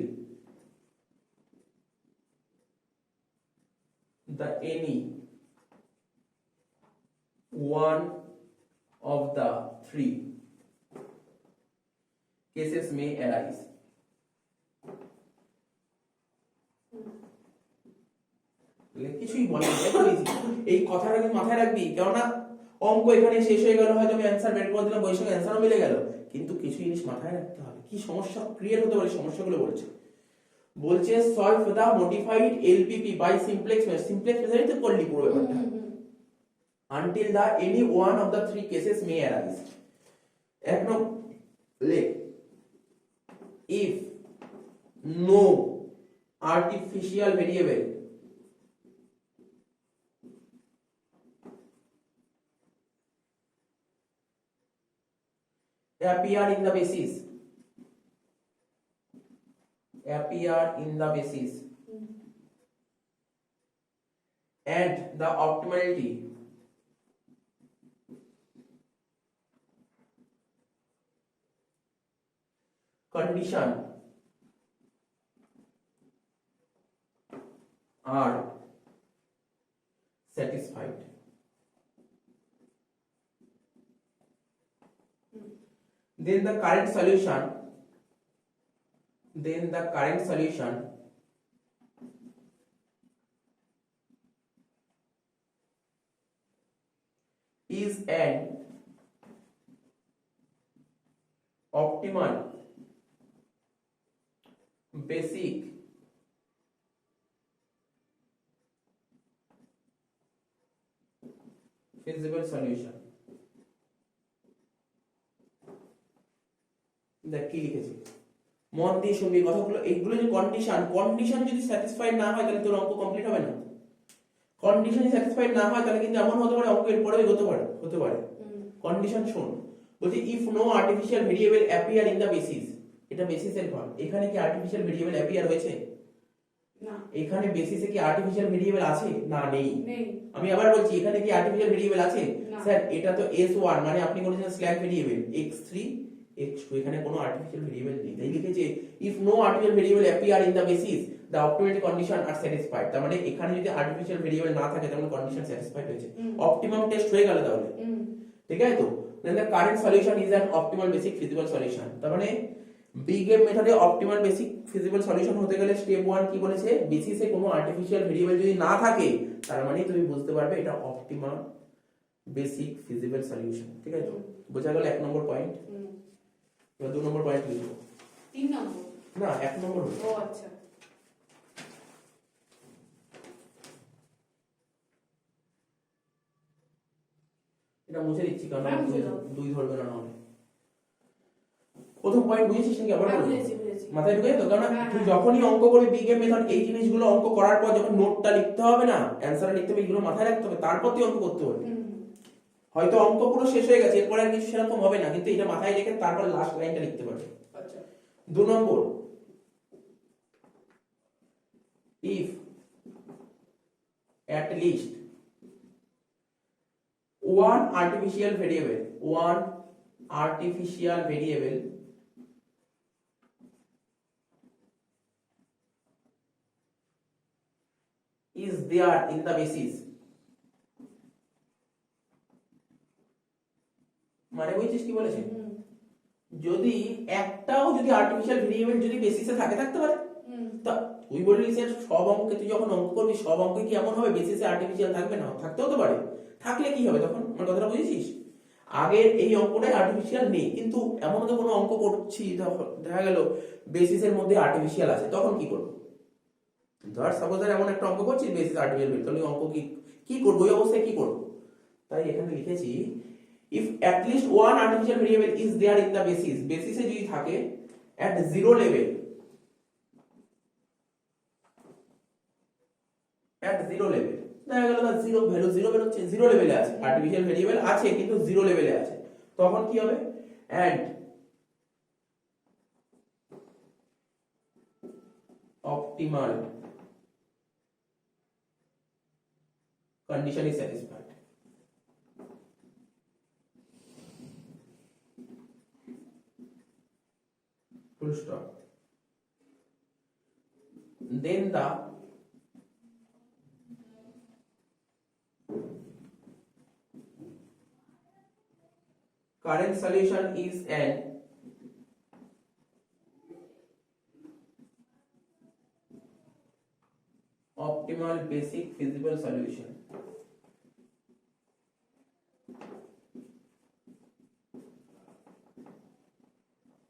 [SPEAKER 1] the any one of the three cases may arise. কিছুই বলেনি, এই কথাটা কিন্তু মাথায় রাখবি, কেননা অঙ্ক এখানে শেষ হয়ে গেল, হয়তো আমি অ্যান্সার বের করে দিলাম, বইয়ের সঙ্গে অ্যান্সারও মিলে গেল, কিন্তু কিছু জিনিস মাথায় রাখতে হবে, কি সমস্যা ক্রিয়েট হতে পারে সমস্যাগুলো বলছে solve the modified LPP by simplex মেথডই তো করলি পুরো ব্যাপারটা, until the any one of the three cases may arise. এক নম্বর লেখ if no artificial variable appear in the basis and the optimality condition are satisfied, then the current solution is an optimal basic feasible solution. দেখ কি লিখেছি, মন দিয়ে শুনবি কথাগুলো, এইগুলো যে কন্ডিশন যদি স্যাটিসফাইড না হয় তাহলে তোর অঙ্ক কমপ্লিট হবে না। কন্ডিশন স্যাটিসফাইড না হয় তাহলে কিন্তু এমন হতে পারে অঙ্ক এর পরেও হতে পারে। কন্ডিশন শোন, বলছে if no artificial variable appear in the basis, এটা বেসিসের ঘর, এখানে কি আর্টিফিশিয়াল ভেরিয়েবল অ্যাপিয়ার হয়েছে?
[SPEAKER 2] না।
[SPEAKER 1] এখানে বেসিসে কি আর্টিফিশিয়াল ভেরিয়েবল আছে? না, নেই।
[SPEAKER 2] নেই।
[SPEAKER 1] আমি আবার বলছি, এখানে কি আর্টিফিশিয়াল ভেরিয়েবল আছে? স্যার এটা তো s1, মানে আপনি করেছেন স্ল্যাশ ভেরিয়েবল x3 x2, এখানে কোনো আর্টিফিশিয়াল ভেরিয়েবল নেই, তাই লিখেছে if no artificial variable appear in the basis the optimal condition are satisfied. তার মানে এখানে যদি আর্টিফিশিয়াল ভেরিয়েবল না থাকে তাহলে কন্ডিশন স্যাটিসফাইড হয়েছে, অপটিমাম টেস্ট হয়ে গেল তাহলে, ঠিক আছে? তো then the current solution is an optimal basic feasible solution। তার মানে বিগ এম মেথডে অপটিমাল বেসিক ফিজিবল সলিউশন হতে গেলে স্টেপ 1 কি বলেছে, বেসিসে কোনো আর্টিফিশিয়াল ভেরিয়েবল যদি না থাকে তার মানে তুমি বুঝতে পারবে এটা অপটিমাল বেসিক ফিজিবল সলিউশন, ঠিক আছে? তো বোঝা গেল 1 নম্বর পয়েন্ট। এবার 2 নম্বর পয়েন্ট লিখো।
[SPEAKER 2] 3 নম্বর
[SPEAKER 1] না 1 নম্বর হলো।
[SPEAKER 2] ও আচ্ছা।
[SPEAKER 1] এটা মুছে দিচ্ছি কারণ
[SPEAKER 2] হ্যাঁ, মুছে দাও।
[SPEAKER 1] দুই ধরবে না নাহলে। প্রথম পয়েন্ট বুঝেছিস নাকি আবার
[SPEAKER 2] হ্যাঁ,
[SPEAKER 1] বলবো?
[SPEAKER 2] বুঝেছি, বুঝেছি।
[SPEAKER 1] মাথায় ঢুকে তো, কারণ
[SPEAKER 2] হ্যাঁ,
[SPEAKER 1] তুই
[SPEAKER 2] হ্যাঁ।
[SPEAKER 1] যখনই অঙ্ক করবি বিগ এম মেথড এই জিনিসগুলো অঙ্ক করার পর যখন নোটটা লিখতে হবে না, অ্যানসার লিখতে হবে, এগুলো মাথায় রাখতে হবে, তারপর তুই অঙ্ক করতে পারবি।
[SPEAKER 2] হুম,
[SPEAKER 1] হয়তো অঙ্ক পুরো শেষ হয়ে গেছে, এরপর আর কিছু সেরকম হবে না, কিন্তু এটা মাথায় রেখে তারপর লাস্ট লাইনটা লিখতে পারবি।
[SPEAKER 2] আচ্ছা।
[SPEAKER 1] 2 নম্বর, if at least one artificial variable is there in the basis, মানে বুঝছিস কি বলেছে?
[SPEAKER 2] হুম,
[SPEAKER 1] যদি একটাও যদি আর্টিফিশিয়াল ভেরিয়েবল যদি বেসিসে থাকতে পারে,
[SPEAKER 2] হুম,
[SPEAKER 1] তা তুই বললি স্যার সব অঙ্কে তুই যখন অঙ্ক করবি সব অঙ্কে কি এমন হবে বেসিসে আর্টিফিশিয়াল থাকবে না? থাকতেও তো পারে। থাকলে কি হবে তখন? আমার কথাটা বুঝেছিস? আগের এই অঙ্কটাই আর্টিফিশিয়াল নেই, কিন্তু এমন তো কোনো অঙ্ক করছি দেখা গেল বেসিসের মধ্যে আর্টিফিশিয়াল আছে, তখন কি করবো? ধর সাপোজ এমন একটা অঙ্ক করছি বেসিস আর্টিফিশিয়াল, তাহলে অঙ্ক কি কি করবো? ওই অবস্থায় কি করবো? তাই এখানে লিখেছি if at least one artificial variable is there in the basis, বেসিসে যদি থাকে at zero level, দেখা গেল তার জিরো ভ্যালু, জিরো বেরোচ্ছে, জিরো লেভেলে আছে, আর্টিফিশিয়াল ভেরিয়েবল আছে কিন্তু জিরো লেভেলে আছে, তখন কি হবে? and optimal condition is satisfied. Full stop. Then the current solution is an optimal basic feasible solution.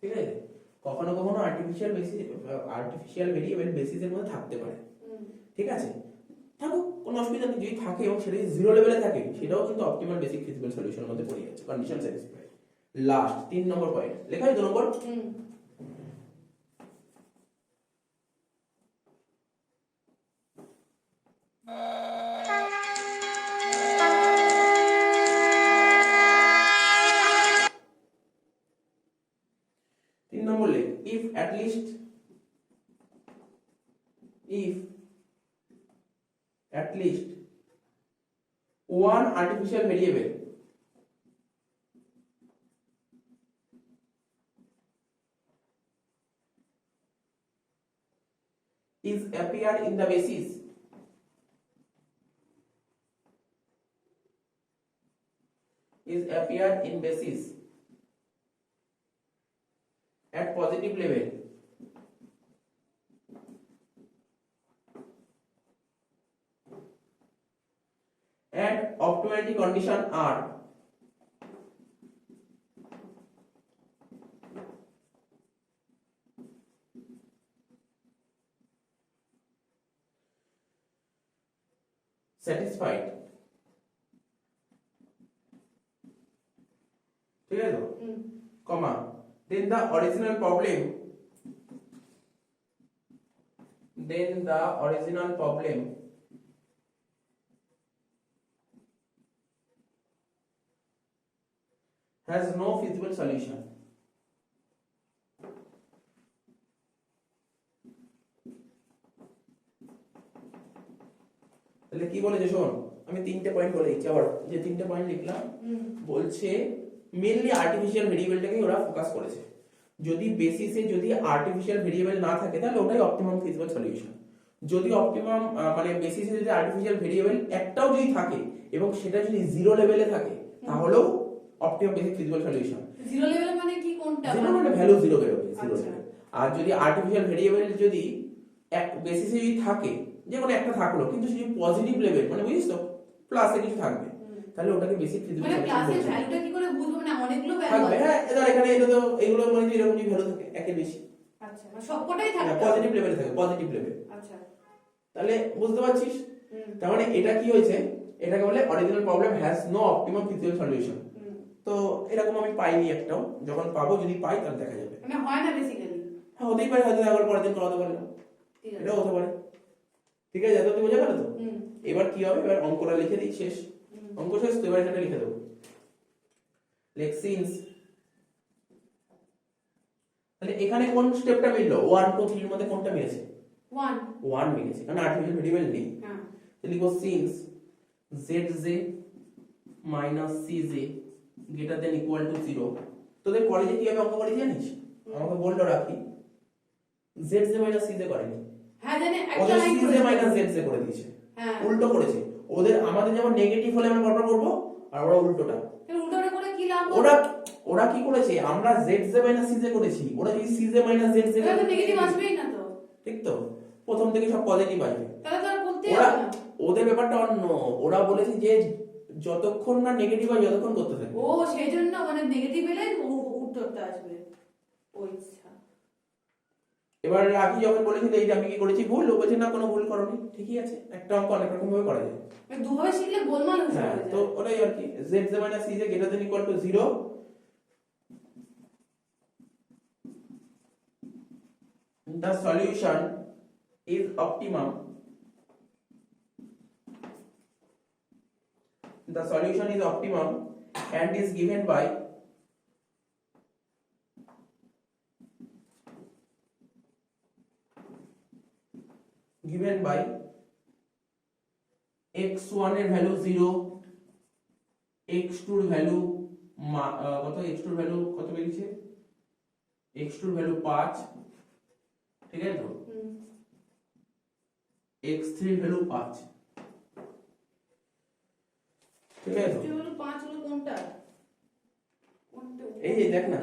[SPEAKER 1] ঠিক আছে, কখনো কখনো আর্টিফিশিয়াল ভেরিয়েবল বেসিসের মধ্যে থাকতে পারে,
[SPEAKER 2] হুম,
[SPEAKER 1] ঠিক আছে, থাকুক, কোনো অসুবিধা নেই। যদি থাকে এবং সেটা জিরো লেভেলে থাকে, সেটাও কিন্তু অপটিমাল বেসিক ফিজিক্যাল সলিউশনের মধ্যে পড়ে যাচ্ছে, কন্ডিশন স্যাটিসফাইড। লাস্ট 3 নম্বর পয়েন্ট লেখা হয় 2 নম্বর।
[SPEAKER 2] হুম,
[SPEAKER 1] 3 নম্বর লেখ if at least one artificial variable is appeared in the basis, at positive level, and optimality condition are satisfied, ঠিক আছে তো,
[SPEAKER 2] হুম,
[SPEAKER 1] comma, then the original problem has no feasible solution. তাহলে কি বলেছে শোন, আমি 3টে পয়েন্ট বলে দিচ্ছি আবার, যে 3টে পয়েন্ট লিখলাম,
[SPEAKER 2] হুম,
[SPEAKER 1] বলছে মেইনলি আর্টিফিশিয়াল ভেরিয়েবলটাকে ওরা ফোকাস করেছে। যদি বেসিসে যদি আর্টিফিশিয়াল ভেরিয়েবল না থাকে তাহলে ওটাই অপটিমাম ফিজিক্যাল সলিউশন। যদি অপটিমাম মানে বেসিসে যদি আর্টিফিশিয়াল ভেরিয়েবল একটাও যদি থাকে এবং সেটা যদি জিরো লেভেলে থাকে, তাহলেও optimum basic physical solution.
[SPEAKER 2] Zero level মানে কি কোনটা?
[SPEAKER 1] জিরো মানে ভ্যালু জিরো বেরোবে, জিরো
[SPEAKER 2] আচ্ছা।
[SPEAKER 1] লেভেল। আর যদি আর্টিফিশিয়াল ভেরিয়েবল যদি এক বেসিসে যদি থাকে, যেমন একটা থাকলো কিন্তু যদি পজিটিভ লেভেল মানে বুঝিস তো প্লাসে কিছু থাকবে, তাহলে ওটাকে বেসিক ফিজিক্যাল
[SPEAKER 2] মানে
[SPEAKER 1] সলিউশন
[SPEAKER 2] ক্লাসের
[SPEAKER 1] বলছে।
[SPEAKER 2] ভ্যালুটা কি করে বুঝবো? না অনেকগুলো ভ্যালু
[SPEAKER 1] থাকবে,
[SPEAKER 2] আছে।
[SPEAKER 1] হ্যাঁ, এখানে এটা তো এগুলো মানে এরকম যদি ভ্যালু থাকে একের বেশি,
[SPEAKER 2] আচ্ছা, মানে সবকটাই থাকবে।
[SPEAKER 1] পজিটিভ লেভেলে থাকে, পজিটিভ লেভেল।
[SPEAKER 2] আচ্ছা।
[SPEAKER 1] তাহলে বুঝতে পারছিস?
[SPEAKER 2] হুম,
[SPEAKER 1] তার মানে এটা কি হয়েছে, এটাকে বলে original problem has no optimum physical solution. তো এরকম আমি পাইনি একটাও, যখন পাবো যদি পাই তাহলে দেখা যাবে।
[SPEAKER 2] মানে হয় না বেসিক্যালি।
[SPEAKER 1] হ্যাঁ হতেই পারে, হয়তো একবার পরের দিন করাতে পারলাম,
[SPEAKER 2] ঠিক আছে।
[SPEAKER 1] এটাও হতে পারে। ঠিক আছে, এত তুমি বোঝা গেল তো?
[SPEAKER 2] হুম।
[SPEAKER 1] এবার কি হবে, এবার অঙ্কটা লিখে দিই, শেষ অঙ্ক শেষ তো, এবার এখানে লিখে দেবো লেক্সিনস। তাহলে এখানে কোন স্টেপটা মিললো, 1 2 3 এর মধ্যে কোনটা মিলেছে? 1 মিলেছে, কারণ আর্টিফিশিয়াল ভেরিয়েবল নেই।
[SPEAKER 2] হ্যাঁ।
[SPEAKER 1] তাহলে লিখো since zj minus cj greater than equal to 0। তোদের কলেজে কিভাবে অঙ্ক করেছি জানিস? আমাকে বললো রাখি zj মাইনাস cj করেনি,
[SPEAKER 2] হ্যাঁ জানি, একটা
[SPEAKER 1] ওদের
[SPEAKER 2] লাইন
[SPEAKER 1] cj মাইনাস zj করে দিয়েছে।
[SPEAKER 2] হ্যাঁ,
[SPEAKER 1] উল্টো করেছে ওদের, আমাদের যেমন নেগেটিভ হলে আমরা গড়বড় করবো, আর ওরা উল্টোটা।
[SPEAKER 2] উল্টোটা করে কি লাভ?
[SPEAKER 1] ওরা কি করেছে, আমরা zj মাইনাস cj করেছি, ওরা যদি cj মাইনাস zj
[SPEAKER 2] তাহলে তো নেগেটিভ আসবেই না তো।
[SPEAKER 1] ঠিক তো, প্রথম থেকে সব পজিটিভ আসবে।
[SPEAKER 2] তাহলে তো আর করতেই
[SPEAKER 1] ওরা,
[SPEAKER 2] হবে না।
[SPEAKER 1] ওদের ব্যাপারটা অন্য, ওরা বলেছে যে যতক্ষণ না নেগেটিভ হয় যতক্ষণ করতে থাকবে।
[SPEAKER 2] ও সেই জন্য মানে নেগেটিভ এলে উত্তরটা আসবে। ও ইচ্ছা।
[SPEAKER 1] এবার রাখি যখন বলেছিল এইটা আমি কি করেছি ভুল, ও বলছে না কোনো ভুল করনি, ঠিকই আছে, একটা অঙ্ক অনেক রকম ভাবে করা যায়।
[SPEAKER 2] মানে দুভাবে শিখলে গোলমাল হয়ে
[SPEAKER 1] হ্যাঁ,
[SPEAKER 2] যাবে।
[SPEAKER 1] তো ওটাই আর কি, zj minus cj greater than equal to 0। The solution is optimum. The solution is optimum and is given by x1 এর ভ্যালু 0, x2 এর ভ্যালু কত, x2 এর ভ্যালু কত বেরিয়েছে, x2 এর ভ্যালু 5, ঠিক আছে তো, x3 এর ভ্যালু 5, ঠিক আছে তো?
[SPEAKER 2] 5 হলো কোনটা?
[SPEAKER 1] এই যে দেখ না,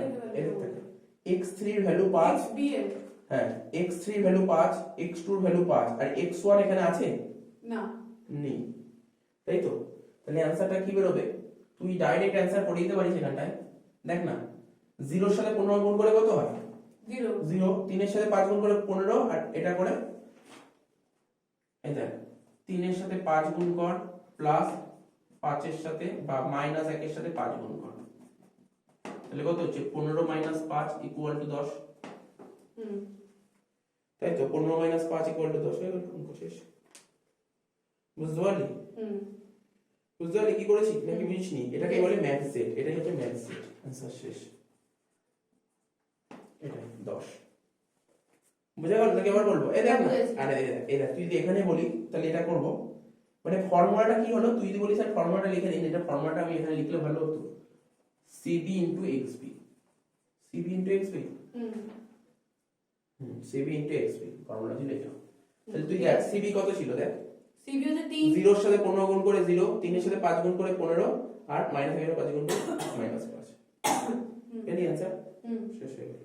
[SPEAKER 1] x3 এর ভ্যালু 5,
[SPEAKER 2] বিএল
[SPEAKER 1] হ্যাঁ x3 এর ভ্যালু 5, x2 এর ভ্যালু 5, আর x1 এখানে আছে
[SPEAKER 2] না,
[SPEAKER 1] নেই, তাই তো? তাহলে অ্যানসারটা কি বেরোবে, তুই ডাইরেক্ট অ্যানসার করে দিতে পারিস এখানটায়। দেখ না, 0 এর সাথে 15 গুণ করে কত হয়? 0। 3 এর সাথে 5 গুণ করে 15, আর এটা করে এই দেখ 3 এর সাথে 5 গুণ কর প্লাস 5 এর সাথে বা মাইনাস 1 এর সাথে 5 গুণ কর, তাহলে কত হচ্ছে 15 মাইনাস 5 ইকুয়াল টু 10। তাই তো, 15 মাইনাস 5 ইকুয়াল টু 10 হয়ে গেল, অঙ্ক শেষ। বুঝতে পারলি? বুঝতে পারলি কি করেছি নাকি বুঝিসনি? এটাকে বলে ম্যাথ সেট, এটাই হচ্ছে ম্যাথ সেট। অ্যানসার শেষ, এটা 10। বুঝা গেল নাকি আবার বলবো? এই দেখ না, আরে এই দেখ, তুই যদি এখানে বলি তাহলে এটা করব, মানে ফর্মুলাটা কি হলো, তুই যদি বলিস স্যার ফর্মুলাটা লিখে দিন, এটা ফর্মুলাটা আমি এখানে লিখলে ভালো হতো, cb into xb, cb into xb, cb into xb formula ছিল এটা। তাহলে তুই দেখ cb কত ছিল, দেখ
[SPEAKER 2] সিবি হচ্ছে 3,
[SPEAKER 1] 0 এর সাথে 15 গুণ করে 0, 3 এর সাথে 5 গুণ করে 15, আর মাইনাস 5 গুণ করে -5। এটাই অ্যানসার, শেষ হয়ে গেল।